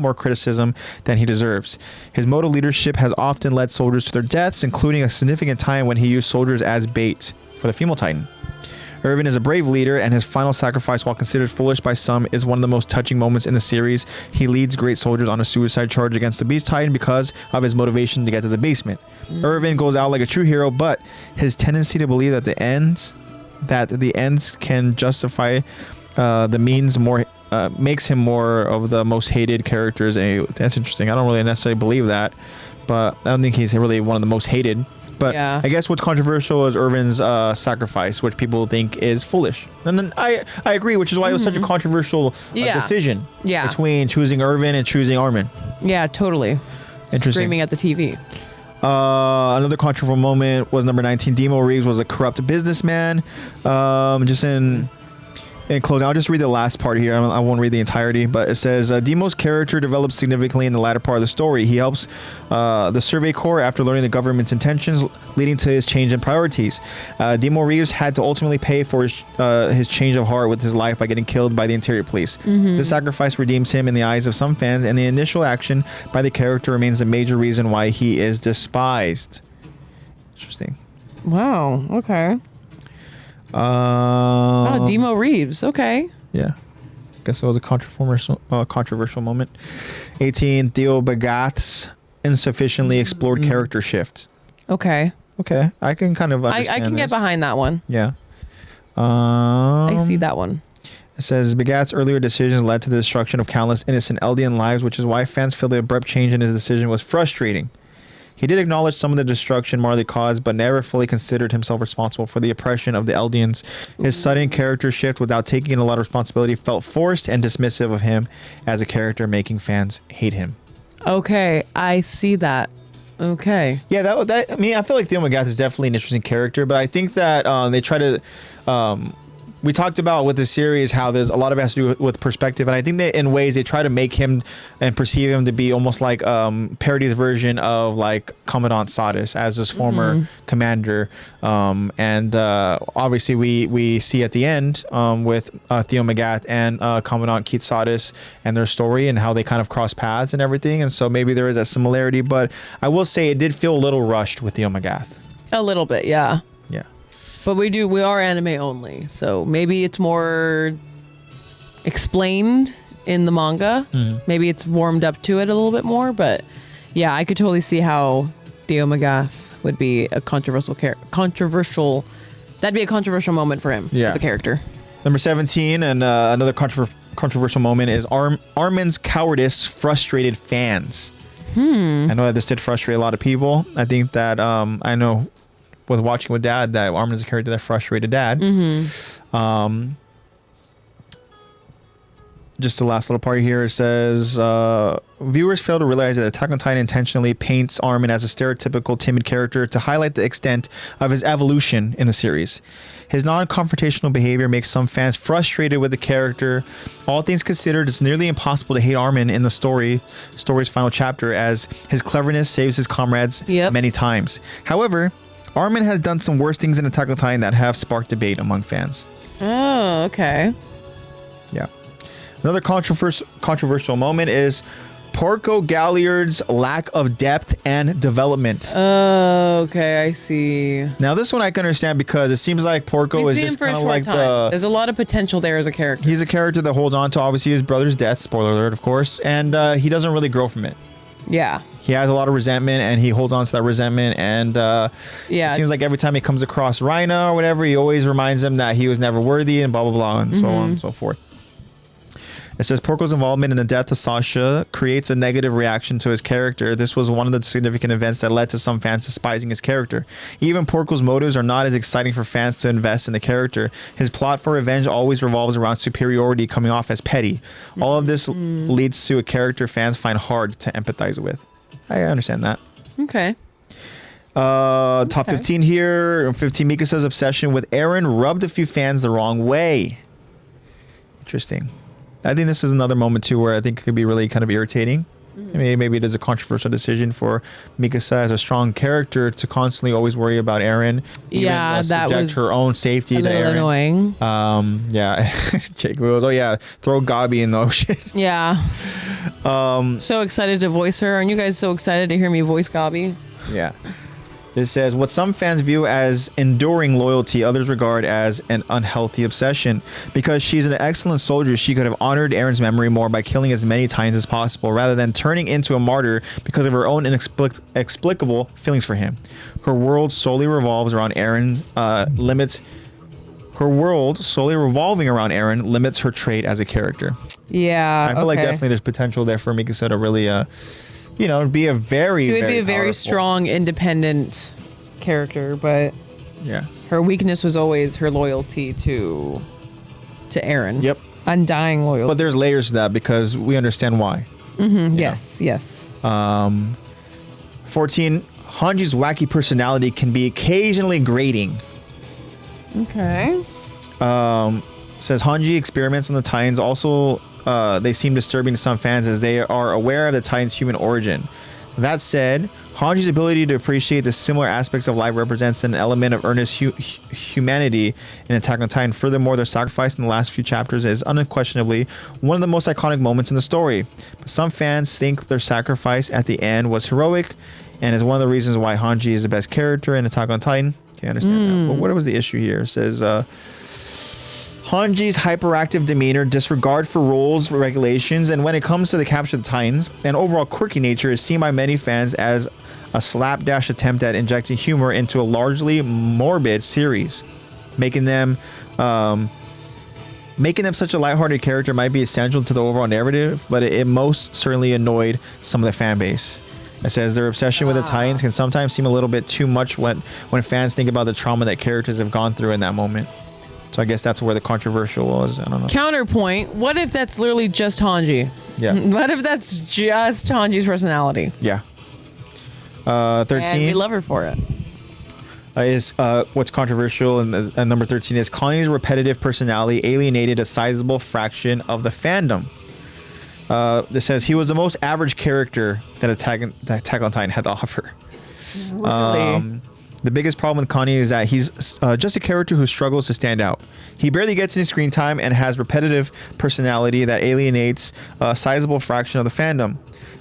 more criticism than he deserves. His mode of leadership has often led soldiers to their deaths, including a significant time when he used soldiers as bait for the female Titan. Irvin is a brave leader, and his final sacrifice, while considered foolish by some, is one of the most touching moments in the series. He leads great soldiers on a suicide charge against the Beast Titan because of his motivation to get to the basement. Irvin goes out like a true hero, but his tendency to believe that the ends can justify the means more makes him more of the most hated characters. And that's interesting. I don't really necessarily believe that, but I don't think he's really one of the most hated. But Yeah. I guess what's controversial is Irvin's sacrifice, which people think is foolish. And then I agree, which is why it was such a controversial decision between choosing Irvin and choosing Armin. Yeah, totally. Interesting. Screaming at the TV. Another controversial moment was number 19. Demo Reeves was a corrupt businessman. Just in closing, I'll just read the last part here. I won't read the entirety, but it says, Demo's character develops significantly in the latter part of the story. He helps the Survey Corps after learning the government's intentions, leading to his change in priorities. Demo Reeves had to ultimately pay for his change of heart with his life by getting killed by the Interior Police. This sacrifice redeems him in the eyes of some fans, and the initial action by the character remains a major reason why he is despised. Interesting. Wow. Okay. Demo Reeves. Okay. Yeah. Guess it was a controversial moment. 18. Theo Bagath's insufficiently explored character shift. Okay. Okay. I can kind of understand I can get behind that one. Yeah. I see that one. It says Bagath's earlier decisions led to the destruction of countless innocent Eldian lives, which is why fans feel the abrupt change in his decision was frustrating. He did acknowledge some of the destruction Marley caused, but never fully considered himself responsible for the oppression of the Eldians. His sudden character shift without taking a lot of responsibility felt forced and dismissive of him as a character, making fans hate him. Okay, I see that. Okay. Yeah, that I mean, I feel like Theo Magath is definitely an interesting character, but I think that they try to... we talked about with the series how there's a lot of it has to do with perspective, and I think that in ways they try to make him and perceive him to be almost like Parody's version of like Commandant Sadis as his former commander, and obviously we see at the end with Theo Magath and Commandant Keith Sadis and their story and how they kind of cross paths and everything, and so maybe there is a similarity, but I will say it did feel a little rushed with Theo Magath. A little bit, yeah. Yeah. But we are anime only, so maybe it's more explained in the manga. Maybe it's warmed up to it a little bit more, but yeah, I could totally see how Theo Magath would be a controversial that'd be a controversial moment for him as a character. Number 17, and another controversial moment is Armin's cowardice frustrated fans. I know that this did frustrate a lot of people. I think that I know with watching with Dad that Armin is a character that frustrated Dad. Just the last little part here, it says viewers fail to realize that Attack on Titan intentionally paints Armin as a stereotypical timid character to highlight the extent of his evolution in the series. His non-confrontational behavior makes some fans frustrated with the character. All things considered, it's nearly impossible to hate Armin in the story's final chapter, as his cleverness saves his comrades many times. However, Armin has done some worse things in Attack on Titan that have sparked debate among fans. Oh, okay. Yeah. Another controversial moment is Porco Galliard's lack of depth and development. Oh, okay, I see. Now, this one I can understand because it seems like Porco is just kind of like There's a lot of potential there as a character. He's a character that holds on to obviously his brother's death, spoiler alert, of course, and he doesn't really grow from it. Yeah. He has a lot of resentment, and he holds on to that resentment, and it seems like every time he comes across Rhino or whatever, he always reminds him that he was never worthy, and blah, blah, blah, and so on and so forth. It says Porco's involvement in the death of Sasha creates a negative reaction to his character. This was one of the significant events that led to some fans despising his character. Even Porco's motives are not as exciting for fans to invest in the character. His plot for revenge always revolves around superiority, coming off as petty. All of this leads to a character fans find hard to empathize with. I understand that. Okay. Top 15 here. 15, Mikasa's obsession with Eren rubbed a few fans the wrong way. Interesting. I think this is another moment too where I think it could be really kind of irritating. I mean, maybe it is a controversial decision for Mikasa as a strong character to constantly always worry about Eren. Yeah, that was her own safety a little annoying. Yeah, Jake goes, "Oh yeah, throw Gabi in the ocean." Yeah. So excited to voice her. Aren't you guys so excited to hear me voice Gabi? Yeah. This says, what some fans view as enduring loyalty, others regard as an unhealthy obsession. Because she's an excellent soldier, she could have honored Eren's memory more by killing as many Titans as possible, rather than turning into a martyr because of her own inexplicable feelings for him. Her world solely revolves around Eren, limits her trait as a character. Yeah, I feel like definitely there's potential there for Mikasa to really... be a very, She would be a very strong, independent character, but Yeah. her weakness was always her loyalty to Eren. Yep. Undying loyalty. But there's layers to that because we understand why. Yes, yes. 14, Hanji's wacky personality can be occasionally grating. Okay. Says Hanji experiments on the Titans also they seem disturbing to some fans as they are aware of the Titans' human origin. That said, Hanji's ability to appreciate the similar aspects of life represents an element of earnest humanity in Attack on Titan. Furthermore, their sacrifice in the last few chapters is unquestionably one of the most iconic moments in the story. But some fans think their sacrifice at the end was heroic and is one of the reasons why Hanji is the best character in Attack on Titan. Can't understand that. But what was the issue here? It says Hanji's hyperactive demeanor, disregard for rules, regulations, and when it comes to the capture of the Titans, and overall quirky nature is seen by many fans as a slapdash attempt at injecting humor into a largely morbid series. Making them such a lighthearted character might be essential to the overall narrative, but it most certainly annoyed some of the fan base. It says their obsession with the Titans can sometimes seem a little bit too much when fans think about the trauma that characters have gone through in that moment. So I guess that's where the controversial was. I don't know. Counterpoint, what if that's literally just Hanji? Yeah. What if that's just Hanji's personality? Yeah. 13. And we love her for it. Is what's controversial, and number 13 is Connie's repetitive personality alienated a sizable fraction of the fandom. This says he was the most average character that Attack on Titan had to offer. Really? The biggest problem with Connie is that he's just a character who struggles to stand out. He barely gets any screen time and has repetitive personality that alienates a sizable fraction of the fandom.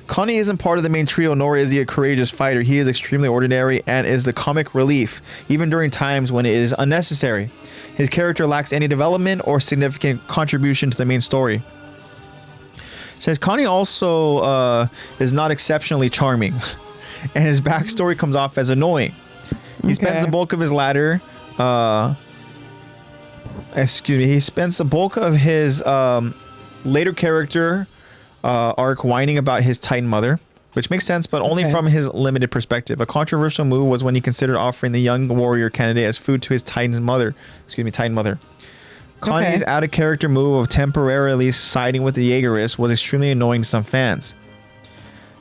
Connie isn't part of the main trio, nor is he a courageous fighter. He is extremely ordinary and is the comic relief, even during times when it is unnecessary. His character lacks any development or significant contribution to the main story. Says Connie also is not exceptionally charming, and his backstory comes off as annoying. He spends the bulk of his he spends the bulk of his later character arc whining about his Titan mother, which makes sense, but only from his limited perspective. A controversial move was when he considered offering the young warrior candidate as food to his Titan mother. Connie's out-of-character move of temporarily siding with the Jaegerists was extremely annoying to some fans.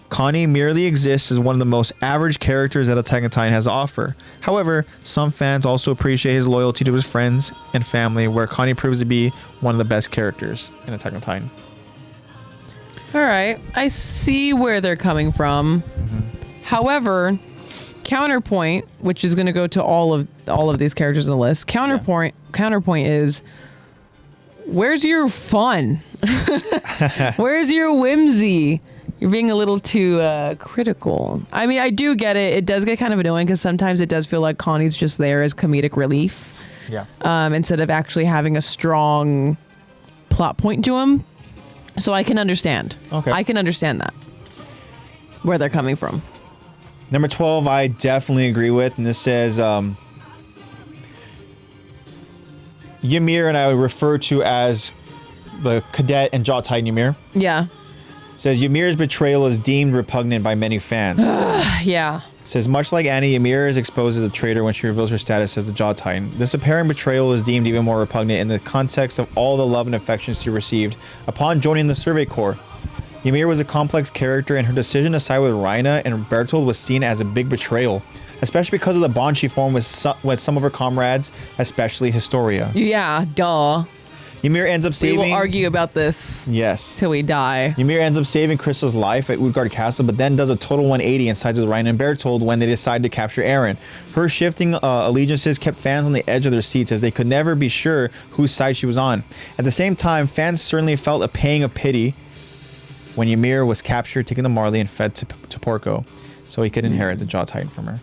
Connie merely exists as one of the most average characters that Attack on Titan has to offer. However, some fans also appreciate his loyalty to his friends and family, where Connie proves to be one of the best characters in Attack on Titan. All right, I see where they're coming from. However, counterpoint, which is going to go to all of these characters on the list. Counterpoint is, where's your fun? Where's your whimsy? You're being a little too critical. I mean, I do get it. It does get kind of annoying because sometimes it does feel like Connie's just there as comedic relief. Yeah. Instead of actually having a strong plot point to him. So I can understand. Okay. I can understand that. Where they're coming from. Number 12, I definitely agree with, and this says Ymir, and I would refer to as the cadet and Jaw Titan Ymir. Yeah. Says Ymir's betrayal is deemed repugnant by many fans. Yeah. Says much like Annie, Ymir is exposed as a traitor when she reveals her status as the Jaw Titan. This apparent betrayal is deemed even more repugnant in the context of all the love and affection she received upon joining the Survey Corps. Ymir was a complex character, and her decision to side with Reina and Bertold was seen as a big betrayal, especially because of the bond she formed with some of her comrades, especially Historia. Yeah, duh. Ymir ends up saving... We will argue about this. Yes. Till we die. Ymir ends up saving Crystal's life at Utgard Castle, but then does a total 180 and sides with Reina and Bertold when they decide to capture Eren. Her shifting allegiances kept fans on the edge of their seats as they could never be sure whose side she was on. At the same time, fans certainly felt a pang of pity when Ymir was captured, taken to Marley, and fed to Porco, so he could inherit the Jaw Titan from her.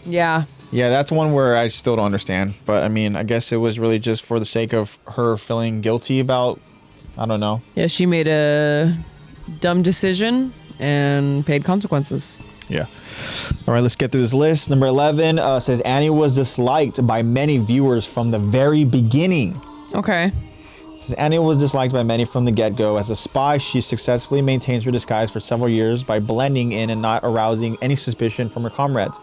Yeah. Yeah, that's one where I still don't understand. But, I mean, I guess it was really just for the sake of her feeling guilty about, I don't know. Yeah, she made a dumb decision and paid consequences. Yeah. All right, let's get through this list. Number 11 says Annie was disliked by many viewers from the very beginning. Okay. Since Annie was disliked by many from the get-go, as a spy, she successfully maintains her disguise for several years by blending in and not arousing any suspicion from her comrades.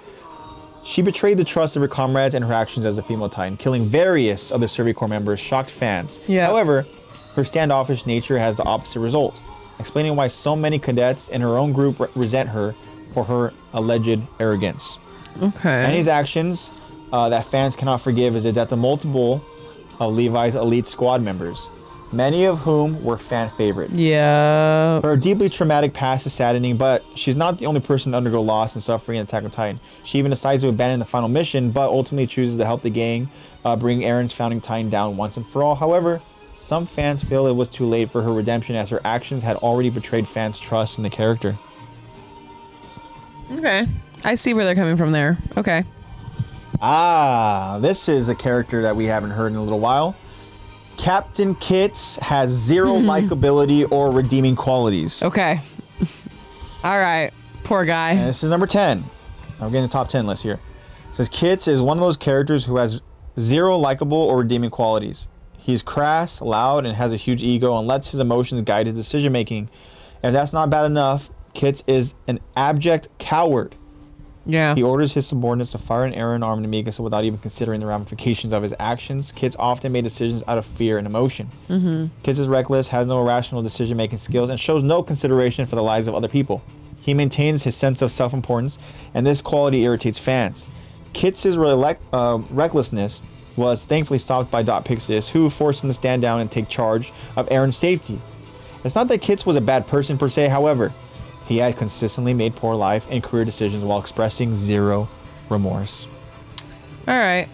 She betrayed the trust of her comrades, and her actions as a female Titan, killing various other Survey Corps members, shocked fans. Yeah. However, her standoffish nature has the opposite result, explaining why so many cadets in her own group resent her for her alleged arrogance. Okay. Annie's actions that fans cannot forgive is the death of multiple of Levi's elite squad members, many of whom were fan favorites. Yeah. Her deeply traumatic past is saddening, but she's not the only person to undergo loss and suffering in Attack on Titan. She even decides to abandon the final mission, but ultimately chooses to help the gang bring Eren's founding Titan down once and for all. However, some fans feel it was too late for her redemption, as her actions had already betrayed fans' trust in the character. Okay. I see where they're coming from there. Okay. This is a character that we haven't heard in a little while. Captain Kits has zero likability or redeeming qualities. Okay. All right. Poor guy. And this is number 10. I'm getting the top 10 list here. It says Kits is one of those characters who has zero likable or redeeming qualities. He's crass, loud, and has a huge ego and lets his emotions guide his decision making. If that's not bad enough, Kits is an abject coward. Yeah. He orders his subordinates to fire an Eren armed Mikasa without even considering the ramifications of his actions. Kits often made decisions out of fear and emotion. Kits is reckless, has no rational decision-making skills, and shows no consideration for the lives of other people. He maintains his sense of self-importance, and this quality irritates fans. Kits' recklessness was thankfully stopped by Dot Pixis, who forced him to stand down and take charge of Eren's safety. It's not that Kits was a bad person per se, however. He had consistently made poor life and career decisions while expressing zero remorse. All right.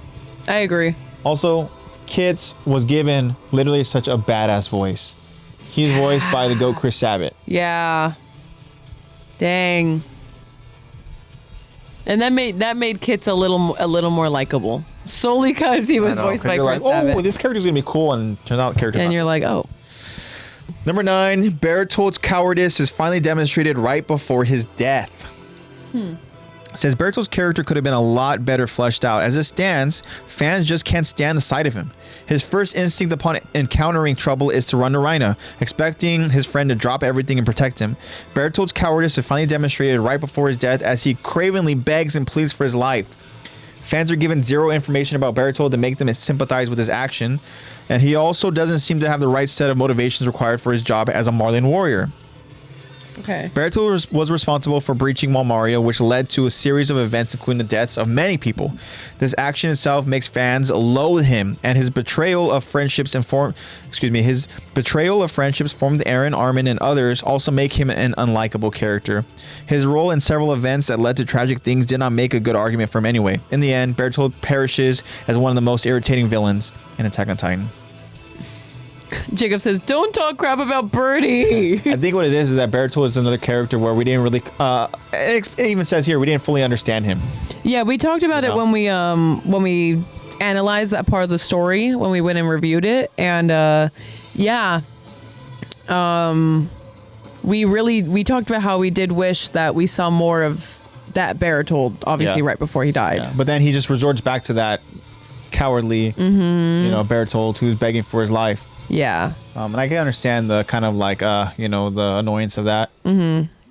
I agree. Also, Kits was given literally such a badass voice. He's voiced by the GOAT Chris Sabat. Yeah. Dang. And that made Kits a little more likable. Solely because he was voiced by Chris Sabat. Oh, this character's gonna be cool, and turns out the character. And you're like, oh. Number 9, Bertholdt's cowardice is finally demonstrated right before his death. It says Bertholdt's character could have been a lot better fleshed out. As it stands, fans just can't stand the sight of him. His first instinct upon encountering trouble is to run to Rhina, expecting his friend to drop everything and protect him. Bertholdt's cowardice is finally demonstrated right before his death as he cravenly begs and pleads for his life. Fans are given zero information about Bertholdt to make them sympathize with his action, and he also doesn't seem to have the right set of motivations required for his job as a Marleyan warrior. Okay. Bertholdt was responsible for breaching Walmaria, which led to a series of events including the deaths of many people. This action itself makes fans loathe him, and his betrayal of friendships formed Eren, Armin, and others also make him an unlikable character. His role in several events that led to tragic things did not make a good argument for him anyway. In the end, Bertholdt perishes as one of the most irritating villains in Attack on Titan. Jacob says, don't talk crap about Birdie. I think what it is that Bertholdt is another character where we didn't really, it even says here, we didn't fully understand him. Yeah, we talked about it when we analyzed that part of the story, when we went and reviewed it. And we talked about how we did wish that we saw more of that Bertholdt, obviously right before he died. Yeah. But then he just resorts back to that cowardly, Bertholdt who's begging for his life. Yeah. And I can understand the kind of like, the annoyance of that.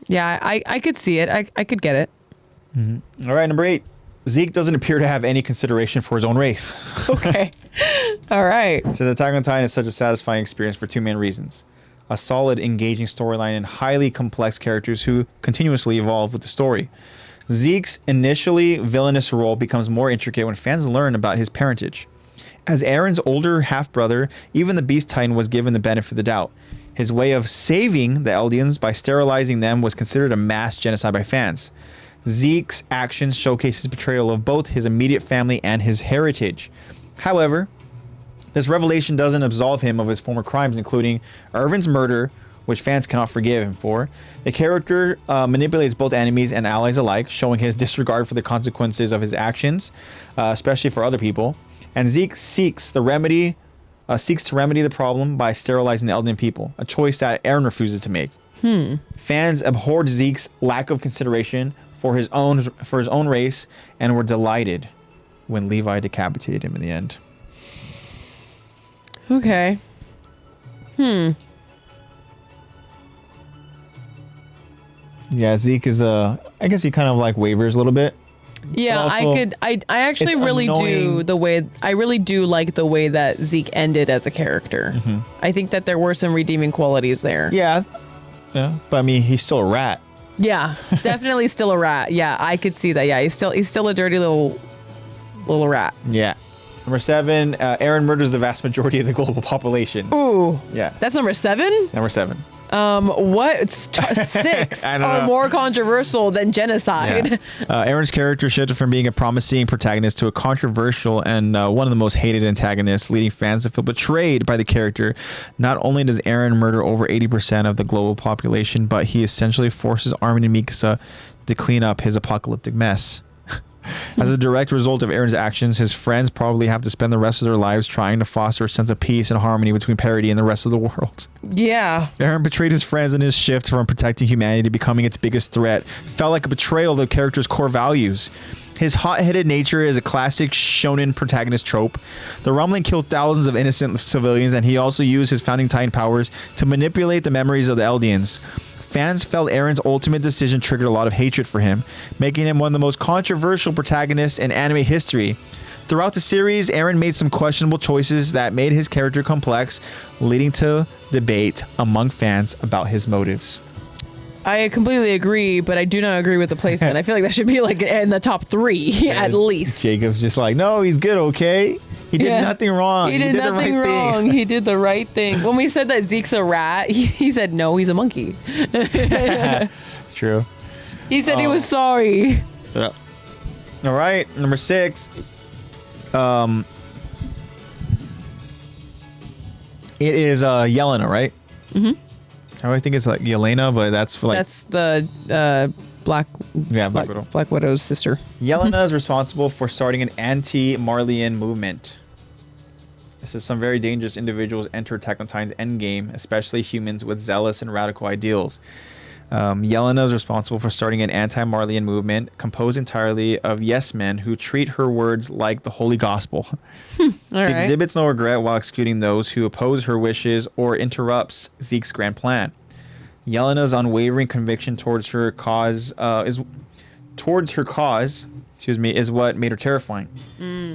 Yeah, I could see it. I could get it. All right, number 8. Zeke doesn't appear to have any consideration for his own race. Okay. All right. It says Attack on Titan is such a satisfying experience for two main reasons. A solid, engaging storyline and highly complex characters who continuously evolve with the story. Zeke's initially villainous role becomes more intricate when fans learn about his parentage. As Eren's older half-brother, even the Beast Titan was given the benefit of the doubt. His way of saving the Eldians by sterilizing them was considered a mass genocide by fans. Zeke's actions showcase his betrayal of both his immediate family and his heritage. However, this revelation doesn't absolve him of his former crimes, including Erwin's murder, which fans cannot forgive him for. The character manipulates both enemies and allies alike, showing his disregard for the consequences of his actions, especially for other people. And Zeke seeks to remedy the problem by sterilizing the Eldian people, a choice that Eren refuses to make. Fans abhorred Zeke's lack of consideration for his own race and were delighted when Levi decapitated him in the end. Okay. Yeah, Zeke is I guess he kind of like wavers a little bit. Yeah, Also, I actually it's really annoying. I really do like the way that Zeke ended as a character. I think that there were some redeeming qualities there. Yeah, but I mean, he's still a rat. Yeah, definitely still a rat. Yeah, I could see that. Yeah, he's still a dirty little rat. Yeah. Number 7, Eren murders the vast majority of the global population. Ooh. Yeah. That's number 7? Number 7. What? 6 I don't are know. more controversial than genocide. Yeah. Eren's character shifted from being a promising protagonist to a controversial and one of the most hated antagonists, leading fans to feel betrayed by the character. Not only does Eren murder over 80% of the global population, but he essentially forces Armin and Mikasa to clean up his apocalyptic mess. As a direct result of Eren's actions, his friends probably have to spend the rest of their lives trying to foster a sense of peace and harmony between Parody and the rest of the world. Yeah. Eren betrayed his friends, and his shift from protecting humanity to becoming its biggest threat felt like a betrayal of the character's core values. His hot-headed nature is a classic shonen protagonist trope. The Rumbling killed thousands of innocent civilians, and he also used his founding Titan powers to manipulate the memories of the Eldians. Fans felt Eren's ultimate decision triggered a lot of hatred for him, making him one of the most controversial protagonists in anime history. Throughout the series, Eren made some questionable choices that made his character complex, leading to debate among fans about his motives. I completely agree, but I do not agree with the placement. I feel like that should be like in the top 3 at least. Jacob's just like, no, he's good, okay? He did nothing wrong. He did nothing the right wrong. thing. He did the right thing. When we said that Zeke's a rat, he said no, he's a monkey. True. He said he was sorry. Yeah. All right, number 6. It is Yelena, right? Mm-hmm. I always think it's like Yelena, but that's for like That's the Black Widow's sister. Yelena is responsible for starting an anti-Marleyan movement. This is some very dangerous individuals enter Attack on Titan's endgame, especially humans with zealous and radical ideals. Yelena is responsible for starting an anti-Marleyan movement composed entirely of yes men who treat her words like the holy gospel. She exhibits no regret while executing those who oppose her wishes or interrupts Zeke's grand plan. Yelena's unwavering conviction towards her cause is what made her terrifying.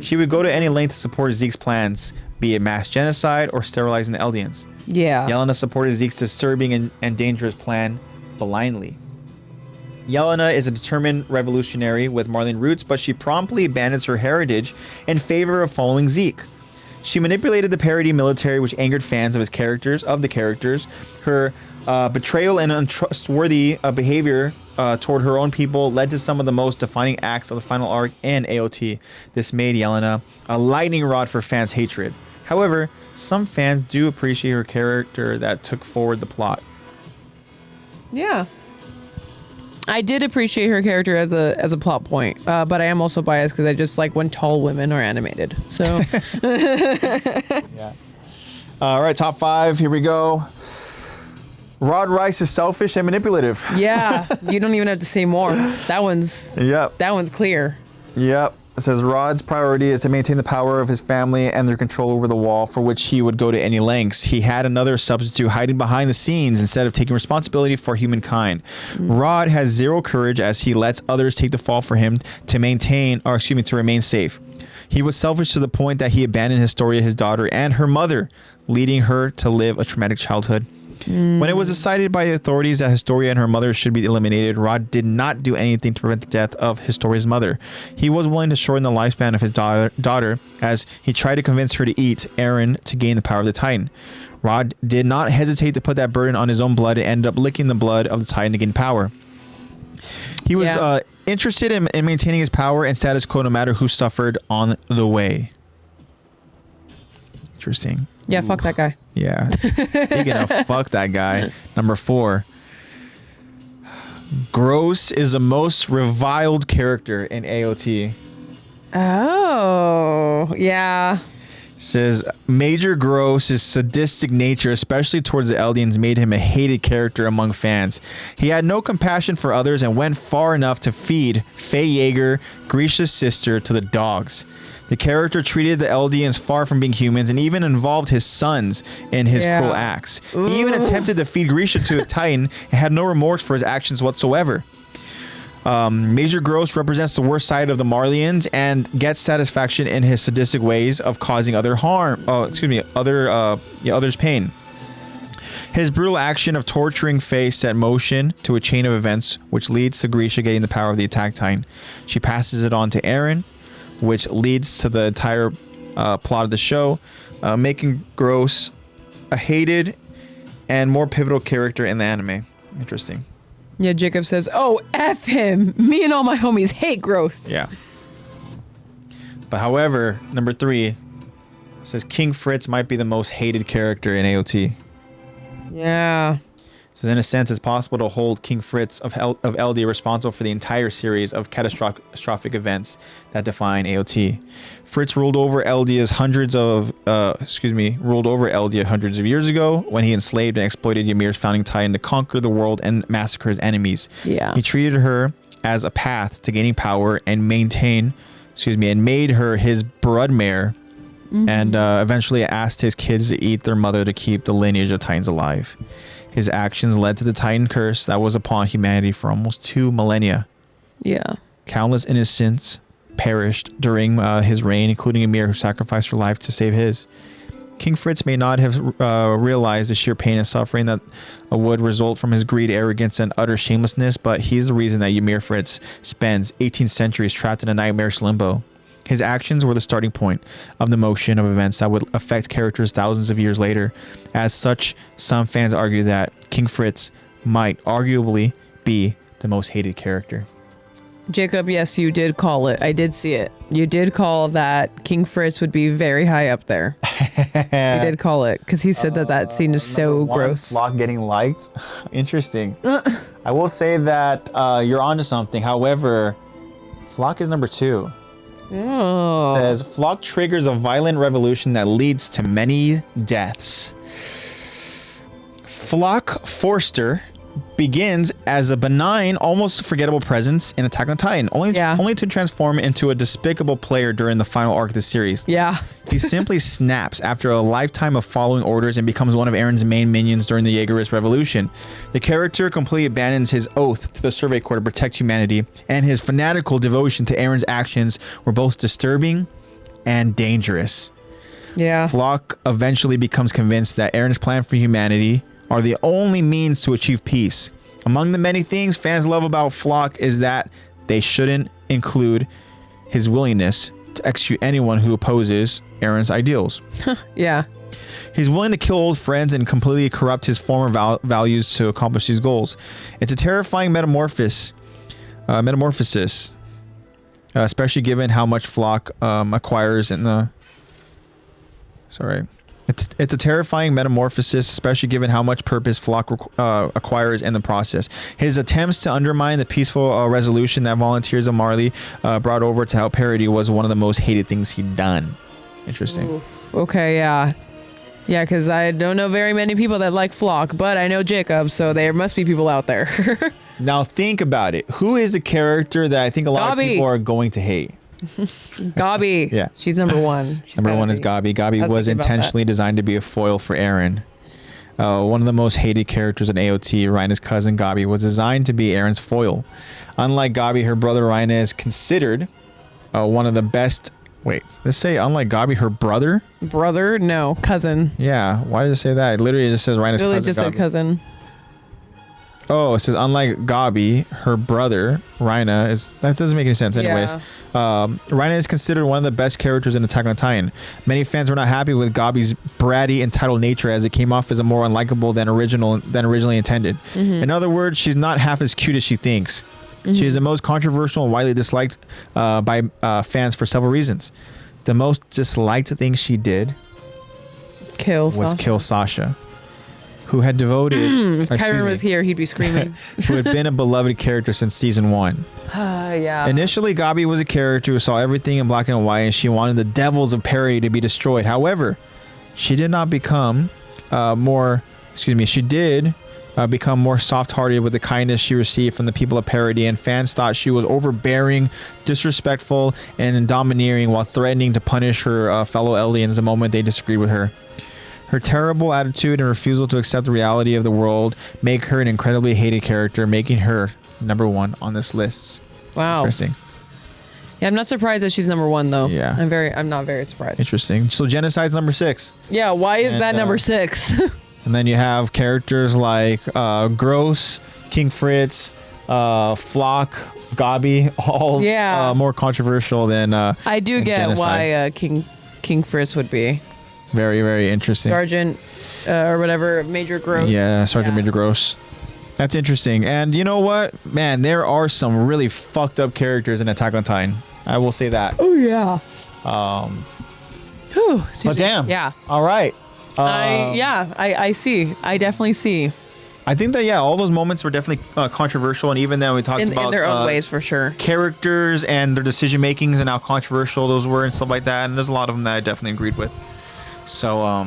She would go to any length to support Zeke's plans, be it mass genocide or sterilizing the Eldians. Yeah. Yelena supported Zeke's disturbing and dangerous plan blindly. Yelena is a determined revolutionary with Marleyan roots, but she promptly abandons her heritage in favor of following Zeke. She manipulated the Parody military, which angered fans of the characters. Her betrayal and untrustworthy behavior toward her own people led to some of the most defining acts of the final arc in AOT. This made Yelena a lightning rod for fans' hatred. However, some fans do appreciate her character that took forward the plot. Yeah. I did appreciate her character as a plot point, but I am also biased because I just like when tall women are animated. So. Yeah. All right, top 5. Here we go. Rod Rice is selfish and manipulative. Yeah, you don't even have to say more. That one's clear. Yep. It says Rod's priority is to maintain the power of his family and their control over the wall, for which he would go to any lengths. He had another substitute hiding behind the scenes instead of taking responsibility for humankind. Rod has zero courage as he lets others take the fall for him to remain safe. He was selfish to the point that he abandoned Historia, his daughter, and her mother, leading her to live a traumatic childhood. When it was decided by the authorities that Historia and her mother should be eliminated, Rod did not do anything to prevent the death of Historia's mother. He was willing to shorten the lifespan of his daughter as he tried to convince her to eat Eren to gain the power of the Titan. Rod did not hesitate to put that burden on his own blood and ended up licking the blood of the Titan to gain power. He was interested in maintaining his power and status quo no matter who suffered on the way. Interesting. Yeah, fuck that guy. Yeah. Speaking of fuck that guy, number 4. Gross is the most reviled character in AOT. Oh, yeah. Says Major Gross's sadistic nature, especially towards the Eldians, made him a hated character among fans. He had no compassion for others and went far enough to feed Faye Yeager, Grisha's sister, to the dogs. The character treated the Eldians far from being humans and even involved his sons in his cruel acts. He even attempted to feed Grisha to a Titan and had no remorse for his actions whatsoever. Major Gross represents the worst side of the Marleyans and gets satisfaction in his sadistic ways of causing others pain. His brutal action of torturing Faye set motion to a chain of events which leads to Grisha getting the power of the Attack Titan. She passes it on to Eren, which leads to the entire plot of the show, making Gross a hated and more pivotal character in the anime. Interesting. Yeah, Jacob says, "Oh, F him. Me and all my homies hate Gross." Yeah. But however, number 3 says King Fritz might be the most hated character in AOT. Yeah. So in a sense, it's possible to hold King Fritz of LD responsible for the entire series of catastrophic events that define AOT. Fritz ruled over Eldia hundreds of years ago when he enslaved and exploited Ymir's founding Titan to conquer the world and massacre his enemies. Yeah. He treated her as a path to gaining power and made her his blood mare. And eventually asked his kids to eat their mother to keep the lineage of Titans alive. His actions led to the Titan curse that was upon humanity for almost 2 millennia. Yeah. Countless innocents perished during his reign, including Ymir, who sacrificed her life to save his. King Fritz may not have realized the sheer pain and suffering that would result from his greed, arrogance, and utter shamelessness, but he's the reason that Ymir Fritz spends 18 centuries trapped in a nightmarish limbo. His actions were the starting point of the motion of events that would affect characters thousands of years later. As such, some fans argue that King Fritz might arguably be the most hated character. Jacob, yes, you did call it. I did see it. You did call that King Fritz would be very high up there. You did call it because he said that scene is so gross. Flock getting liked. Interesting. I will say that you're onto something. However, Flock is number 2. Oh. Says Flock triggers a violent revolution that leads to many deaths. Flock Forster begins as a benign, almost forgettable presence in Attack on Titan, only to transform into a despicable player during the final arc of the series. Yeah. He simply snaps after a lifetime of following orders and becomes one of Eren's main minions during the Jaegerist Revolution. The character completely abandons his oath to the Survey Corps to protect humanity, and his fanatical devotion to Eren's actions were both disturbing and dangerous. Yeah. Flock eventually becomes convinced that Eren's plan for humanity are the only means to achieve peace. Among the many things fans love about Flock is that they shouldn't include his willingness to execute anyone who opposes Eren's ideals. Yeah. He's willing to kill old friends and completely corrupt his former values to accomplish these goals. It's a terrifying metamorphosis, especially given how much Flock acquires in the... Sorry. It's a terrifying metamorphosis, especially given how much purpose Flock acquires in the process. His attempts to undermine the peaceful resolution that volunteers of Marley brought over to help Parody was one of the most hated things he'd done. Interesting. Ooh. Okay, yeah. Yeah, because I don't know very many people that like Flock, but I know Jacob, so there must be people out there. Now think about it. Who is the character that I think a lot of people are going to hate? Gabi. Yeah. She's number 1. Number 1 is Gabi. Gabi was intentionally designed to be a foil for Eren. One of the most hated characters in AOT, Reina's cousin Gabi, was designed to be Eren's foil. Unlike Gabi, her brother Reina is considered one of the best... Wait, let's say unlike Gabi, her brother? Brother? No, cousin. Yeah, why does it say that? It literally just says Reina's cousin. It really just said cousin. Oh, it says unlike Gabi, her brother Reina is... That doesn't make any sense anyways. Yeah. Reina is considered one of the best characters in Attack on Titan. Many fans were not happy with Gabi's bratty, entitled nature as it came off as a more unlikable than originally intended. Mm-hmm. In other words, she's not half as cute as she thinks. Mm-hmm. She is the most controversial and widely disliked by fans for several reasons. The most disliked thing she did was kill Sasha. Who had devoted... if Kyron was here, he'd be screaming. Who had been a beloved character since season 1. Yeah. Initially, Gabi was a character who saw everything in black and white, and she wanted the devils of Parody to be destroyed. However, she did not become she did become more soft-hearted with the kindness she received from the people of Parody, and fans thought she was overbearing, disrespectful, and domineering while threatening to punish her fellow aliens the moment they disagreed with her. Her terrible attitude and refusal to accept the reality of the world make her an incredibly hated character, making her number 1 on this list. Wow. Interesting. Yeah, I'm not surprised that she's number 1 though. Yeah. I'm not very surprised. Interesting. So Genocide's number 6. Yeah, why is that number 6? And then you have characters like Gross, King Fritz, Flock, Gabi, all more controversial than I do get Genocide. why King Fritz would be. Very, very interesting. Sergeant or whatever, Major Gross. Yeah, Sergeant Major Gross. That's interesting. And you know what? Man, there are some really fucked up characters in Attack on Titan. I will say that. Oh, yeah. But damn. Yeah. All right. I see. I definitely see. I think that, all those moments were definitely controversial. And even then we talked about in their own ways, for sure. Characters and their decision makings and how controversial those were and stuff like that. And there's a lot of them that I definitely agreed with. So,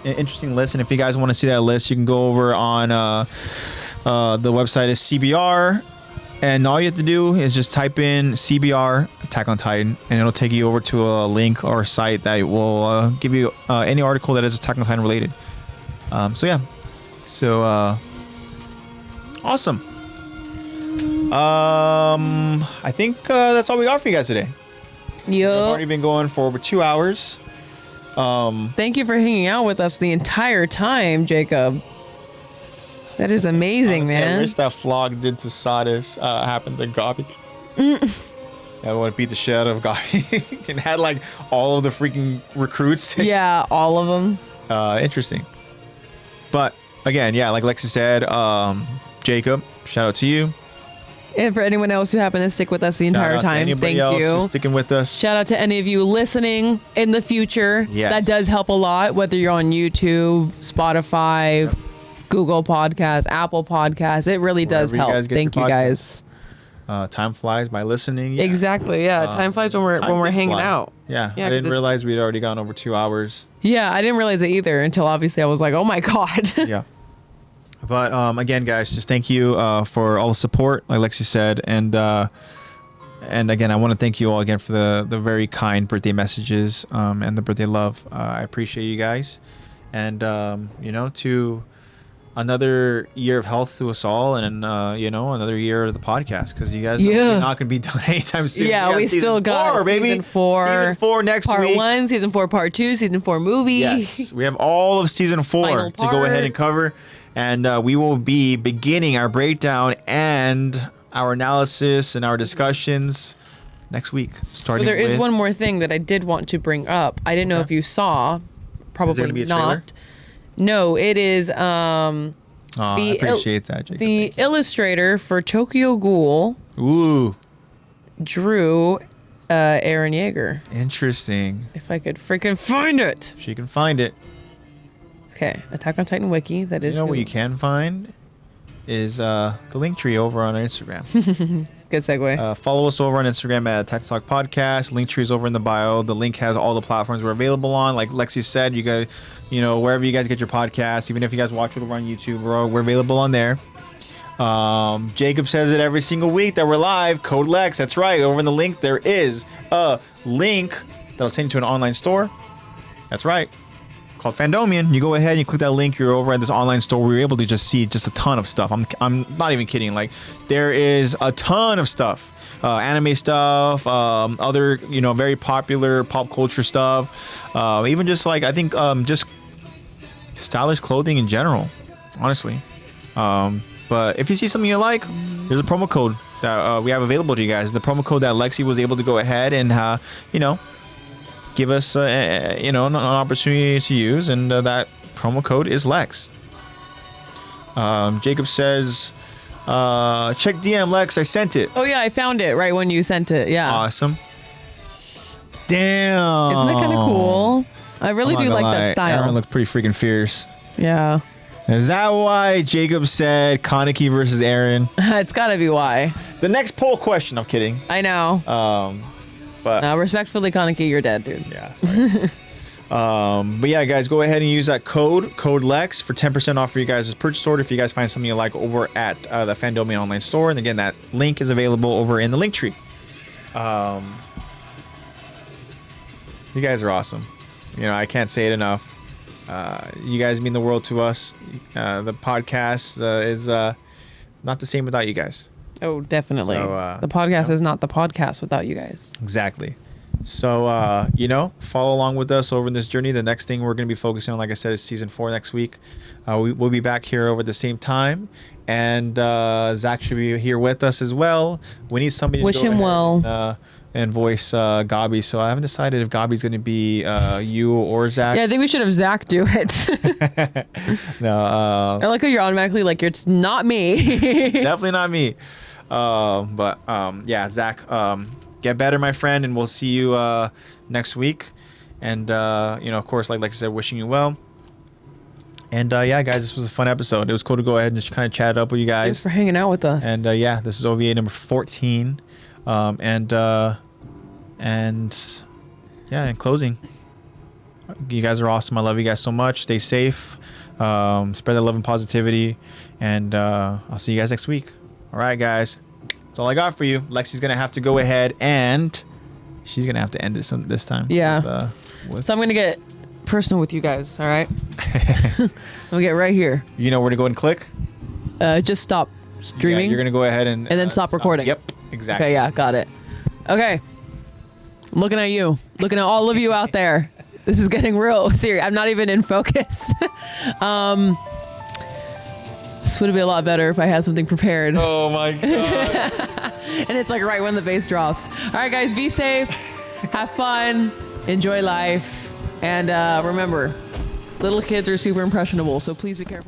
interesting list. And if you guys want to see that list, you can go over on the website is CBR. And all you have to do is just type in CBR Attack on Titan, and it'll take you over to a link or site that will give you any article that is Attack on Titan related. So awesome. I think that's all we got for you guys today. We've already been going for over 2 hours. Thank you for hanging out with us the entire time, Jacob. That is amazing, honestly, man. I wish that Flog did to Sadis happened to Gabi. I want to beat the shit out of Gabi and had like all of the freaking recruits. Yeah, all of them. Interesting. But again, like Lexi said, Jacob, shout out to you. And for anyone else who happened to stick with us the entire time, thank you. Sticking with us. Shout out to any of you listening in the future. Yes. That does help a lot, whether you're on YouTube, Spotify, Google Podcasts, Apple Podcasts. It really does help. Thank you guys. Time flies by listening. Yeah. Exactly. Yeah. Time flies when we're hanging out. Yeah. I didn't realize we'd already gone over 2 hours. Yeah, I didn't realize it either until obviously I was like, oh my God. Yeah. But again, guys, just thank you for all the support, like Lexi said, and again, I want to thank you all again for the very kind birthday messages and the birthday love. I appreciate you guys, and to another year of health to us all, and another year of the podcast, because you guys know we're not gonna be done anytime soon. Yeah, we still got season 4 next part week. Part 1, season 4, part 2, season 4 movie. Yes, we have all of season 4 to go ahead and cover. And we will be beginning our breakdown and our analysis and our discussions next week. There is one more thing that I did want to bring up. I didn't know if you saw. Probably is there gonna be a not. trailer? No, it is. I appreciate that, Jacob. The illustrator for Tokyo Ghoul. Ooh. Drew EREN YEAGER. Interesting. If I could freaking find it. She can find it. Okay, Attack on Titan wiki. That is. What you can find is the link tree over on our Instagram. Good segue. Follow us over on Instagram at Tech Talk Podcast. Link tree is over in the bio. The link has all the platforms we're available on. Like Lexi said, you guys, wherever you guys get your podcast, even if you guys watch it over on YouTube, we're available on there. Jacob says it every single week that we're live. Code Lex. That's right. Over in the link, there is a link that'll send you to an online store. That's right. Called Fandomion. You go ahead and you click that link, you're over at this online store where you're able to just see just a ton of stuff. I'm not even kidding. Like, there is a ton of stuff. Anime stuff, other, very popular pop culture stuff. Even just like, I think, just stylish clothing in general, honestly. But if you see something you like, there's a promo code that we have available to you guys. The promo code that Lexi was able to go ahead and, give us an opportunity to use, and that promo code is Lex. Jacob says, check DM, Lex, I sent it. Oh yeah, I found it right when you sent it. Yeah. Awesome. Damn. Isn't that kind of cool? I really do like that style. Eren looked pretty freaking fierce. Yeah. Is that why Jacob said Kaneki versus Eren? It's gotta be why. The next poll question. I'm kidding. I know. But respectfully, Kaneki, you're dead, dude. Yeah. Sorry. But yeah, guys, go ahead and use that code Lex for 10% off for you guys' purchase order if you guys find something you like over at the Fandomion online store. And again, that link is available over in the link tree. You guys are awesome. You know, I can't say it enough. You guys mean the world to us. The podcast is not the same without you guys. Oh, definitely. So, the podcast is not the podcast without you guys. Exactly. So, you know, follow along with us over in this journey. The next thing we're going to be focusing on, like I said, is season 4 next week. We'll be back here over the same time. And Zach should be here with us as well. We need somebody Wish to go him ahead well. and voice Gabi. So I haven't decided if Gabi's going to be you or Zach. Yeah, I think we should have Zach do it. No. I like how you're automatically like, it's not me. Definitely not me. But yeah, Zach, get better, my friend, and we'll see you next week. And you know, of course, like I said, wishing you well. And yeah, guys, this was a fun episode. It was cool to go ahead and just kind of chat up with you guys. Thanks for hanging out with us. And yeah, this is OVA number 14. And yeah, in closing, you guys are awesome. I love you guys so much. Stay safe. Spread the love and positivity. And I'll see you guys next week. All right, guys. That's all I got for you. Lexi's going to have to go ahead and she's going to have to end it this time. Yeah. So I'm going to get personal with you guys. All right. We'll get right here. You know where to go and click? Just stop streaming. Yeah, you're going to go ahead and then stop recording. Yep. Exactly. Okay. Yeah. Got it. Okay. I'm looking at you. Looking at all of you out there. This is getting real serious. I'm not even in focus. This would be a lot better if I had something prepared. Oh my God. And it's like right when the bass drops. All right, guys, be safe. Have fun. Enjoy life. And remember, little kids are super impressionable, so please be careful.